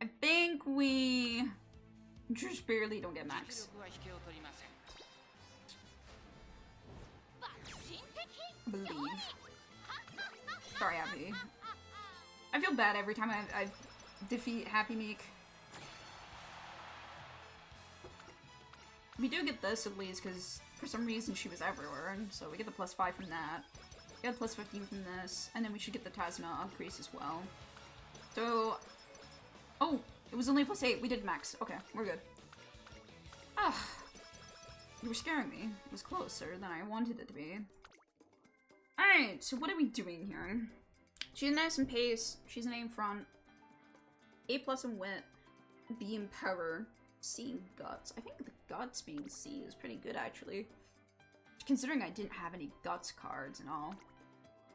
I think we just barely don't get max. I believe. Sorry, Happy. I feel bad every time I defeat Happy Meek. We do get this at least, because for some reason she was everywhere, and so we get the +5 from that. We get the +15 from this, and then we should get the Tazna increase as well. So, oh, it was only +8. We did max. Okay, we're good. Ah, you were scaring me. It was closer than I wanted it to be. Alright, so what are we doing here? She's nice and pace. She's an A in front. A+ in wit. B in power. C in guts. I think the guts being C is pretty good, actually. Considering I didn't have any guts cards and all.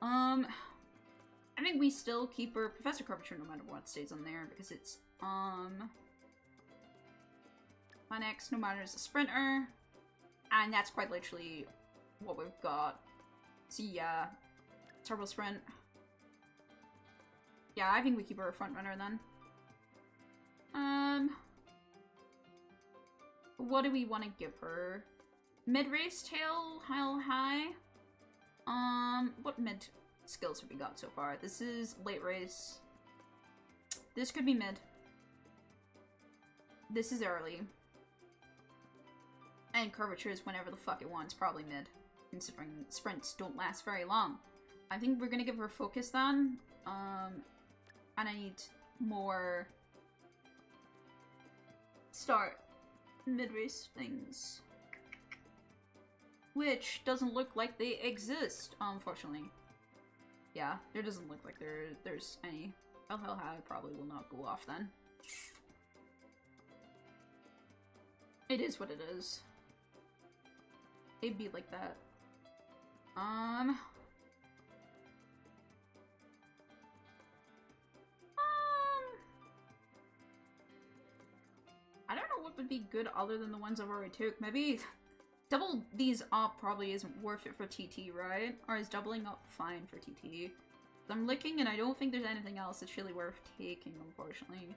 I think we still keep her Professor Curvature no matter what stays on there, because it's, my next no matter is a sprinter. And that's quite literally what we've got. So yeah, Turbo Sprint. Yeah, I think we keep her a front runner then. What do we want to give her? Mid-race tail, high. What mid skills have we got so far? This is late race. This could be mid. This is early. And curvatures whenever the fuck it wants, probably mid. Considering sprints don't last very long. I think we're gonna give her focus then. And I need more start mid-race things. Which doesn't look like they exist, unfortunately. Yeah, there doesn't look like there's any. Oh hell, I probably will not go off then. It is what it is. It'd be like that. I don't know what would be good other than the ones I've already took. Maybe double these up probably isn't worth it for TT, right? Or is doubling up fine for TT? I'm looking and I don't think there's anything else that's really worth taking, unfortunately.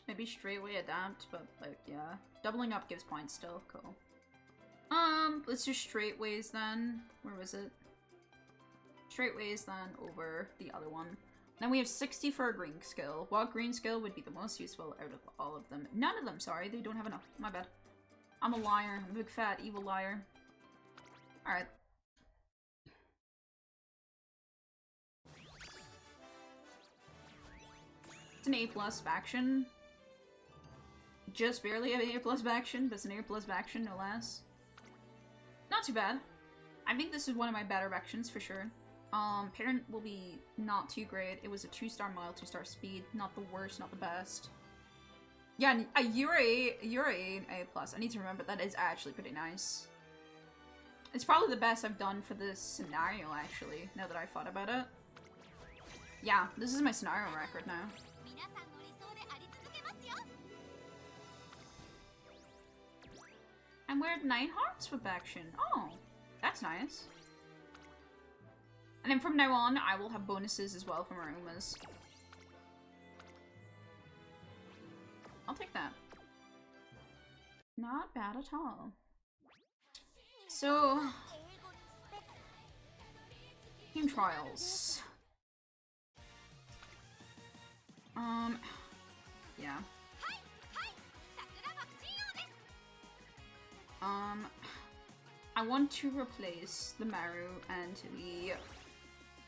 Maybe straightway adapt, but like, yeah. Doubling up gives points still, cool. Let's do straightways then. Where was it? Straightways then over the other one. Then we have 60 for a green skill. What green skill would be the most useful out of all of them? None of them, sorry. They don't have enough. My bad. I'm a liar. I'm a big fat evil liar. Alright. It's an A+ faction. Just barely an A+ faction, but it's an A+ faction, no less. Not too bad. I think this is one of my better factions for sure. Parent will be not too great. It was a 2-star mile, 2-star speed. Not the worst, not the best. Yeah, you're A+. I need to remember that is actually pretty nice. It's probably the best I've done for this scenario, actually, now that I thought about it. Yeah, this is my scenario record now. And we're at 9 hearts with action. Oh, that's nice. And then from now on, I will have bonuses as well from our Umas. I'll take that. Not bad at all. So, team trials. Yeah. I want to replace the Maru and the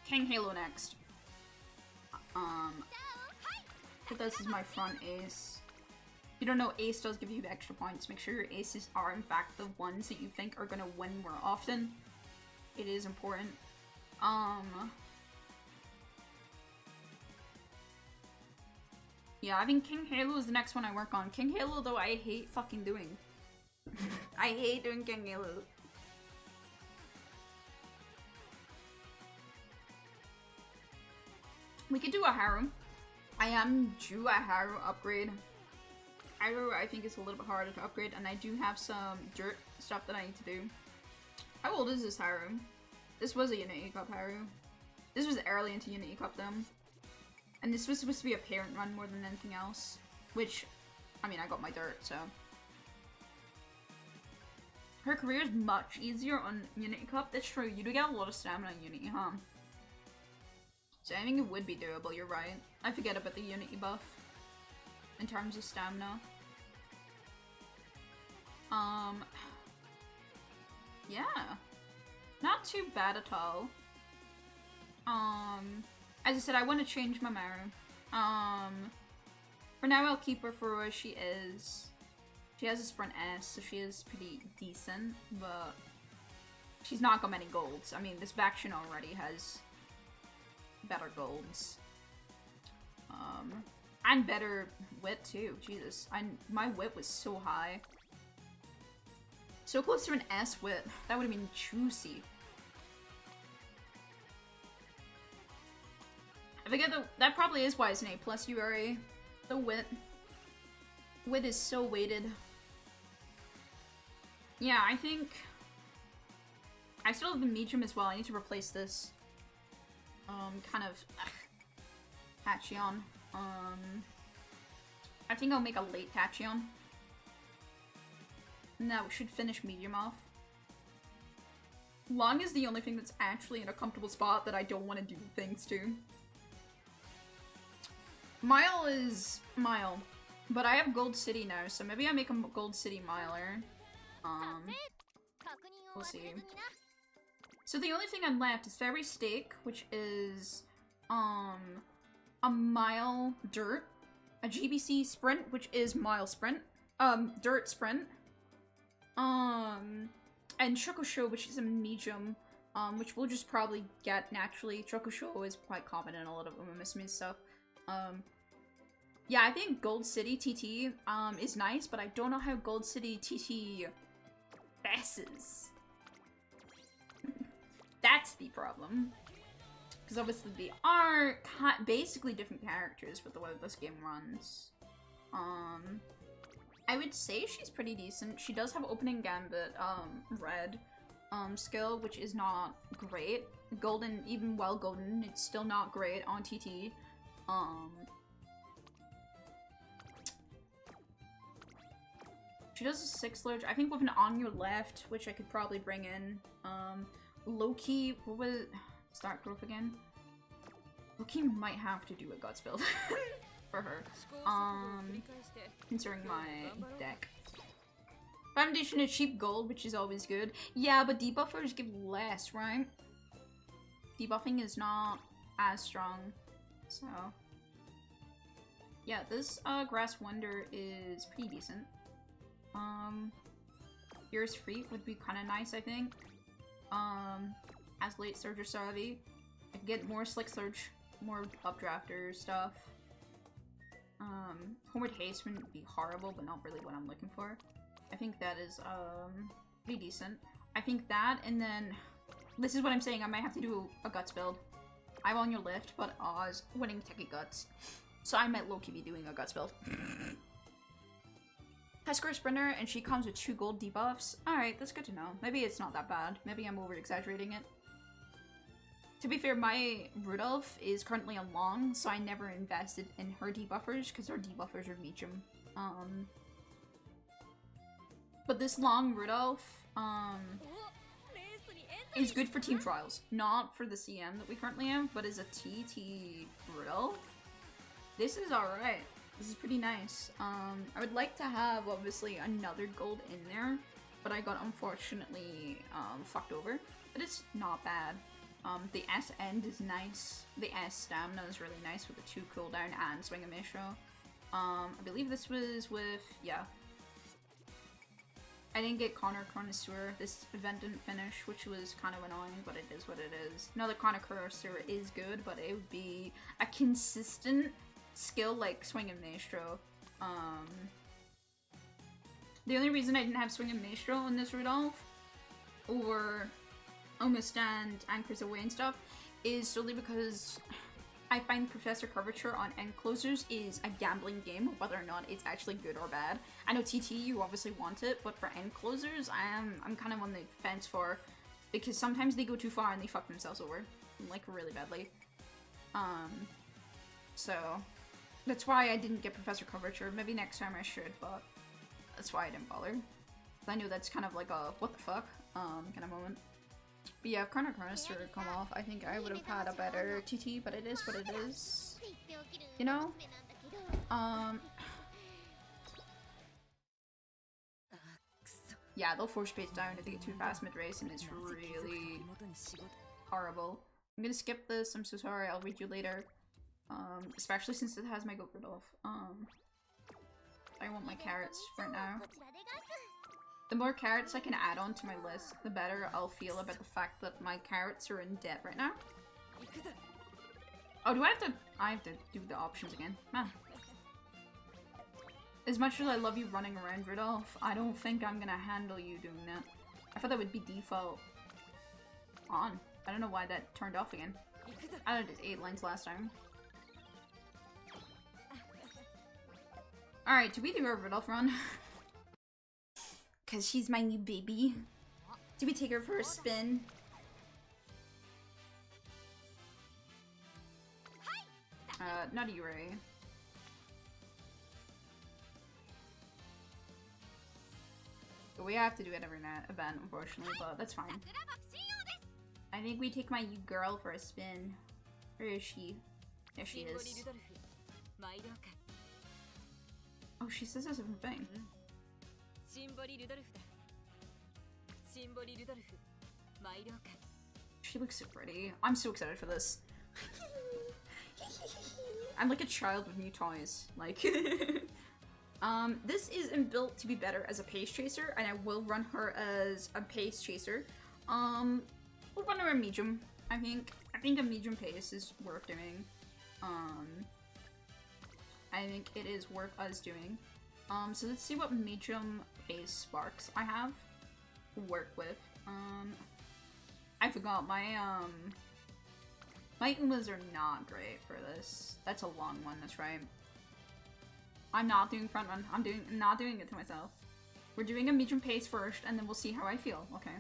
King Halo next. But this is my front ace. If you don't know, ace does give you extra points. Make sure your aces are in fact the ones that you think are gonna win more often. It is important. Yeah, I think King Halo is the next one I work on. King Halo, though, I hate fucking doing. I hate doing King Halo. We could do a Haru. I am due a Haru upgrade. Haru, I think, is a little bit harder to upgrade, and I do have some dirt stuff that I need to do. How old is this Haru? This was a Unity Cup Haru. This was early into Unity Cup, though. And this was supposed to be a parent run more than anything else. Which, I mean, I got my dirt, so. Her career is much easier on Unity Cup. That's true. You do get a lot of stamina in Unity, huh? So I think it would be doable, you're right. I forget about the Unity buff. In terms of stamina. Yeah. Not too bad at all. As I said, I want to change my Maru. For now I'll keep her for where she is. She has a sprint S, so she is pretty decent, but she's not got many golds. I mean, this faction already has better golds. And better wit too, Jesus. My wit was so high. So close to an S wit. That would have been juicy. I forget that probably is why it's an A+ URA. The wit. Wit is so weighted. Yeah, I think I still have the medium as well. I need to replace this. Kind of Tachyon. I think I'll make a late Tachyon. Now we should finish medium off. Long is the only thing that's actually in a comfortable spot that I don't want to do things to. Mile is Mile. But I have Gold City now, so maybe I make a Gold City Miler. We'll see. So the only thing I'm left is Fairy Steak, which is, a Mile Dirt, a GBC Sprint, which is Mile Sprint, Dirt Sprint, and Choco, which is a medium, which we'll just probably get naturally. Choco is quite common in a lot of Umamusume stuff. Yeah, I think Gold City TT, is nice, but I don't know how Gold City TT passes. That's the problem. Because obviously they are basically different characters with the way this game runs. I would say she's pretty decent. She does have opening gambit, red, skill, which is not great. Golden, even well golden, it's still not great on TT. She does a 6 lurch. I think with an on your left, which I could probably bring in. Loki, what was it? Start growth again. Loki might have to do a guts build for her. Considering my deck. Foundation is cheap gold, which is always good. Yeah, but debuffers give less, right? Debuffing is not as strong. So yeah, this Grass Wonder is pretty decent. Yours Free would be kind of nice, I think. As late Surge or Savvy. I could get more Slick Surge, more Updrafter stuff. Homeward Haste wouldn't be horrible, but not really what I'm looking for. I think that is, pretty decent. I think that, and then, this is what I'm saying, I might have to do a Guts build. I'm on your lift, but Oz winning Techie Guts. So I might low-key be doing a Guts build. Husker Sprinter, and she comes with 2 gold debuffs. Alright, that's good to know. Maybe it's not that bad. Maybe I'm over-exaggerating it. To be fair, my Rudolf is currently on long, so I never invested in her debuffers, because her debuffers are medium. But this long Rudolf, is good for team trials. Not for the CM that we currently have, but as a TT Rudolf, this is alright. This is pretty nice. I would like to have, obviously, another gold in there, but I got, unfortunately, fucked over. But it's not bad. The S end is nice. The S stamina is really nice with the 2 cooldown and Swing and Maestro. I believe this was with, yeah. I didn't get Connor Connoisseur. This event didn't finish, which was kind of annoying, but it is what it is. No, the Connor Connoisseur is good, but it would be a consistent skill like Swing and Maestro. The only reason I didn't have Swing and Maestro in this Rudolph, or Almost Stand, Anchors Away and stuff, is solely because I find Professor Curvature on end closers is a gambling game, whether or not it's actually good or bad. I know TT, you obviously want it, but for end closers, I'm kind of on the fence for, because sometimes they go too far and they fuck themselves over, like really badly. So that's why I didn't get Professor Curvature. Maybe next time I should, but that's why I didn't bother. I know that's kind of like a what the fuck kind of moment. But yeah, if Connor Connoisseur had come off, I think I would have had a better TT, but it is what it is. You know? Yeah, they'll force space down if they get too fast mid-race, and it's really horrible. I'm gonna skip this, I'm so sorry, I'll read you later. Especially since it has my Goat Rudolph. I want my carrots for now. The more carrots I can add on to my list, the better I'll feel about the fact that my carrots are in debt right now. Oh, do I have to do the options again? Ah. As much as I love you running around, Rudolph, I don't think I'm gonna handle you doing that. I thought that would be default on. I don't know why that turned off again. I did 8 lines last time. Alright, do we do a Rudolph run? Cause she's my new baby. Do we take her for a spin? Not you, Ray. we have to do it every event, unfortunately, but that's fine. I think we take my girl for a spin. Where is she? There she is. Oh, she says a different thing. She looks so pretty. I'm so excited for this. I'm like a child with new toys. Like, this is built to be better as a pace chaser, and I will run her as a pace chaser. We'll run her a medium. I think a medium pace is worth doing. I think it is worth us doing. So let's see what medium pace sparks I have to work with. I forgot my Umas are not great for this. That's a long one, that's right. I'm not doing front run. I'm not doing it to myself. We're doing a medium pace first, and then we'll see how I feel, okay?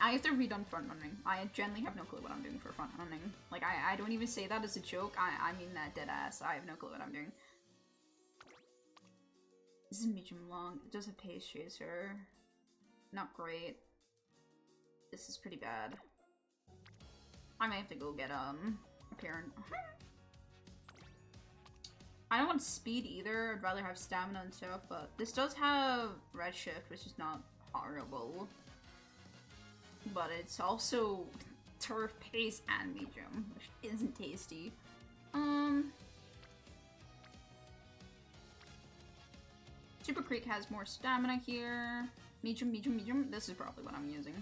I have to read on front running. I generally have no clue what I'm doing for front running. Like, I don't even say that as a joke. I mean that dead ass. I have no clue what I'm doing. This is medium long. It does a pace chaser. Not great. This is pretty bad. I might have to go get a parent. I don't want speed either. I'd rather have stamina and stuff, but this does have redshift, which is not horrible. But it's also turf pace and medium, which isn't tasty. Super Creek has more stamina here. Medium, medium, medium. This is probably what I'm using.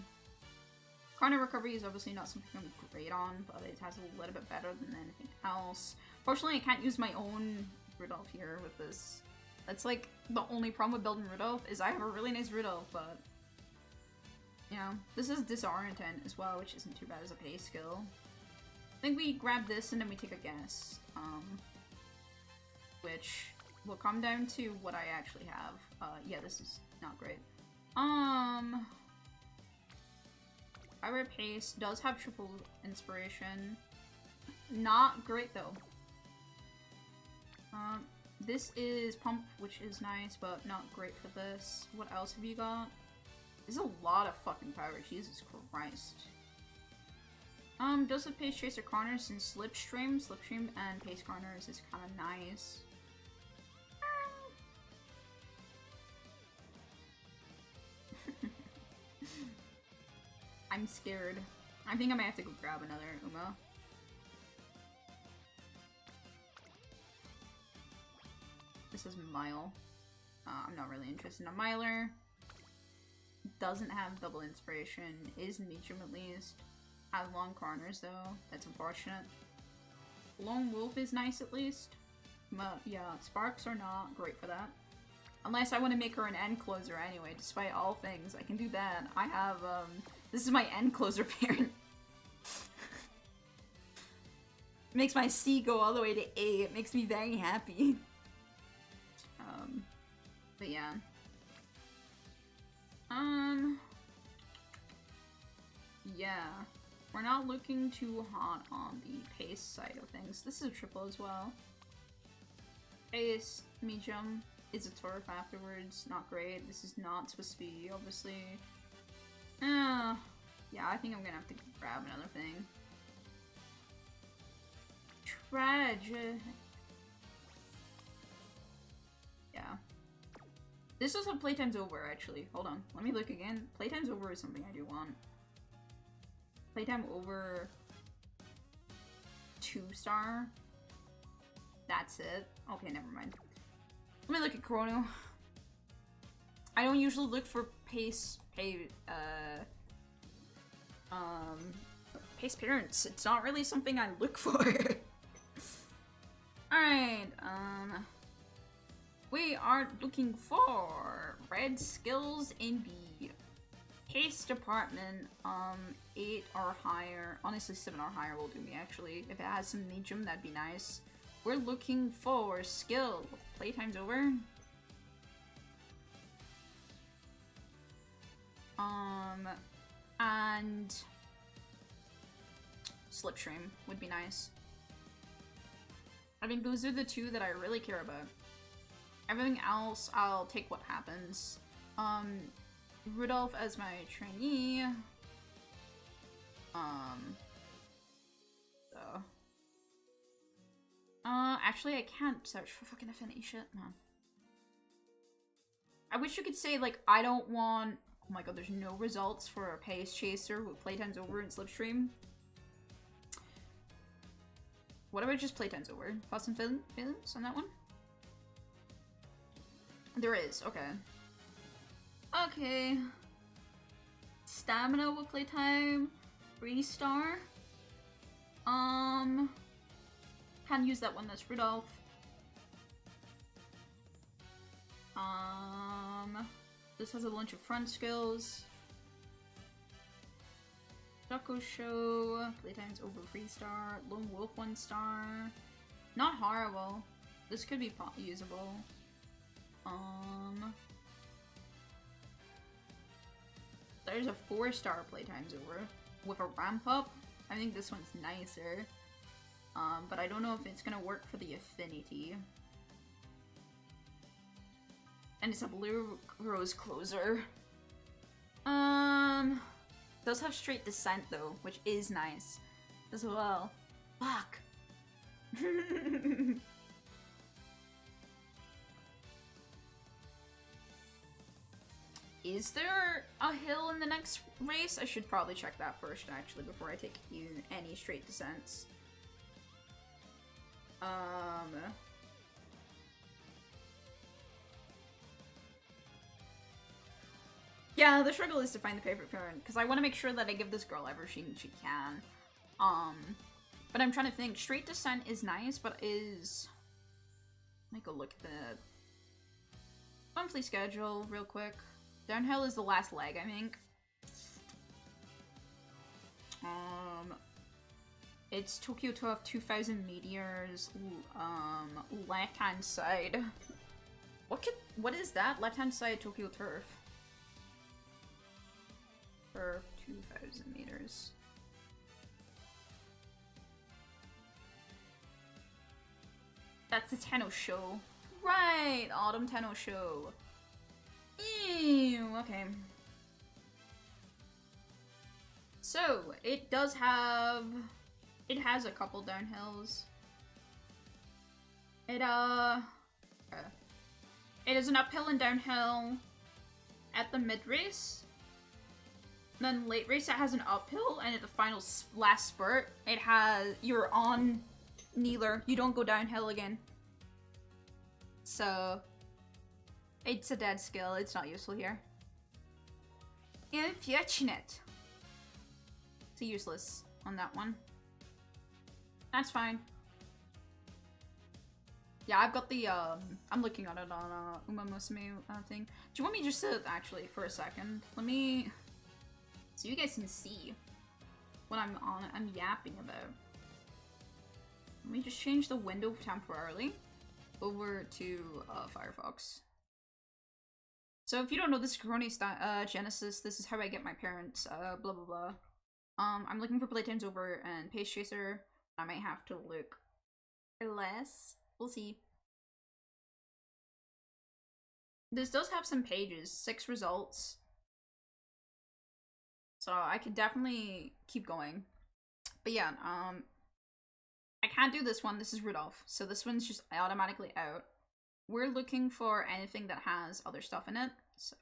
Corner recovery is obviously not something I'm great on, but it has a little bit better than anything else. Fortunately, I can't use my own Rudolf here with this. That's like the only problem with building Rudolf is I have a really nice Rudolf, but you know, this is disorientant as well, which isn't too bad as a pace skill. I think we grab this and then we take a guess, which will come down to what I actually have. Yeah, this is not great. Fire pace does have triple inspiration. Not great though. This is pump, which is nice, but not great for this. What else have you got? There's a lot of fucking power, Jesus Christ. Does the pace chaser corners and slipstream? Slipstream and pace corners is kind of nice. I'm scared. I think I might have to go grab another Uma. This is Mile. I'm not really interested in a Miler. Doesn't have double inspiration. Is medium at least. Has long corners though. That's unfortunate. Lone Wolf is nice at least. But yeah, sparks are not great for that. Unless I want to make her an end closer anyway, despite all things. I can do that. I have, this is my end closer parent. Makes my C go all the way to A. It makes me very happy. But yeah. Yeah. We're not looking too hot on the pace side of things. This is a triple as well. Pace, medium, is a turf afterwards. Not great. This is not supposed to be, obviously. Yeah, I think I'm gonna have to grab another thing. Tragic. Yeah. This does have playtime's over, actually. Hold on. Let me look again. Playtime's over is something I do want. Playtime over 2-star. That's it. Okay, never mind. Let me look at Chrono. I don't usually look for pace parents. It's not really something I look for. Alright, we are looking for red skills in the pace department. 8 or higher. Honestly, 7 or higher will do me, actually. If it has some medium, that'd be nice. We're looking for skill. Playtime's over. And Slipstream would be nice. I think those are the two that I really care about. Everything else, I'll take what happens. Rudolf as my trainee. So. Actually I can't search for fucking affinity shit, man. I wish you could say, like, I don't want... Oh my god, there's no results for a Pace Chaser with playtime's over in Slipstream. What about just playtime's over? Thoughts and feelings on that one? There is, okay. Okay. Stamina with playtime. 3-star. Can't use that one, that's Rudolf. This has a bunch of front skills. Ducko Show, playtime's over 3-star. Lone Wolf 1-star. Not horrible. This could be usable. There's a 4-star playtime's over with a ramp up. I think this one's nicer. But I don't know if it's gonna work for the affinity. And it's a blue rose closer. Does have straight descent though, which is nice as well. Fuck. Is there a hill in the next race? I should probably check that first actually before I take any straight descents. Yeah, the struggle is to find the favorite parent, because I want to make sure that I give this girl everything she can. But I'm trying to think. Straight descent is nice, but is... Let me go look at the monthly schedule real quick. Downhill is the last leg, I think. It's Tokyo Turf 2000 meteors, left-hand side. What is that? Left-hand side Tokyo Turf. For 2000 meters. That's the Tenno show. Right! Autumn Tenno show. Ew, okay. So, it does have... It has a couple downhills. It is an uphill and downhill at the mid-race. Then late race it has an uphill, and at the final last spurt, it has... You're on kneeler. You don't go downhill again. So... It's a dead skill. It's not useful here. Unfortunate. It's useless on that one. That's fine. Yeah, I've got the, I'm looking at it on, Umamusume thing. Do you want me just to, actually, for a second, let me... So you guys can see what I'm yapping about. Let me just change the window temporarily over to Firefox. So if you don't know this Corona Genesis, this is how I get my parents, blah blah blah. I'm looking for playtime's over and Pace Chaser. I might have to look less. We'll see. This does have some pages, 6 results. So I could definitely keep going. But yeah, I can't do this one. This is Rudolf. So this one's just automatically out. We're looking for anything that has other stuff in it. So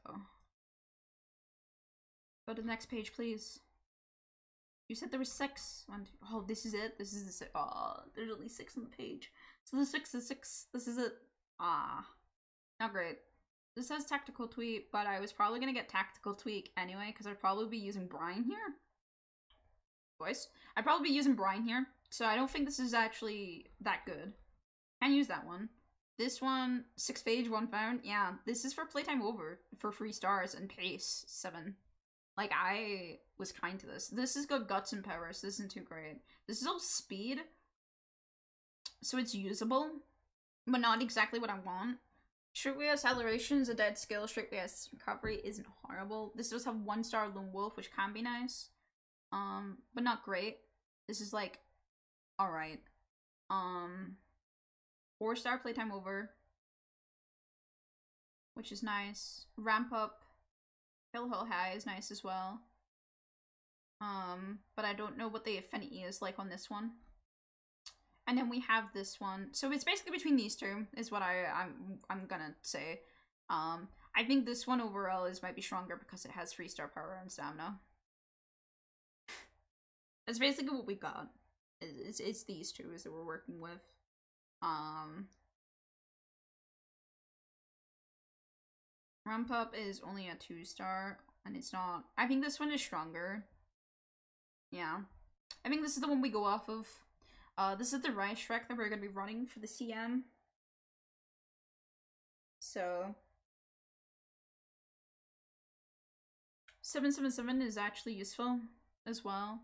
go to the next page, please. You said there was 6. Oh, this is it. This is the 6. Oh, there's only 6 on the page. So the 6 is 6. This is it. Ah, not great. This says tactical tweak, but I was probably gonna get tactical tweak anyway, because I'd probably be using brine here. Voice. I'd probably be using brine here, so I don't think this is actually that good. Can't use that one. This one, 6 phage, 1 found. Yeah, this is for playtime over for 3 stars and pace 7. Like, I was kind to this. This has got guts and power, so this isn't too great. This is all speed, so it's usable, but not exactly what I want. Straightway acceleration is a dead skill. Straightway recovery isn't horrible. This does have 1-star Lone Wolf, which can be nice, but not great. This is like, alright. 4-star playtime over, which is nice. Ramp up Hill High is nice as well. But I don't know what the affinity is like on this one. And then we have this one. So it's basically between these two, is what I'm gonna say. I think this one overall might be stronger because it has 3-star power and stamina. That's basically what we got. It's these two that we're working with. Ramp Up is only a 2-star, and it's not. I think this one is stronger. Yeah. I think this is the one we go off of. This is the Rise Shrek that we're gonna be running for the CM. So 777 is actually useful as well.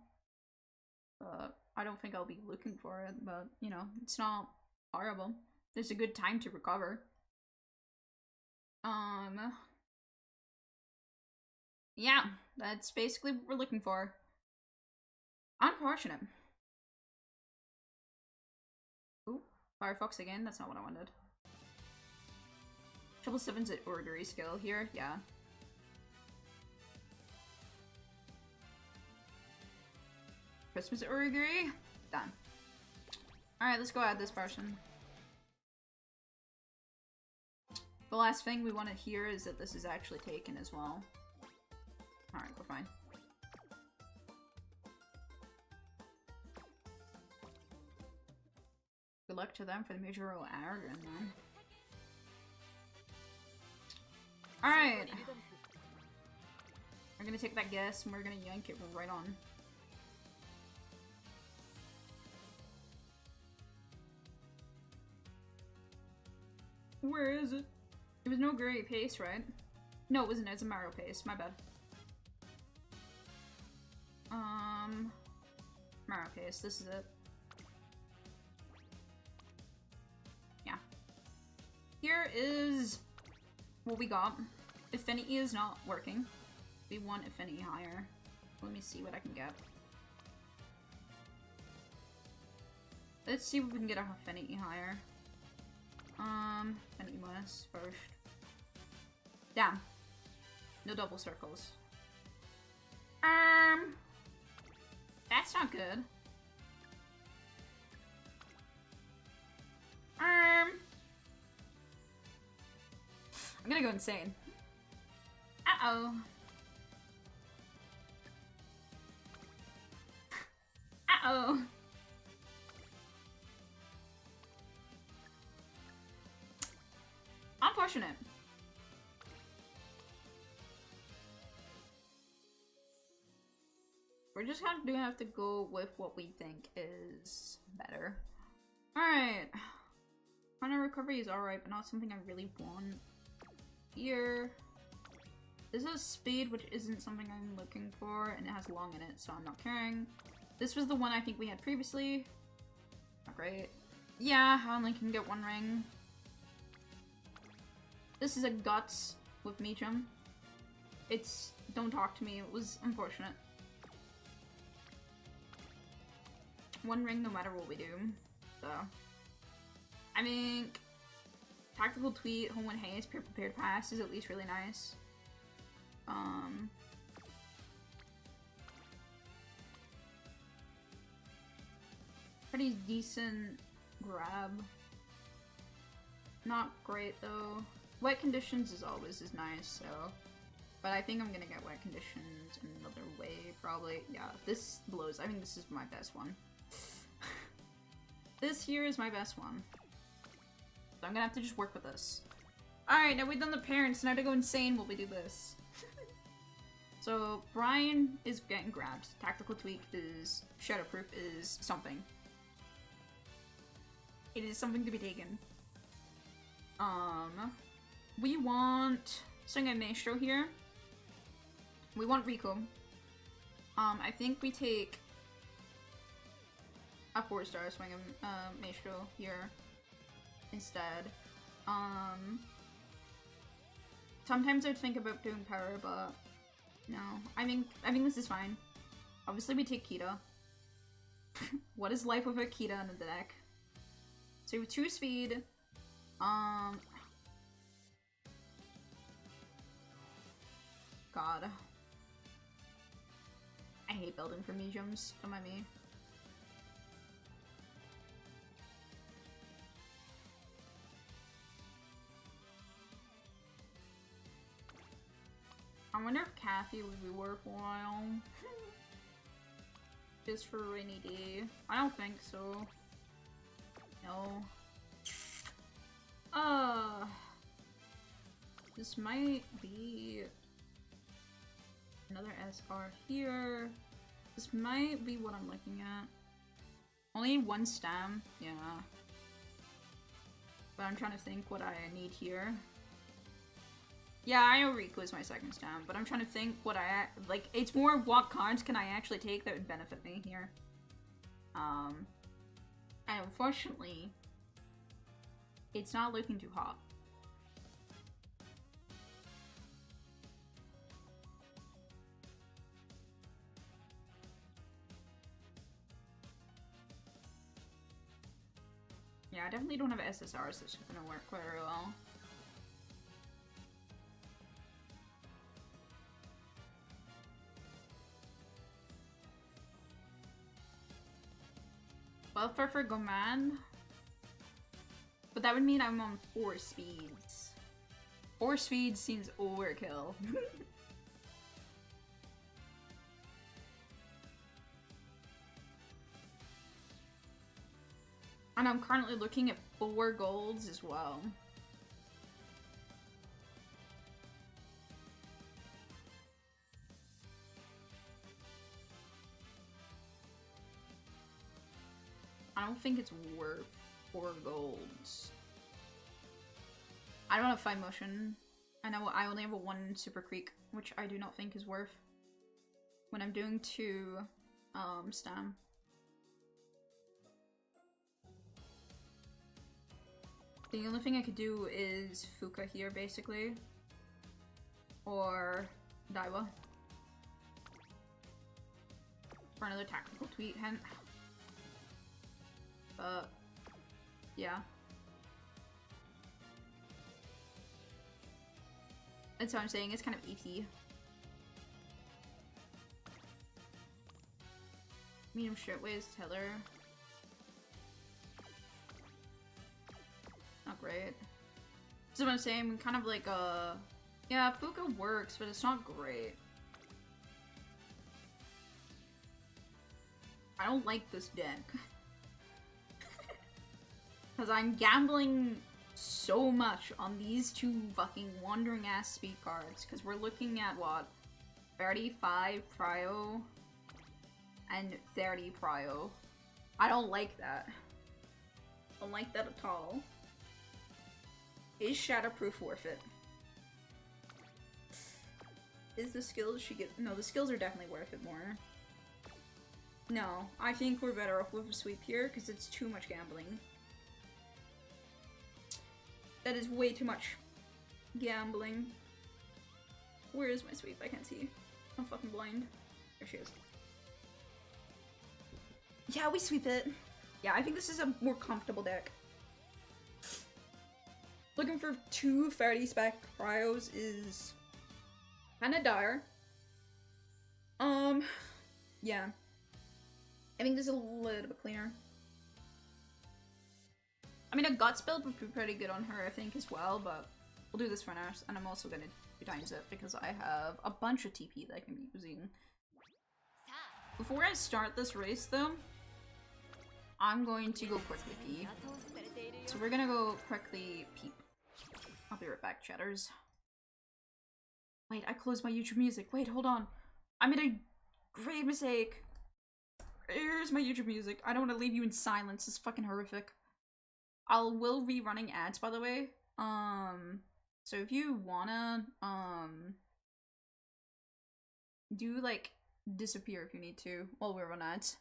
I don't think I'll be looking for it, but you know, it's not horrible. There's a good time to recover. Yeah, that's basically what we're looking for. Unfortunate. Ooh, Firefox again, that's not what I wanted. 777's at orrery skill here, yeah. Christmas orrery, done. Alright, let's go add this person. The last thing we want to hear is that this is actually taken as well. Alright, we're fine. Good luck to them for the major role Aragon, man. Alright. We're gonna take that guess and we're gonna yank it right on. Where is it? It was no gray paste, right? No, it wasn't. It's a Mario paste. My bad. Mario paste. This is it. Yeah. Here is what we got. Affinity is not working. We want affinity higher. Let me see what I can get. Let's see if we can get our affinity higher. Affinity minus first. Damn. No double circles. That's not good. I'm gonna go insane. Uh-oh. Uh-oh. Unfortunate. We're just kind of gonna have to go with what we think is better. Alright. Runner recovery is alright, but not something I really want here. This is speed, which isn't something I'm looking for, and it has long in it, so I'm not caring. This was the one I think we had previously. Not great. Yeah, I only can get 1 ring. This is a Guts with Meacham. It's Don't Talk to Me. It was unfortunate. 1 ring no matter what we do. So, I mean, Tactical Tweet, Home and Haze, Pure Prepared Pass is at least really nice. Pretty decent grab. Not great though. Wet Conditions is always nice, so. But I think I'm gonna get Wet Conditions another way, probably. Yeah, this blows. I think this is my best one. This here is my best one. So I'm gonna have to just work with this. Alright, now we've done the parents. Now to go insane while we do this. So, Brian is getting grabbed. Tactical Tweak is... Shadowproof is something. It is something to be taken. We want Sungai Maestro here. We want Rico. I think we take a 4-star Swing Maestro here instead. Sometimes I'd think about doing power, but no. I think this is fine. Obviously we take Kita. What is life without Kita in the deck? So 2 speed. God. I hate building for mediums, don't mind me. I wonder if Kathy would be worthwhile. Just for a rainy day. I don't think so. No. This might be another SR here. This might be what I'm looking at. Only one stem, yeah. But I'm trying to think what I need here. Yeah, I know Riku is my second stem, but I'm trying to think what like, it's more what cards can I actually take that would benefit me here. And unfortunately, it's not looking too hot. Yeah, I definitely don't have SSRs that's gonna work very well. Buffer for Goman? But that would mean I'm on 4 speeds. 4 speeds seems overkill. And I'm currently looking at 4 golds as well. I don't think it's worth 4 golds. I don't have 5 motion. I know I only have a 1 super creek, which I do not think is worth when I'm doing 2 stem. The only thing I could do is Fuka here, basically. Or Daiwa. For another tactical tweet, hint. But, yeah. That's what I'm saying, it's kind of ET. Medium shirtwaist Teller. Not great. This is what I'm saying, kind of like yeah, Fuka works, but it's not great. I don't like this deck. Because I'm gambling so much on these 2 fucking wandering ass speed cards. Because we're looking at what? 35 prio and 30 prio. I don't like that. I don't like that at all. Is Shatterproof worth it? Is the skills she get? No, the skills are definitely worth it more. No, I think we're better off with a sweep here because it's too much gambling. That is way too much gambling. Where is my sweep? I can't see. I'm fucking blind. There she is. Yeah, we sweep it. Yeah, I think this is a more comfortable deck. Looking for 2 30 spec cryos is kind of dire. Yeah. I think this is a little bit cleaner. I mean, a Guts build would be pretty good on her, I think, as well, but we'll do this for now, and I'm also gonna do times it because I have a bunch of TP that I can be using. Before I start this race, though, I'm going to go quickly pee. So we're gonna go quickly peep. I'll be right back, chatters. Wait, I closed my YouTube music. Wait, hold on. I made a grave mistake. Here's my YouTube music. I don't want to leave you in silence. It's fucking horrific. Will be running ads, by the way. So if you wanna, do, like, disappear if you need to while we run ads.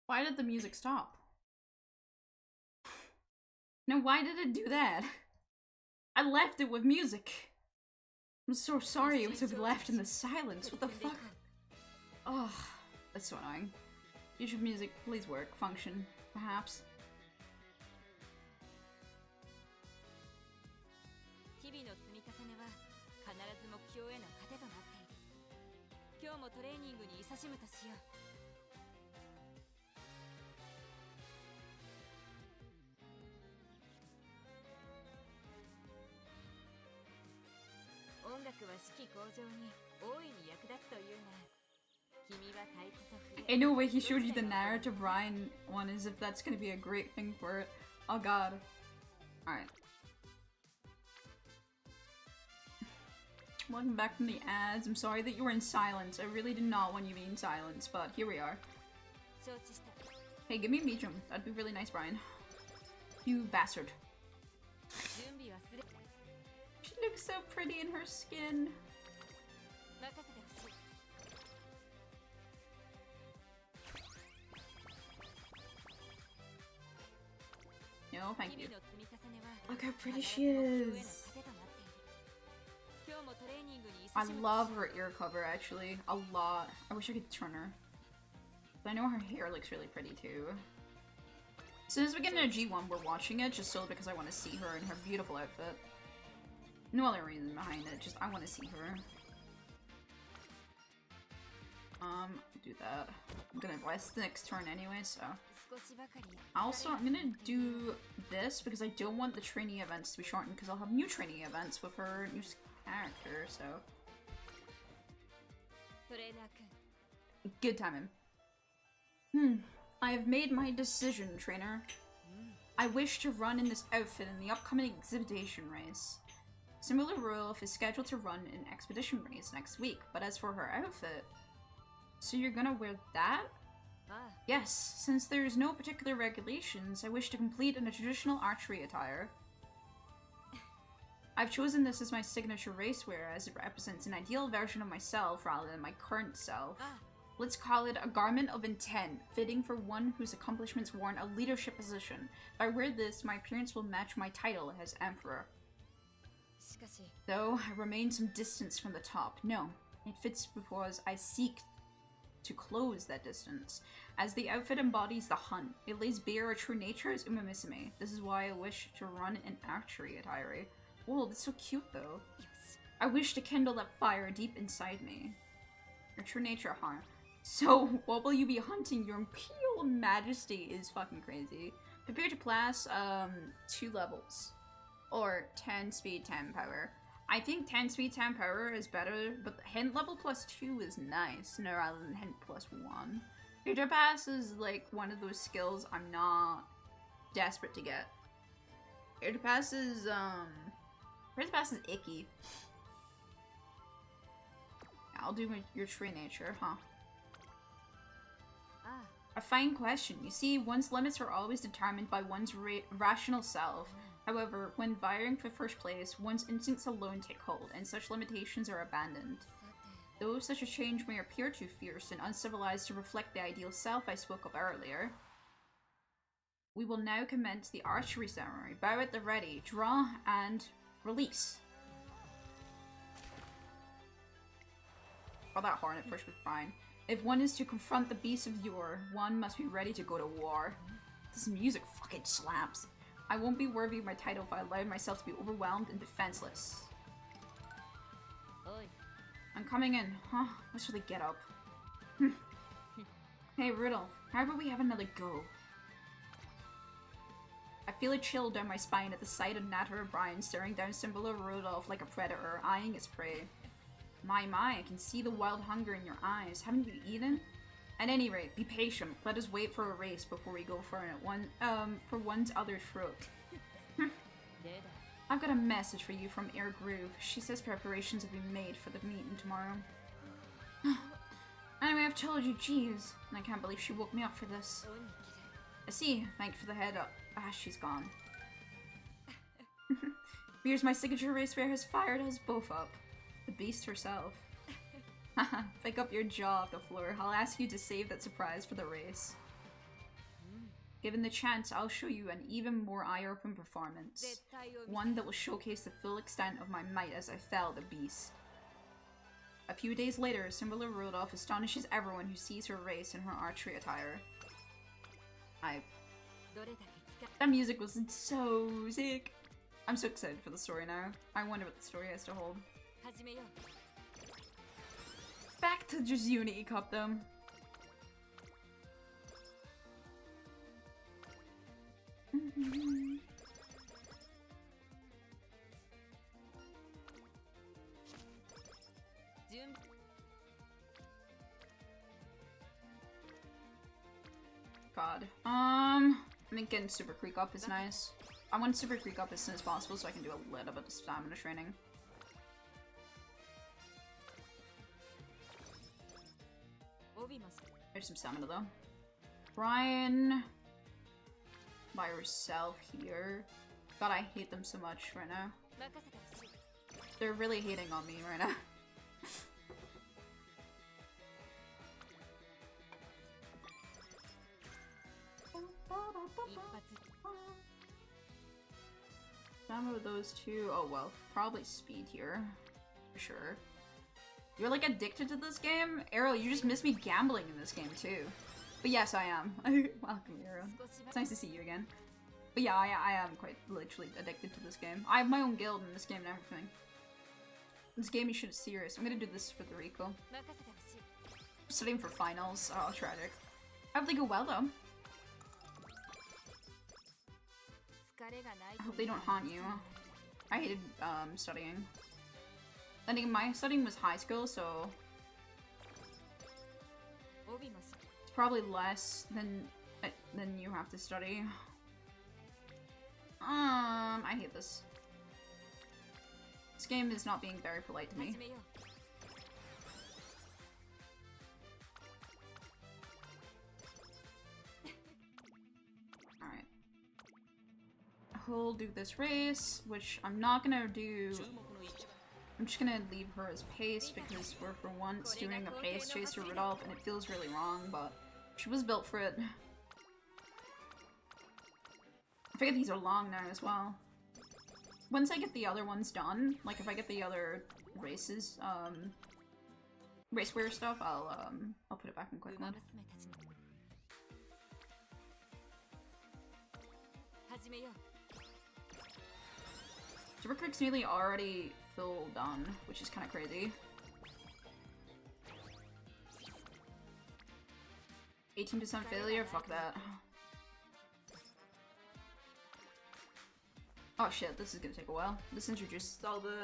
Why did the music stop? No, why did it do that? I left it with music. I'm so sorry it was left in the silence. What the fuck? Oh, that's so annoying. YouTube music, please work, function, perhaps. 日々の積み重ねは必ず目標への糧となっている。今日もトレーニングに勤しむとしよう。音楽は士気向上に大いに役立つというが、君は太鼓と笛。 Ain't no way he showed you the narrative Ryan one as if that's gonna be a great thing for it. Oh god. Alright. Welcome back from the ads. I'm sorry that you were in silence. I really did not want you to be in silence, but here we are. Hey, give me a medium. That'd be really nice, Brian. You bastard. She looks so pretty in her skin. No, thank you. Look how pretty she is. I love her ear cover, actually. A lot. I wish I could turn her. But I know her hair looks really pretty, too. As soon as we get into G1, we're watching it, just solely because I want to see her in her beautiful outfit. No other reason behind it, just I want to see her. Do that. I'm gonna rest the next turn anyway, so. Also, I'm gonna do this because I don't want the training events to be shortened because I'll have new training events with her new character, so. Good timing. I have made my decision, trainer. I wish to run in this outfit in the upcoming exhibition race. Similar Rudolf is scheduled to run an expedition race next week, but as for her outfit... So you're gonna wear that? Yes, since there's no particular regulations, I wish to complete in a traditional archery attire. I've chosen this as my signature racewear as it represents an ideal version of myself rather than my current self. Let's call it a garment of intent, fitting for one whose accomplishments warrant a leadership position. If I wear this, my appearance will match my title as Emperor. Though I remain some distance from the top. No, it fits because I seek to close that distance. As the outfit embodies the hunt, it lays bare a true nature as Umamusume. This is why I wish to run an archery attire. Whoa, that's so cute though. I wish to kindle that fire deep inside me. Your true nature, huh? So, what will you be hunting? Your Imperial Majesty is fucking crazy. Prepare to pass 2 levels. Or 10 speed, 10 power. I think 10 speed, 10 power is better, but the hint level plus 2 is nice, no, rather than hint plus 1. Future Pass is like one of those skills I'm not desperate to get. Future Pass is icky. I'll do your true nature, huh? A fine question. You see, one's limits are always determined by one's rational self. However, when vying for first place, one's instincts alone take hold, and such limitations are abandoned. Though such a change may appear too fierce and uncivilized to reflect the ideal self I spoke of earlier, we will now commence the archery ceremony. Bow at the ready, draw, and release. Oh, that hornet first was fine. If one is to confront the beasts of yore, one must be ready to go to war. This music fucking slaps. I won't be worthy of my title if I allow myself to be overwhelmed and defenseless. I'm coming in. Huh? What's for the get up? Hey, Rudolf. How about we have another go? I feel a chill down my spine at the sight of Natter O'Brien staring down Symbol Rudolf like a predator, eyeing its prey. My, I can see the wild hunger in your eyes. Haven't you eaten? At any rate, be patient. Let us wait for a race before we go for one's other throat. I've got a message for you from Air Groove. She says preparations have been made for the meeting tomorrow. Anyway, I've told you, jeez. And I can't believe she woke me up for this. I see. Thank you for the head up. Ah, she's gone. Here's my signature racewear has fired us both up. The beast herself. Pick up your jaw off the floor. I'll ask you to save that surprise for the race. Given the chance, I'll show you an even more eye-opening performance. One that will showcase the full extent of my might as I fell the beast. A few days later, similar Rudolf astonishes everyone who sees her race in her archery attire. That music was so sick. I'm so excited for the story now. I wonder what the story has to hold. Back to just Unity Cup though. God. I think getting Super Creek up is nice. I want Super Creek up as soon as possible so I can do a little bit of stamina training. There's some stamina though. Brian by herself here. God, I hate them so much right now. They're really hating on me right now. Some of those two. Oh well, probably speed here. For sure. You're like addicted to this game? Arrow, you just miss me gambling in this game too. But yes, I am. Welcome, Arrow. It's nice to see you again. But yeah, I am quite literally addicted to this game. I have my own guild in this game and everything. This game you should see serious. I'm gonna do this for the Rico. Studying for finals. Oh, tragic. I hope they go well though. I hope they don't haunt you. I hated studying. I think my studying was high school, so it's probably less than you have to study. I hate this. This game is not being very polite to me. Alright. He'll do this race, which I'm not gonna do. I'm just gonna leave her as pace because we're for once doing a pace chase to Rudolf and it feels really wrong, but she was built for it. I figure these are long now as well. Once I get the other ones done, like if I get the other races, raceware stuff, I'll put it back in quick mode. Super Quick's nearly already full done, which is kind of crazy. 18% failure? Fuck that. Oh shit, this is gonna take a while. This introduces all the...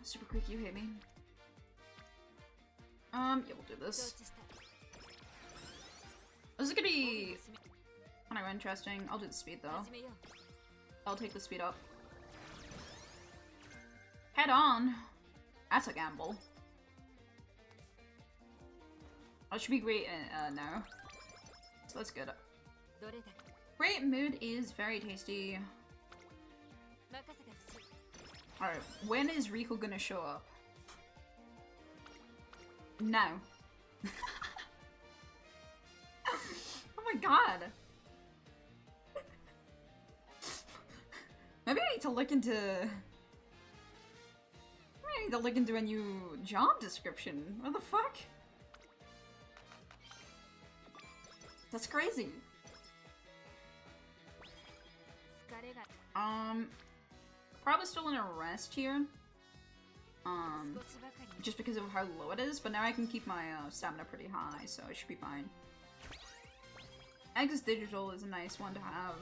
Super Quick, you hate me. Yeah, we'll do this. This is gonna be kind of interesting. I'll do the speed though. I'll take the speed up. Head on! That's a gamble. That should be great now. So that's good. Great mood is very tasty. Alright, when is Rico gonna show up? Now. Oh my god. Maybe I need to look into... Maybe I need to look into a new job description. What the fuck? That's crazy. Probably still in a rest here. Just because of how low it is, but now I can keep my stamina pretty high, so it should be fine. Exit Digital is a nice one to have.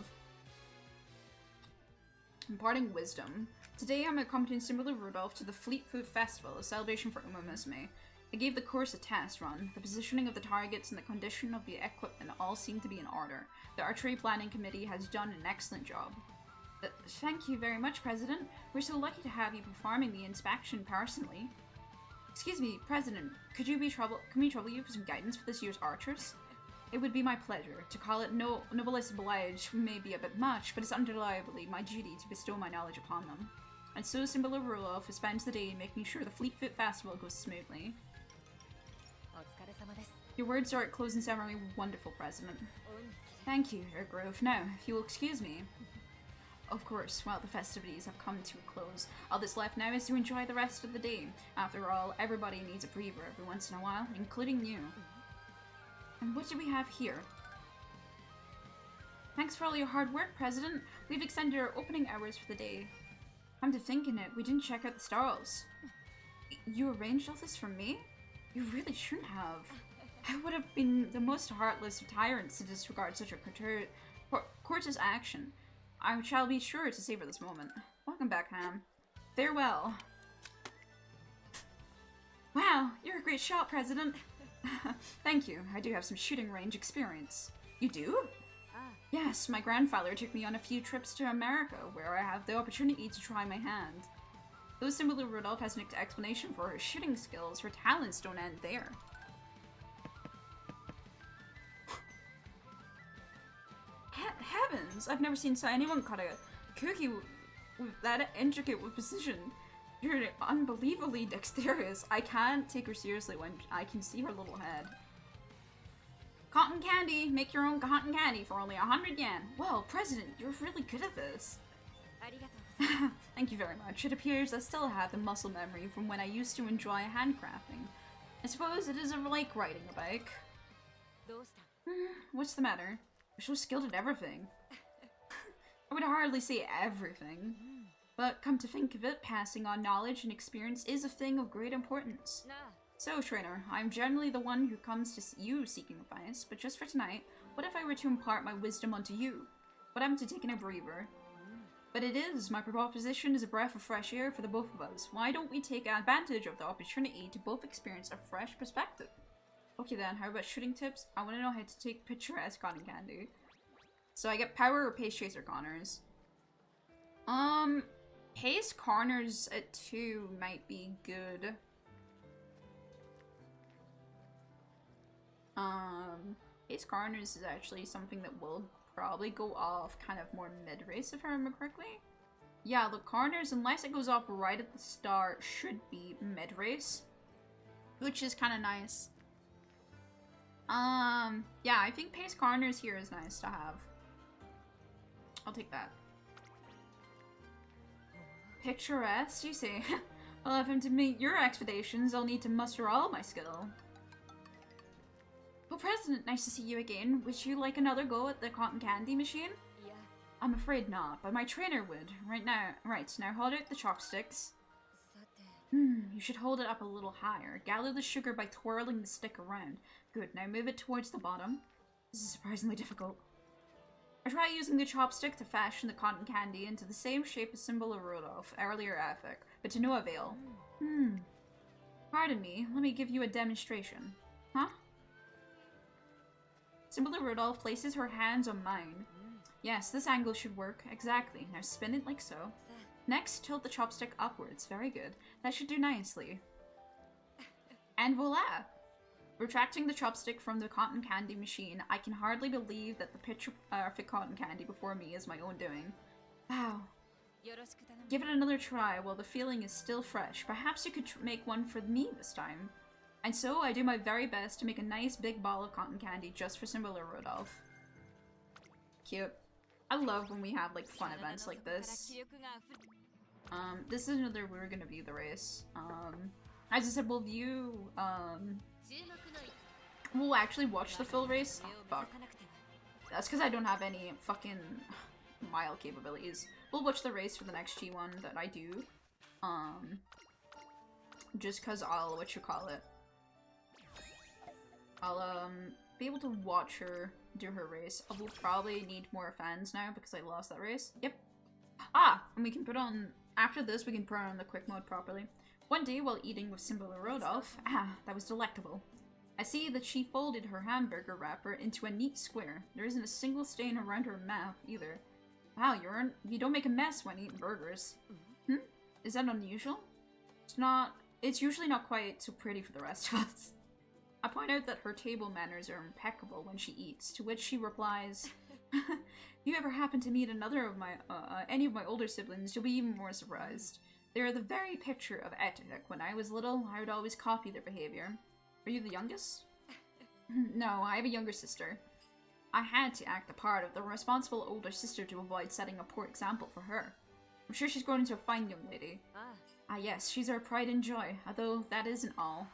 Imparting Wisdom. Today I'm accompanying Similar Rudolf to the Fleet Food Festival, a celebration for Umamusume. I gave the course a test run. The positioning of the targets and the condition of the equipment all seem to be in order. The Archery Planning Committee has done an excellent job. Thank you very much, President. We're so lucky to have you performing the inspection personally. Excuse me, President, can we trouble you for some guidance for this year's archers? It would be my pleasure. To call it noblesse oblige may be a bit much, but it's undeniably my duty to bestow my knowledge upon them. And so Similar Rudolf spends the day making sure the Fleet Foot Festival goes smoothly. Your words are at closing ceremony wonderful, President. Thank you, Your Grove. Now, if you will excuse me. Of course, while the festivities have come to a close, all that's left now is to enjoy the rest of the day. After all, everybody needs a breather every once in a while, including you. And what do we have here? Thanks for all your hard work, President. We've extended our opening hours for the day. Come to think in it, we didn't check out the stalls. You arranged all this for me? You really shouldn't have. I would have been the most heartless of tyrants to disregard such a courteous action. I shall be sure to savor this moment. Welcome back, Ham. Farewell. Wow, you're a great shot, President. Thank you. I do have some shooting range experience. You do? Yes, my grandfather took me on a few trips to America, where I have the opportunity to try my hand. Though Symbol Rudolf has an explanation for her shooting skills, her talents don't end there. Heavens! I've never seen anyone cut a cookie with that intricate with precision. You're unbelievably dexterous. I can't take her seriously when I can see her little head. Cotton candy! Make your own cotton candy for only 100 yen. Well, President, you're really good at this. Thank you very much. It appears I still have the muscle memory from when I used to enjoy handcrafting. I suppose it isn't like riding a bike. What's the matter? You're so skilled at everything. I would hardly say everything. But come to think of it, passing on knowledge and experience is a thing of great importance. So, trainer, I'm generally the one who comes to you seeking advice, but just for tonight, what if I were to impart my wisdom onto you? What happened to taking a breather? But it is. My proposition is a breath of fresh air for the both of us. Why don't we take advantage of the opportunity to both experience a fresh perspective? Okay then, how about shooting tips? I want to know how to take picturesque cotton candy. So I get power or pace chaser corners. Pace corners at 2 might be good. Pace corners is actually something that will probably go off kind of more mid-race if I remember correctly. Yeah, the corners, unless it goes off right at the start, should be mid-race. Which is kind of nice. Yeah, I think pace corners here is nice to have. I'll take that. Picturesque, you say? Well, if I'm to meet your expectations, I'll need to muster all my skill. Well, President, nice to see you again. Would you like another go at the cotton candy machine? Yeah. I'm afraid not, but my trainer would. Right, now hold out the chopsticks. You should hold it up a little higher. Gather the sugar by twirling the stick around. Good, now move it towards the bottom. This is surprisingly difficult. I tried using the chopstick to fashion the cotton candy into the same shape as Symbol of Rudolf, earlier epic, but to no avail. Pardon me, let me give you a demonstration. Huh? Symbol of Rudolf places her hands on mine. Yes, this angle should work. Exactly. Now spin it like so. Next, tilt the chopstick upwards. Very good. That should do nicely. And voila! Retracting the chopstick from the cotton candy machine, I can hardly believe that the perfect cotton candy before me is my own doing. Wow. Give it another try while the feeling is still fresh. Perhaps you could make one for me this time. And so I do my very best to make a nice big ball of cotton candy just for Symbol of Rudolf. Cute. I love when we have like fun events like this. This is another we're gonna view the race. As I said, we'll view we'll actually watch the full race. Oh, fuck. That's because I don't have any fucking mile capabilities. We'll watch the race for the next G1 that I do. Just because I'll I'll be able to watch her do her race. I will probably need more fans now because I lost that race. Yep. Ah! And we can put on, after this we can put on the quick mode properly. One day while eating with Symbol of Rudolf, that was delectable. I see that she folded her hamburger wrapper into a neat square. There isn't a single stain around her mouth either. Wow, you don't make a mess when eating burgers. Is that unusual? It's usually not quite so pretty for the rest of us. I point out that her table manners are impeccable when she eats, to which she replies, if you ever happen to meet any of my older siblings, you'll be even more surprised. They are the very picture of etiquette. When I was little, I would always copy their behavior. Are you the youngest? No, I have a younger sister. I had to act the part of the responsible older sister to avoid setting a poor example for her. I'm sure she's grown into a fine young lady. Ah yes, she's our pride and joy, although that isn't all.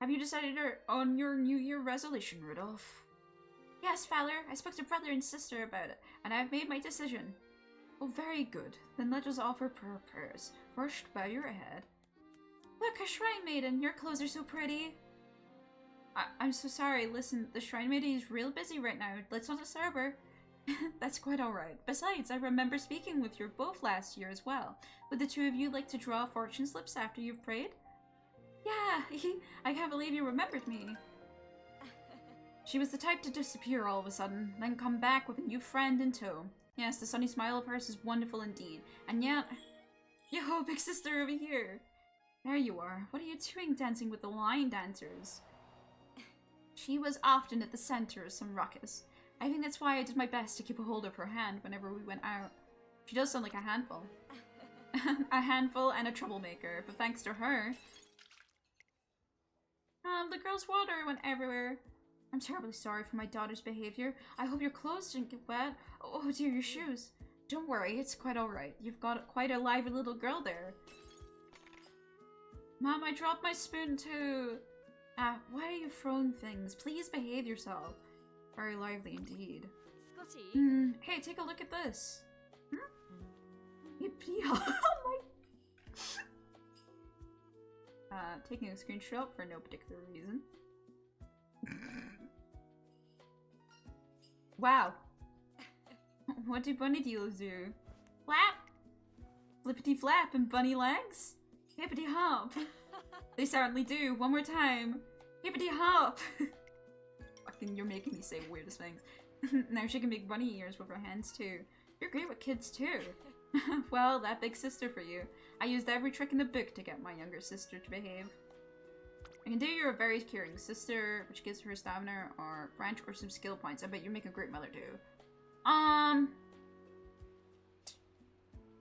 Have you decided on your New Year resolution, Rudolf? Yes, Fowler. I spoke to brother and sister about it, and I've made my decision. Oh, very good. Then let us offer prayers. First, bow your head. Look, a shrine maiden. Your clothes are so pretty. I'm so sorry. Listen, the shrine maiden is real busy right now. Let's not disturb her. That's quite alright. Besides, I remember speaking with you both last year as well. Would the two of you like to draw fortune slips after you've prayed? Yeah, I can't believe you remembered me. She was the type to disappear all of a sudden, then come back with a new friend in tow. Yes, the sunny smile of hers is wonderful indeed. And yet... Yo, big sister over here! There you are. What are you doing dancing with the line dancers? She was often at the center of some ruckus. I think that's why I did my best to keep a hold of her hand whenever we went out. She does sound like a handful. A handful and a troublemaker, but thanks to her... the girl's water went everywhere. I'm terribly sorry for my daughter's behavior. I hope your clothes didn't get wet. Oh dear, your shoes. Don't worry, it's quite alright. You've got quite a lively little girl there. Mom, I dropped my spoon too. Why are you throwing things? Please behave yourself. Very lively indeed. Hey, take a look at this. Yippee! Oh my... taking a screenshot for no particular reason. Wow. What do bunny deals do? Flap! Flippity flap and bunny legs? Hippity hop! They certainly do. One more time. Hippity hop! Fucking, you're making me say weirdest things. Now she can make bunny ears with her hands too. You're great with kids too. Well, that big sister for you. I used every trick in the book to get my younger sister to behave. I can do you're a very caring sister, which gives her stamina or branch or some skill points. I bet you make a great mother too.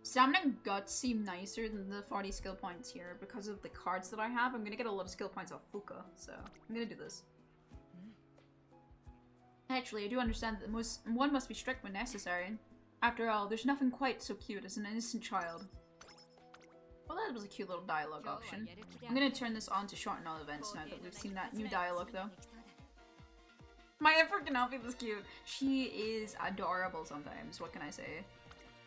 Stamina and guts seem nicer than the 40 skill points here because of the cards that I have. I'm gonna get a lot of skill points off Fuka, so I'm gonna do this. Actually, I do understand that one must be strict when necessary. After all, there's nothing quite so cute as an innocent child. Well, that was a cute little dialogue option. I'm gonna turn this on to shorten all events now that we've seen that new dialogue, though. My effort cannot be this cute. She is adorable sometimes, what can I say?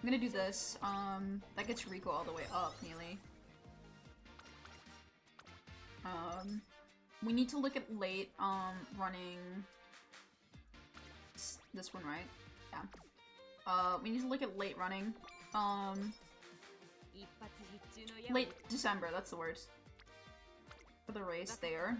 I'm gonna do this. That gets Rico all the way up, nearly. We need to look at late, running... This one, right? Yeah. We need to look at late running. Late December, that's the word. For the race there.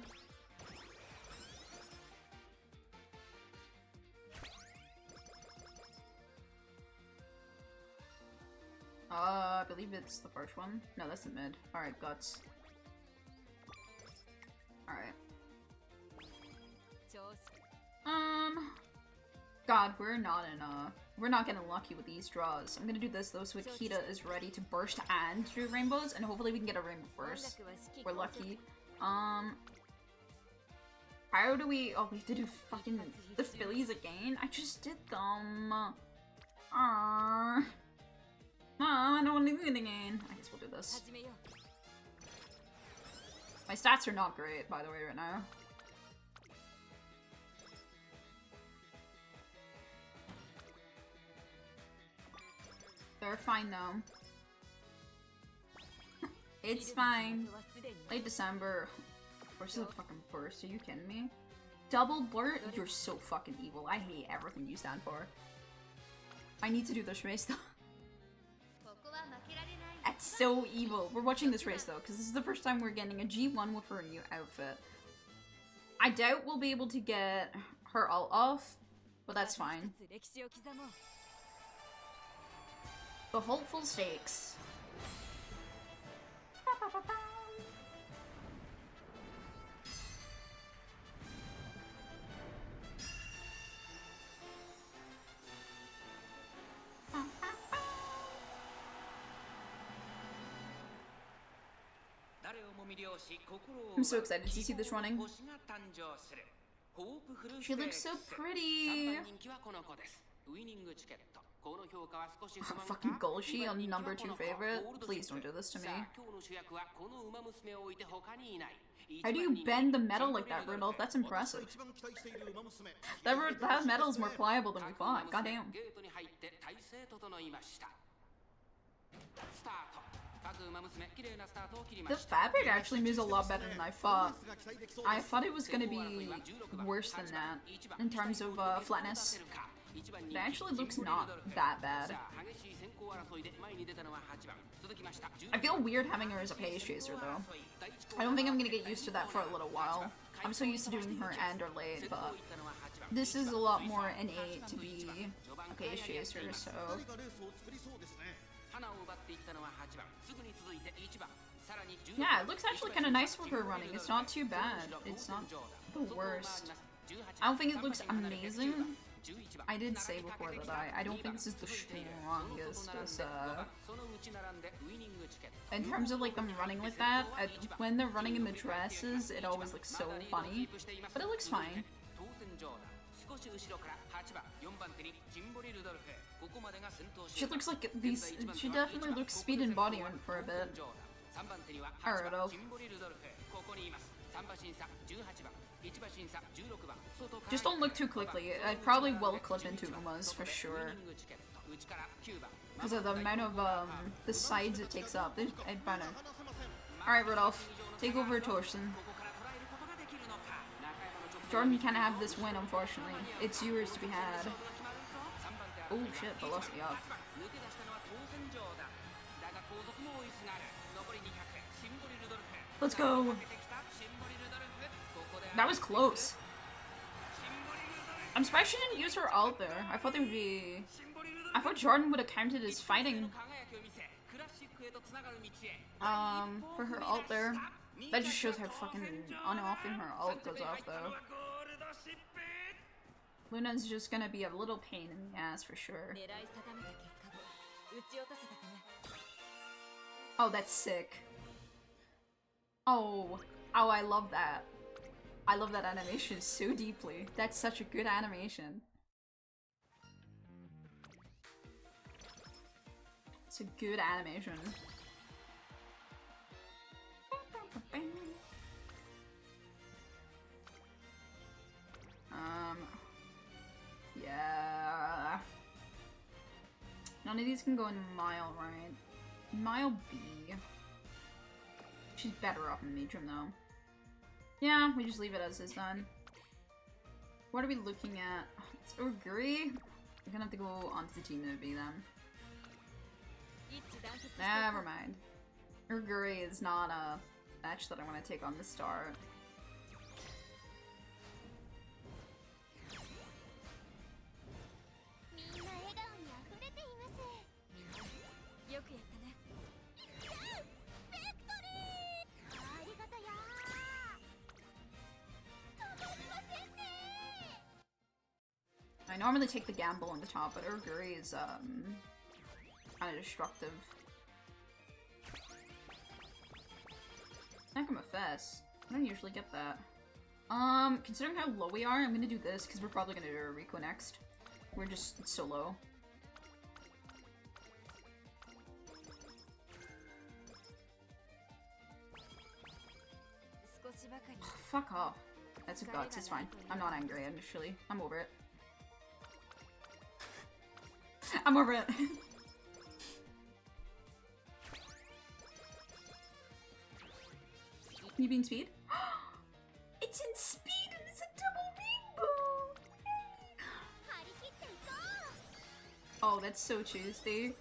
I believe it's the first one. No, that's the mid. Alright, guts. Alright. God, we're not getting lucky with these draws. I'm gonna do this though so Akita is ready to burst and do rainbows, and hopefully we can get a rainbow first. We're lucky. How do we... Oh, we have to do fucking the Phillies again? I just did them. Mom, I don't want to do it again. I guess we'll do this. My stats are not great, by the way, right now. They're fine though. It's fine. Late December. Versus a fucking burst, are you kidding me? Double blurt? You're so fucking evil. I hate everything you stand for. I need to do this race though. That's so evil. We're watching this race though, because this is the first time we're getting a G1 with her new outfit. I doubt we'll be able to get her all off, but that's fine. The hopeful stakes. I'm so excited to see this running. She looks so pretty. Fucking Golshi on number 2 favorite. Please don't do this to me. How do you bend the metal like that, Rudolf? That's impressive. That metal's more pliable than we thought. Goddamn. The fabric actually moves a lot better than I thought. I thought it was gonna be worse than that in terms of flatness. It actually looks not that bad. I feel weird having her as a page chaser though. I don't think I'm gonna get used to that for a little while. I'm so used to doing her and or late, but this is a lot more innate to be a page chaser, so... Yeah, it looks actually kind of nice with her running. It's not too bad. It's not the worst. I don't think it looks amazing. I did say before that I don't think this is the strongest. In terms of like them running like that, when they're running in the dresses, it always looks so funny. But it looks fine. She looks like these. She definitely looks speed and body on for a bit. Alright, Rudolf. Just don't look too quickly. I probably will clip into Uma's for sure. Because of the amount of the sides it takes up. Alright, Rudolf. Take over Torsten. Jordan can't have this win, unfortunately. It's yours to be had. Oh shit, velocity up. Let's go! That was close. I'm surprised she didn't use her ult there. I thought they would be... I thought Jordan would have counted as fighting. For her ult there. That just shows how fucking on-offing her ult goes off though. Luna's just gonna be a little pain in the ass for sure. Oh, that's sick. Oh, I love that. I love that animation so deeply. That's such a good animation. It's a good animation. Yeah. None of these can go in Mile, right? Mile B. She's better off in Matron though. Yeah, we just leave it as is then. What are we looking at? It's Oguri? We're gonna have to go onto the team of B then. Never mind. Oguri is not a match that I want to take on the start. I normally take the gamble on the top, but Oguri is kind of destructive. Nakama Fest. I don't usually get that. Considering how low we are, I'm gonna do this because we're probably gonna do a Rico next. We're just so low. Fuck off. That's a guts, it's fine. I'm not angry initially. I'm over it. I'm over it. You being speed? It's in speed and it's a double rainbow! Oh, that's so Tuesday.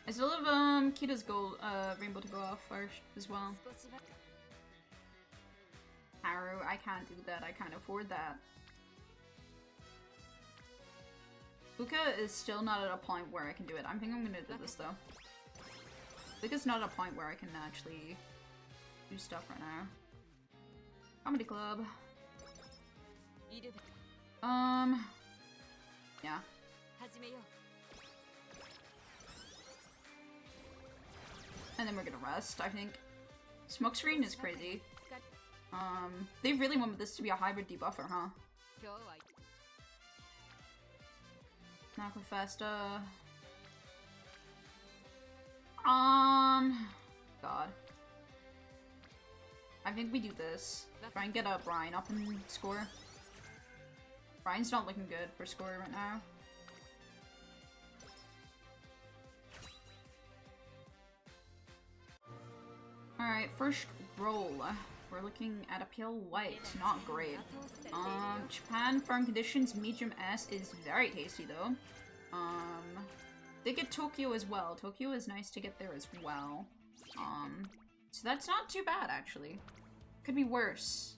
I still have Kita's gold rainbow to go off first as well. Haru, I can't do that. I can't afford that. Fuka is still not at a point where I can do it. I think I'm gonna do this though. Fuka's not at a point where I can actually do stuff right now. Comedy club. Yeah. And then we're gonna rest, I think. Smokescreen is crazy. They really want this to be a hybrid debuffer, huh? Macrofesta. God. I think we do this. Try and get a Brian up and score. Brian's not looking good for score right now. Alright, first roll. We're looking at a pale white, not great. Japan firm conditions, medium S is very tasty though. They get Tokyo as well. Tokyo is nice to get there as well. So that's not too bad actually. Could be worse.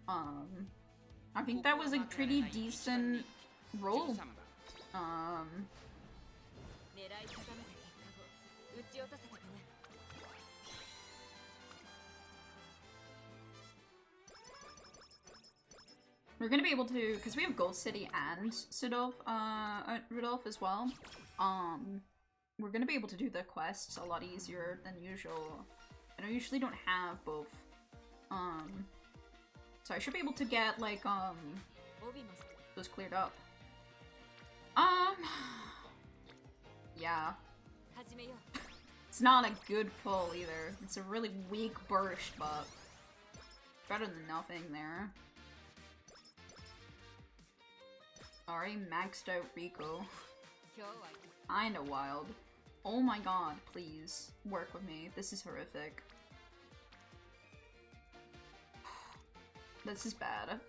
I think that was a pretty decent roll. We're gonna be able to, because we have Gold City and Rudolf as well. We're gonna be able to do the quests a lot easier than usual. And I usually don't have both. So I should be able to get like those cleared up. Yeah. It's not a good pull either. It's a really weak burst, but better than nothing there. Already maxed out Rico. Kinda wild. Oh my god, please. Work with me. This is horrific. This is bad.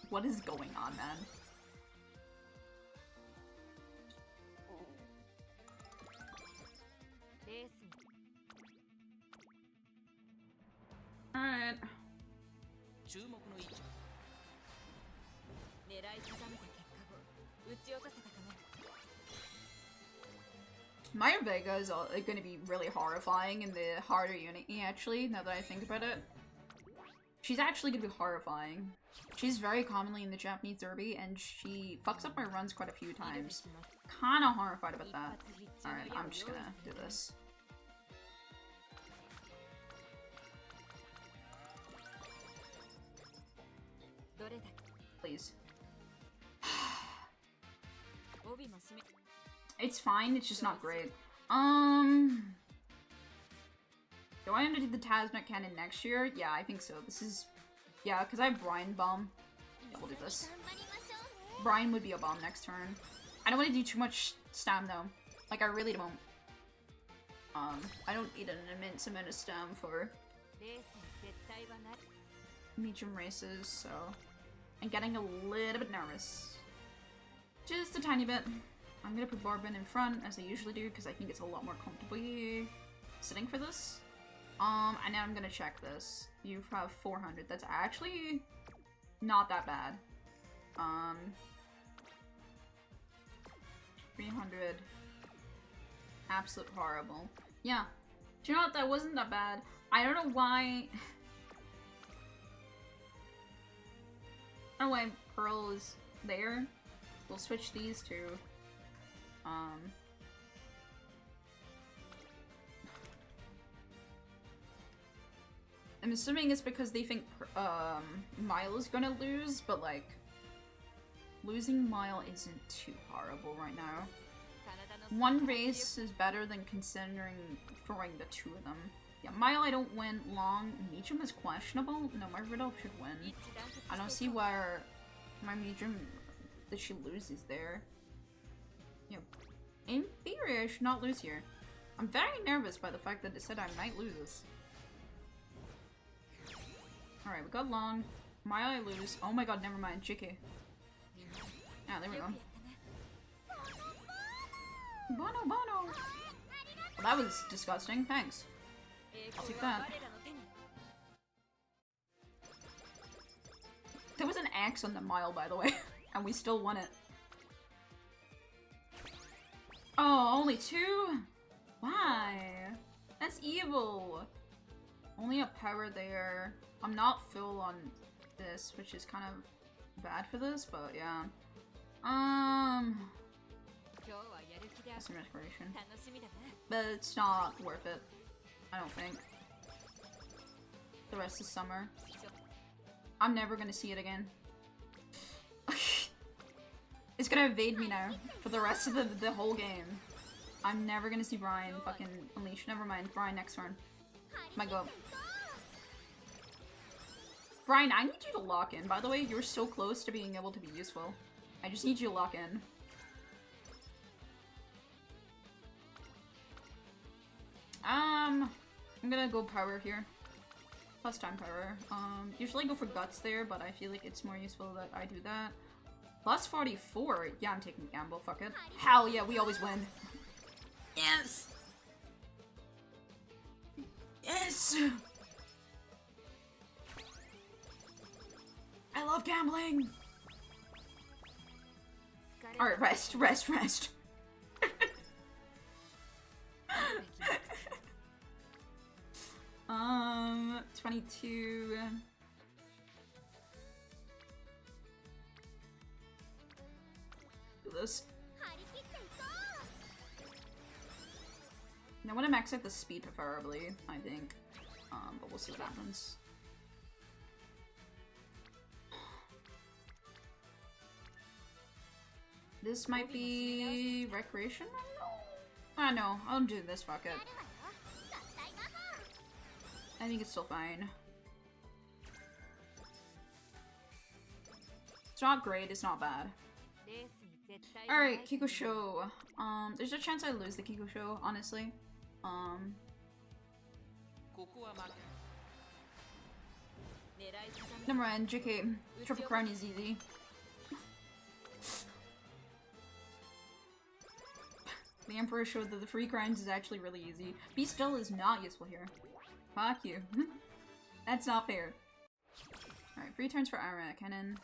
What is going on, man? Alright. Maya Vega is going to be really horrifying in the harder unit, actually, now that I think about it. She's actually going to be horrifying. She's very commonly in the Japanese derby, and she fucks up my runs quite a few times. Kinda horrified about that. Alright, I'm just gonna do this. Please. It's fine, it's just not great. Do I want to do the Tasmat Cannon next year? Yeah, I think so. This is... Yeah, because I have Brian Bomb. Yeah, we'll do this. Brian would be a bomb next turn. I don't want to do too much stam though. Like, I really don't. I don't need an immense amount of stam for medium races, so... I'm getting a little bit nervous. Just a tiny bit. I'm gonna put Barbin in front, as I usually do, because I think it's a lot more comfortably sitting for this. And now I'm gonna check this. You have 400. That's actually not that bad. 300. Absolute horrible. Yeah. Do you know what? That wasn't that bad. I don't know why... I don't know why Pearl is there. We'll switch these two. I'm assuming it's because they think Mile is gonna lose, but like losing Mile isn't too horrible right now. One race is better than considering throwing the two of them. Yeah, Mile I don't win long. Medium is questionable. No, my Rudolf should win. I don't see where my Medium that she loses there. Yeah, in theory I should not lose here. I'm very nervous by the fact that it said I might lose. Alright, we got long. Mile I lose. Oh my god, never mind. JK. Yeah, there we go. Bono, Bono! Well, that was disgusting. Thanks. I'll take that. There was an X on the Mile, by the way, and we still won it. Oh, only 2? Why? That's evil. Only a power there. I'm not full on this, which is kind of bad for this, but yeah. Some inspiration. But it's not worth it. I don't think. The rest of summer. I'm never gonna see it again. It's gonna evade me now for the rest of the whole game. I'm never gonna see Brian fucking unleash. Never mind. Brian next turn. My go. Brian, I need you to lock in. By the way, you're so close to being able to be useful. I just need you to lock in. I'm gonna go power here. Plus time power. Usually I go for guts there, but I feel like it's more useful that I do that. Plus 44. Yeah, I'm taking gamble. Fuck it. Hell yeah, we always win. Yes! Yes! I love gambling! Alright, rest, rest, rest. 22. Do this. I want to max out the speed preferably, I think. But we'll see what happens. This might be recreation? I don't know. I'll do this, fuck it. I think it's still fine. It's not great, it's not bad. Alright, Kikusho. There's a chance I lose the Kikusho, honestly. Never mind, JK. Triple Crown is easy. The Emperor showed that the free grinds is actually really easy. Be Still is not useful here. Fuck you. That's not fair. Alright, 3 turns for Ara Cannon.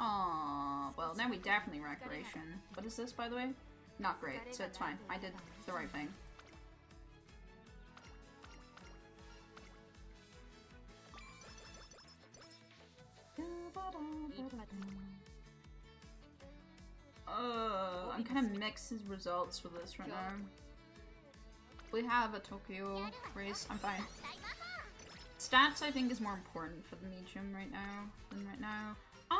Aww, well now we definitely recreation. What is this, by the way? Not great, so it's fine. I did the right thing. I'm kind of mixed as results for this right now. We have a Tokyo race, I'm fine. Stats, I think, is more important for the medium right now than right now. I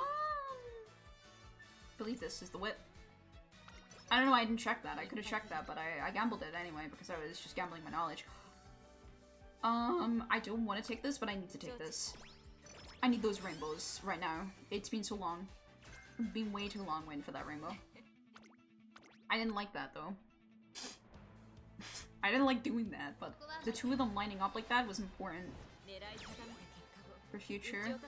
believe this is the whip. I don't know why I didn't check that. I could have checked that, but I gambled it anyway because I was just gambling my knowledge. I don't want to take this, but I need to take this. I need those rainbows right now. It's been so long. It's been way too long waiting for that rainbow. I didn't like that though. I didn't like doing that, but the two of them lining up like that was important for future.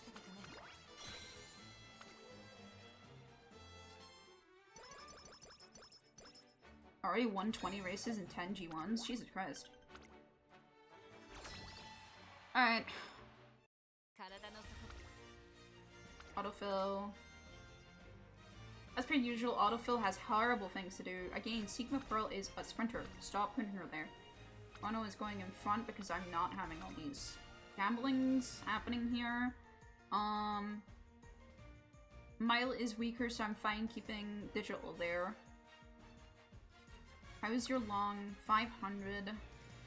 Already 120 races and 10 G1s? Jesus Christ. Alright. Autofill. As per usual, autofill has horrible things to do. Again, Sigma Pearl is a sprinter. Stop putting her there. Ono is going in front because I'm not having all these gamblings happening here. Mile is weaker, so I'm fine keeping digital there. How is your long? 500.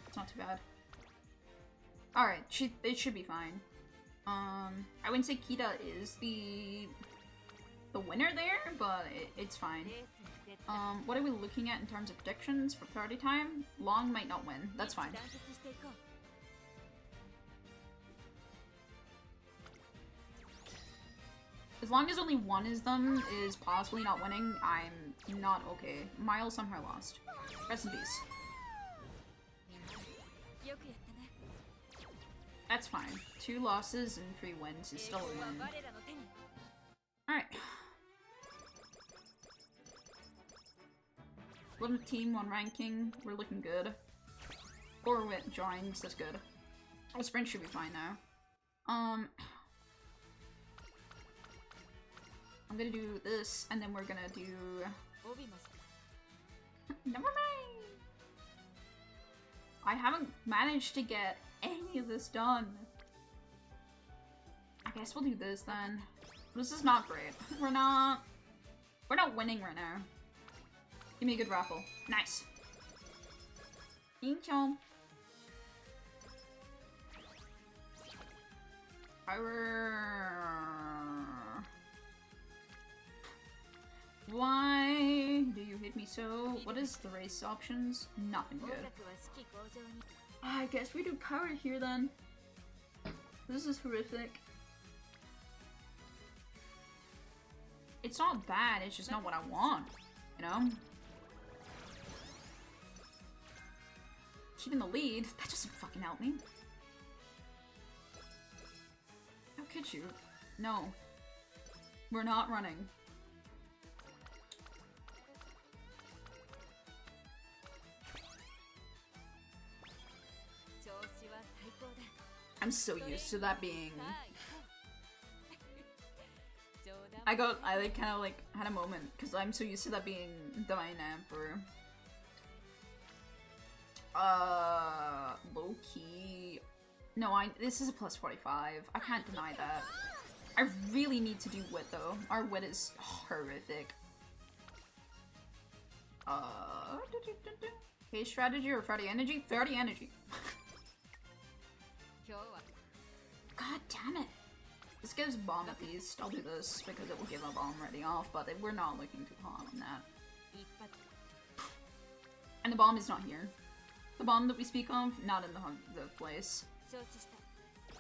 It's not too bad. Alright, it should be fine. I wouldn't say Kita is the winner there, but it's fine. What are we looking at in terms of predictions for party time? Long might not win. That's fine. As long as only one of them is possibly not winning, I'm not okay. Miles somehow lost. Rest in peace. That's fine. 2 losses and 3 wins is still a win. Alright. 11th team, 1 ranking. We're looking good. 4 joins, that's good. The sprint should be fine now. I'm gonna do this, and then we're gonna do... Never mind! I haven't managed to get any of this done. I guess we'll do this then. This is not great. We're not winning right now. Give me a good raffle. Nice. Thank you. Power. Why do you hit me so? What is the race options? Nothing good. I guess we do power here then. This is horrific. It's not bad, it's just not what I want, you know? Keeping the lead, that doesn't fucking help me. How could you? No. We're not running. I'm so used to that being... I like kind of like had a moment because I'm so used to that being Divine Emperor. Low key. No, this is a plus 45. I can't deny that. I really need to do wit though. Our wit is horrific. Hey, strategy or 30 energy? 30 energy. God damn it. This gives bomb at least. I'll do this because it will give a bomb ready off, but we're not looking too hot on that. And the bomb is not here. The bomb that we speak of, not in the place.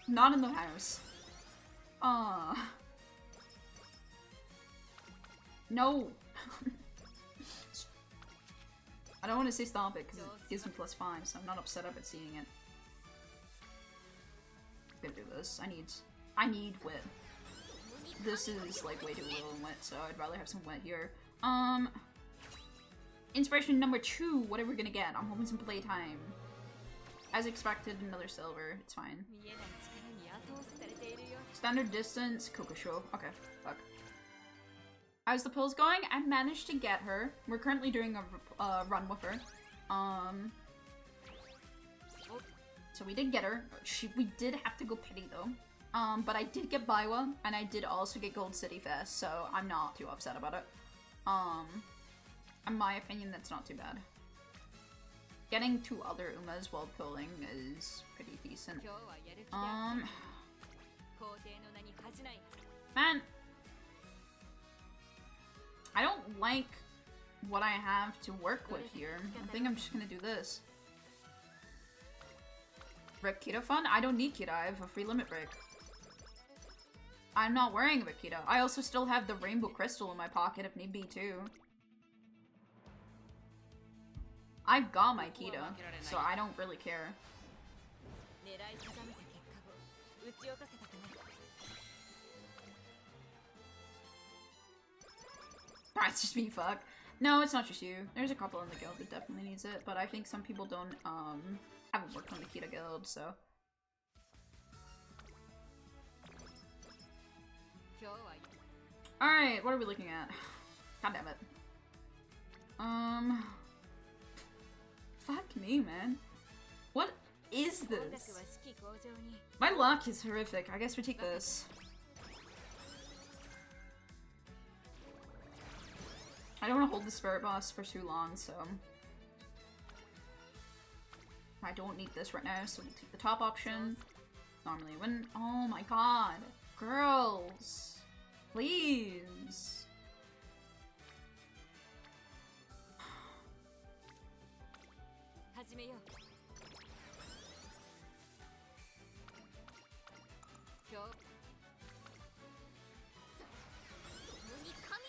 Not in the house. No! I don't want to say stop it because it gives me plus 5, so I'm not upset about seeing it. I'm gonna do this. I need wit. This is like way too little in wit, so I'd rather have some wit here. Inspiration number 2, what are we gonna get? I'm hoping some playtime. As expected, another silver. It's fine. Standard distance, Kokusho. Okay, fuck. How's the pulls going? I managed to get her. We're currently doing a run with her. So we did get her. We did have to go pity though. But I did get Baiwa, and I did also get Gold City Fest, so I'm not too upset about it. In my opinion, that's not too bad. Getting 2 other Umas while pulling is pretty decent. Man! I don't like what I have to work with here. I think I'm just gonna do this. Brick Keto Fun? I don't need Keto, I have a free limit break. I'm not wearing a Keto. I also still have the Rainbow Crystal in my pocket if need be too. I've got my Keto, so I don't really care. That's just me, fuck. No, it's not just you. There's a couple in the guild that definitely needs it, but I think some people don't, haven't worked on the Keto guild, so. Alright, what are we looking at? God damn it. Fuck me, man. What is this? My luck is horrific. I guess we take this. I don't want to hold the spirit boss for too long, so... I don't need this right now, so we'll take the top option. Normally when... Oh my god. Girls. Please.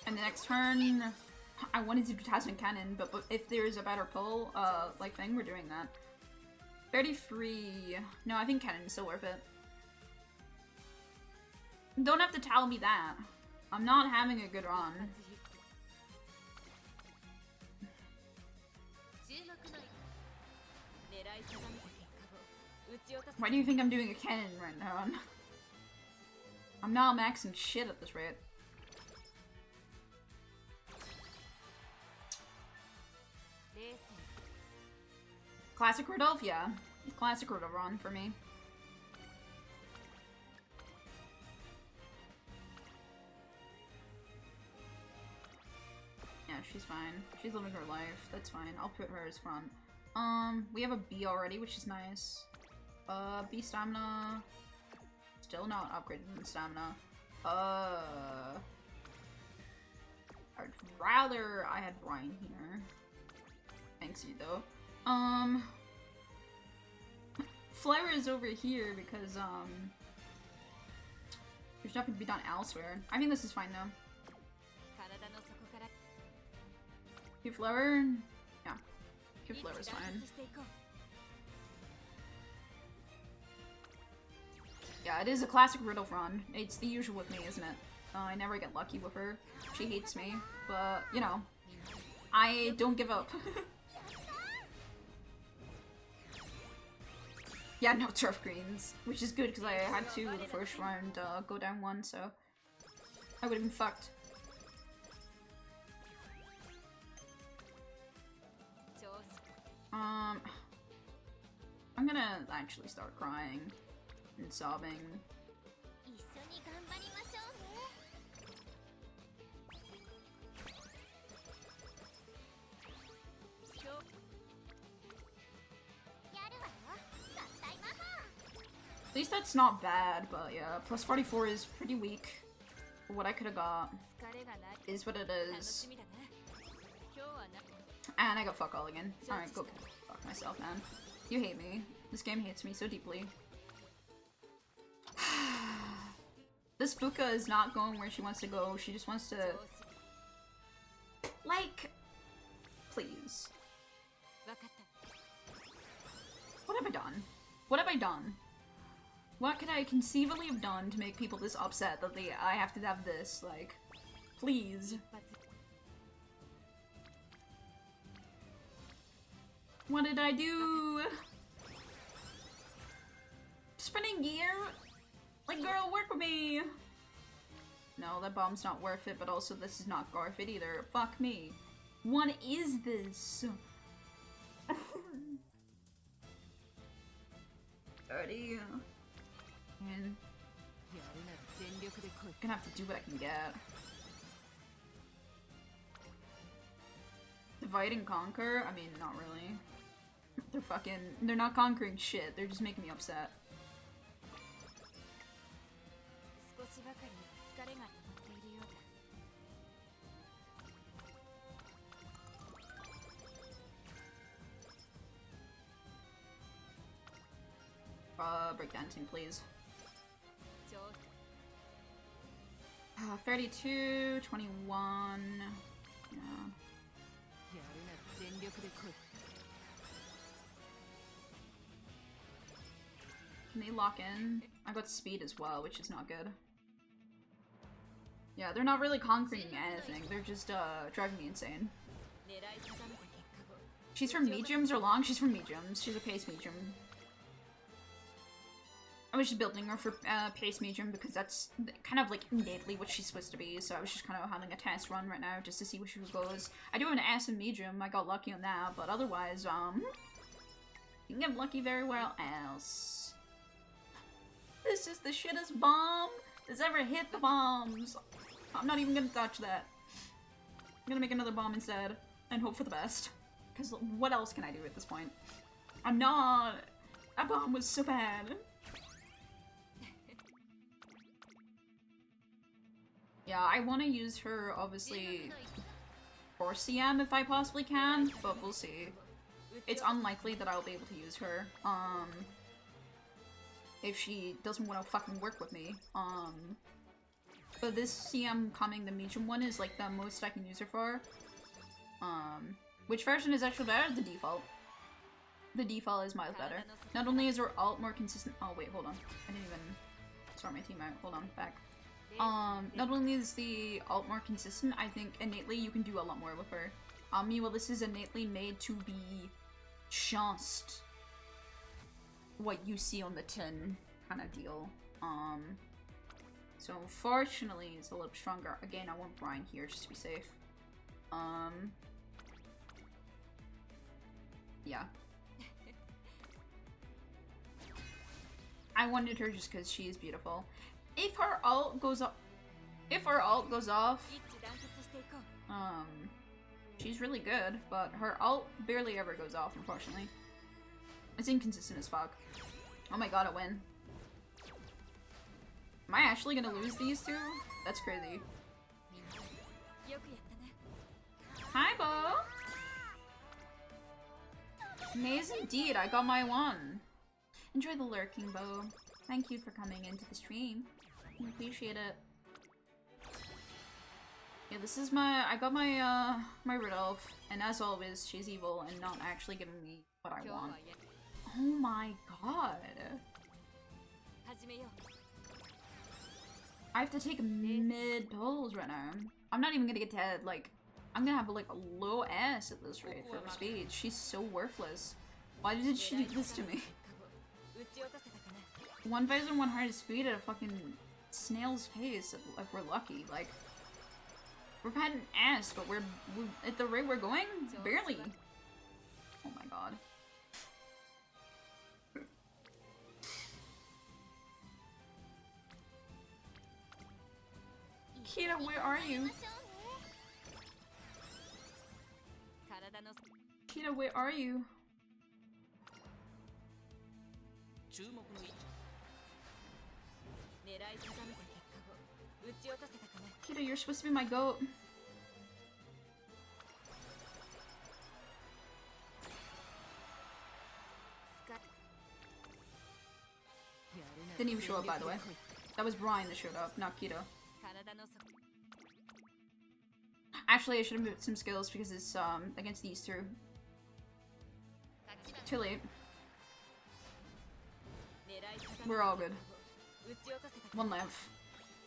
And the next turn, I wanted to do Tasman Cannon, but if there's a better pull, like thing, we're doing that. 33. No, I think Cannon is still worth it. Don't have to tell me that. I'm not having a good run. Why do you think I'm doing a cannon right now? I'm not maxing shit at this rate. Classic Rudolf? Yeah. Classic Rudolf run for me. Yeah, she's fine. She's living her life. That's fine. I'll put her as front. We have a B already, which is nice. B stamina. Let's still not upgraded in stamina. I'd rather I had Brian here. Thanks you though. Flare is over here because there's nothing to be done elsewhere. I think this is fine though. Cute flower? Yeah. Cute flower is fine. Yeah, it is a classic Rudolf run. It's the usual with me, isn't it? I never get lucky with her. She hates me. But, you know, I don't give up. Yeah, no turf greens. Which is good because I had to the first round go down one, so I would have been fucked. I'm gonna actually start crying and sobbing. At least that's not bad, but yeah, plus 44 is pretty weak. What I could have got is what it is. And I got fuck all again. Alright, go fuck myself, man. You hate me. This game hates me so deeply. This Fuka is not going where she wants to go. She just wants to... Like... Please. What have I done? What have I done? What could I conceivably have done to make people this upset that I have to have this? Like, please. What did I do? Spinning gear? Like, girl, work with me! No, that bomb's not worth it, but also this is not worth it either. Fuck me. What is this? 30. And gonna have to do what I can get. Divide and conquer? I mean, not really. They're not conquering shit, they're just making me upset. Breakdancing, please. 32, 21. Yeah. Can they lock in? I got speed as well, which is not good. Yeah, they're not really conquering anything. They're just driving me insane. She's from mediums or long? She's from mediums. She's a pace medium. I was just building her for pace medium because that's kind of like innately what she's supposed to be, so I was just kind of having a test run right now just to see where she goes. I do have an S in medium, I got lucky on that, but otherwise, you can get lucky very well else. This is the shittest bomb that's ever hit the bombs. I'm not even gonna touch that. I'm gonna make another bomb instead and hope for the best. Because what else can I do at this point? I'm not... That bomb was so bad. Yeah, I want to use her, obviously, for CM if I possibly can, but we'll see. It's unlikely that I'll be able to use her, if she doesn't want to fucking work with me. But this CM coming, the medium one, is like the most I can use her for. Which version is actually better? The default. The default is miles better. Not only is her alt more consistent- oh wait, hold on. I didn't even start my team out. Hold on, back. Not only is the alt more consistent, I think innately you can do a lot more with her. Meanwhile, this is innately made to be just what you see on the tin kind of deal. So unfortunately, it's a little stronger. Again, I want Brian here just to be safe. Yeah. I wanted her just because she is beautiful. If her alt goes off, she's really good, but her alt barely ever goes off, unfortunately. It's inconsistent as fuck. Oh my god, I win. Am I actually gonna lose these two? That's crazy. みんなよくやったね。 Hi, Bo! Nays indeed, I got my one. Enjoy the lurking, Bo. Thank you for coming into the stream. I appreciate it. Yeah, this is I got my Rudolf, and as always, she's evil and not actually giving me what I 今日 want. はや Oh my god. 始めよう。 I have to take mid pulls right now. I'm not even gonna get to head, like, I'm gonna have like a low ass at this rate for her speed. She's so worthless. Why did she do this to me? 打ち落とせたかな。 One visor, one hard speed at a fucking snail's pace if we're lucky. Like, we're had an ass, but we're at the rate we're going, barely. Oh my god. Kita, where are you? 体の Kita, where are you? 注目の位置。狙い定めた結果を打ち落とせたかな。 Kita, you're supposed to be my goat. Didn't even show up, by the way. That was Brian that showed up, not Kita. 体の底 Actually, I should have moved some skills because it's against these two. Too late. 狙い定め We're all good. 打ち落とせたか One life.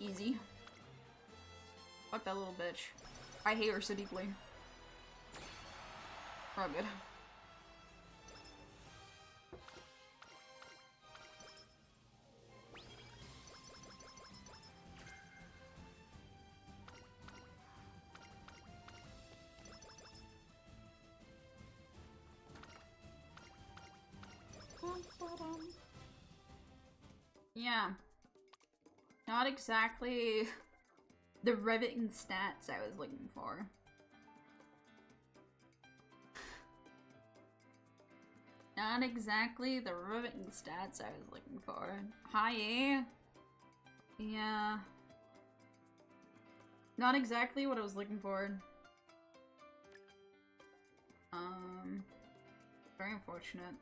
Easy. Fuck that little bitch. I hate her so deeply. We're all good. Yeah. Not exactly the riveting stats I was looking for. Not exactly the riveting stats I was looking for. Hi. Yeah. Not exactly what I was looking for. Very unfortunate.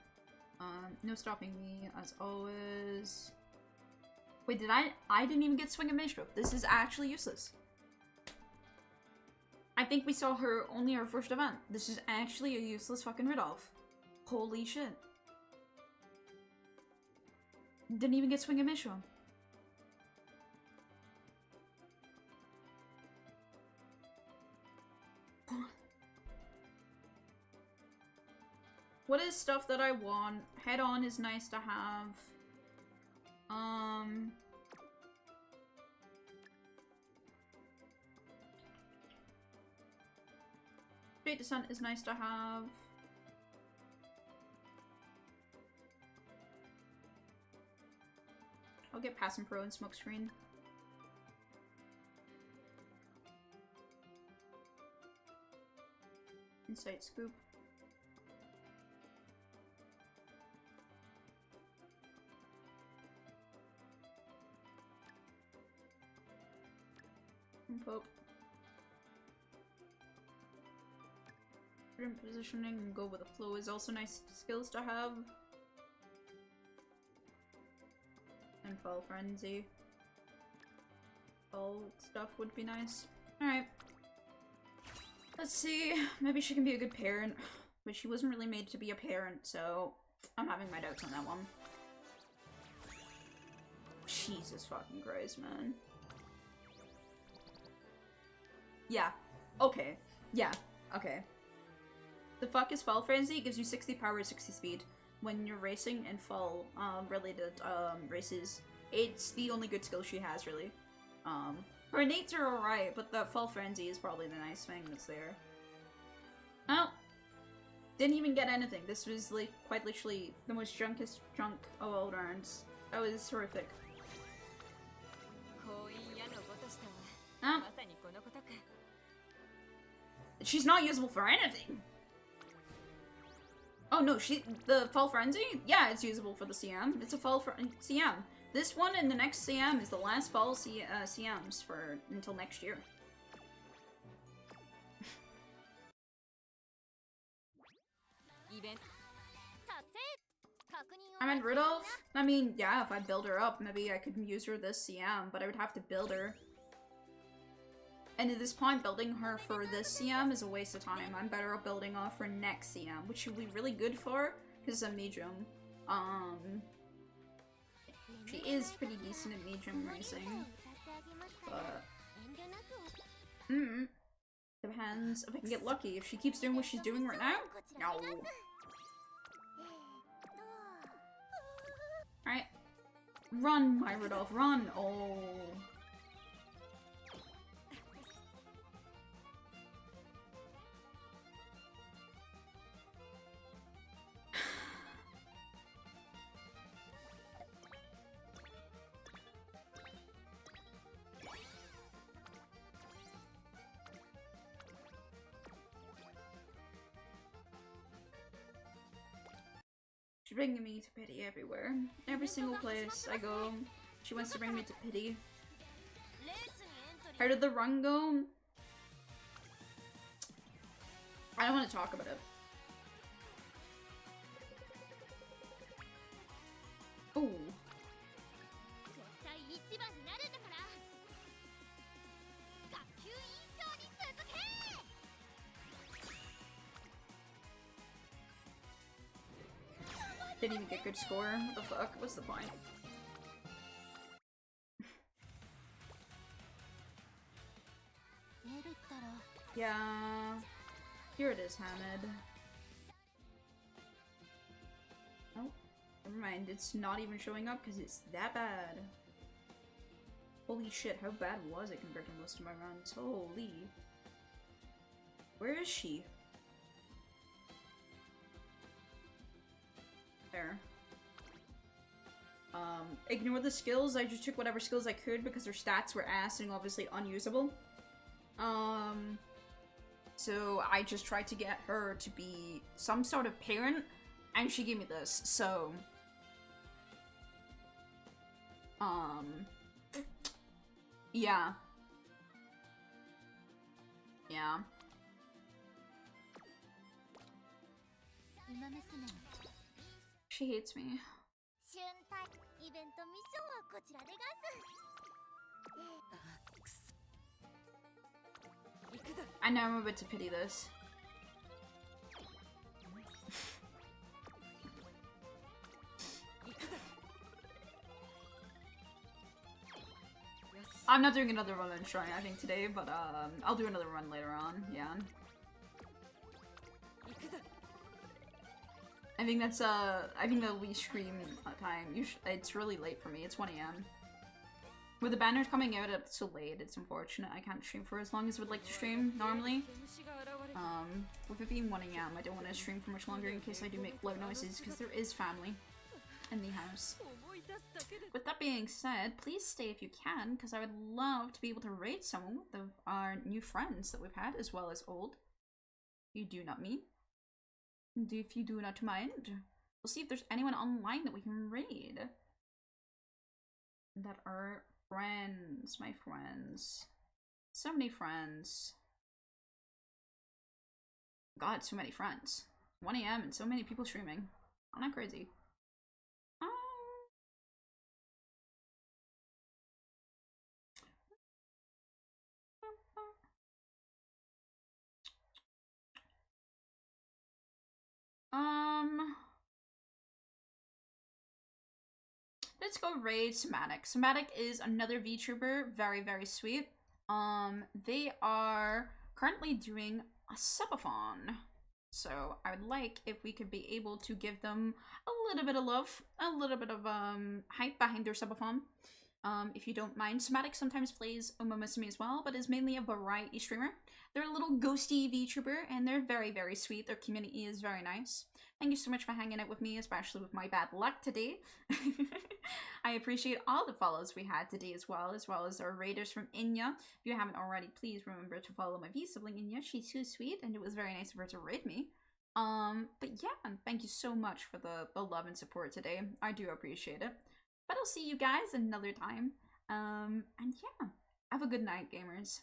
No stopping me, as always. Wait, I didn't even get swing and miss stroke. This is actually useless. I think we saw her only our first event. This is actually a useless fucking Rudolf. Holy shit. Didn't even get swing and miss stroke. What is stuff that I want? Head on is nice to have. Straight descent is nice to have. I'll get Passing Pro and Smokescreen. Insight Scoop. Poke. Prudent positioning and go with the flow is also nice skills to have. And Fall Frenzy. Fall stuff would be nice. Alright. Let's see. Maybe she can be a good parent. But she wasn't really made to be a parent, so I'm having my doubts on that one. Jesus fucking Christ, man. Yeah. Okay. Yeah. Okay. The fuck is Fall Frenzy? It gives you 60 power, 60 speed. When you're racing and fall related races, it's the only good skill she has, really. Her innates are alright, but the Fall Frenzy is probably the nice thing that's there. Oh. Didn't even get anything. This was like quite literally the most drunkest drunk of all rounds. That was horrific. 婚姻屋の子としては Oh. まさにこのことか。 She's not usable for anything. Oh no, the Fall Frenzy? Yeah, it's usable for the CM. It's a Fall CM. This one and the next CM is the last fall CMs for until next year. I meant Rudolf. I mean, yeah, if I build her up, maybe I could use her this CM, but I would have to build her. And at this point, building her for this CM is a waste of time. I'm better off building off for next CM, which she'll be really good for, because it's a medium. She is pretty decent at medium racing. But... depends if I can get lucky. If she keeps doing what she's doing right now, no. Alright. Run, my Rudolph, run! Oh. She's bringing me to pity everywhere. Every single place I go, she wants to bring me to pity. How did the run go? I don't want to talk about it. Ooh. Didn't even get good score. What the fuck? What's the point? Yeah. Here it is, Hamid. Oh, never mind. It's not even showing up because it's that bad. Holy shit, how bad was it compared to most of my runs? Holy. Where is she? There. Ignore the skills. I just took whatever skills I could because their stats were ass and obviously unusable. So I just tried to get her to be some sort of parent, and she gave me this, so... yeah. Yeah. She hates me. I know I'm about to pity this. I'm not doing another run on Shrine, I think, today, but I'll do another run later on, yeah. I think that's, I think that'll be stream time. It's really late for me, it's 1 AM. With the banners coming out so late, it's unfortunate. I can't stream for as long as I would like to stream, normally. With it being 1 AM, I don't want to stream for much longer in case I do make loud noises, because there is family in the house. With that being said, please stay if you can, because I would love to be able to raid some of our new friends that we've had, as well as old. You do not mean? If you do not mind. We'll see if there's anyone online that we can raid. That are friends, my friends. So many friends. God, so many friends. 1 AM and so many people streaming. I'm not crazy. Let's go raid Somatic. Somatic is another VTuber, very, very sweet. They are currently doing a subathon. So I would like if we could be able to give them a little bit of love, a little bit of hype behind their subathon. If you don't mind. Somatic sometimes plays Umamusume as well, but is mainly a variety streamer. They're a little ghosty VTuber, and they're very, very sweet. Their community is very nice. Thank you so much for hanging out with me, especially with my bad luck today. I appreciate all the follows we had today as well as our raiders from Inya. If you haven't already, please remember to follow my V-sibling Inya. She's so sweet, and it was very nice of her to raid me. But yeah, thank you so much for the love and support today. I do appreciate it. But I'll see you guys another time. And yeah, have a good night, gamers.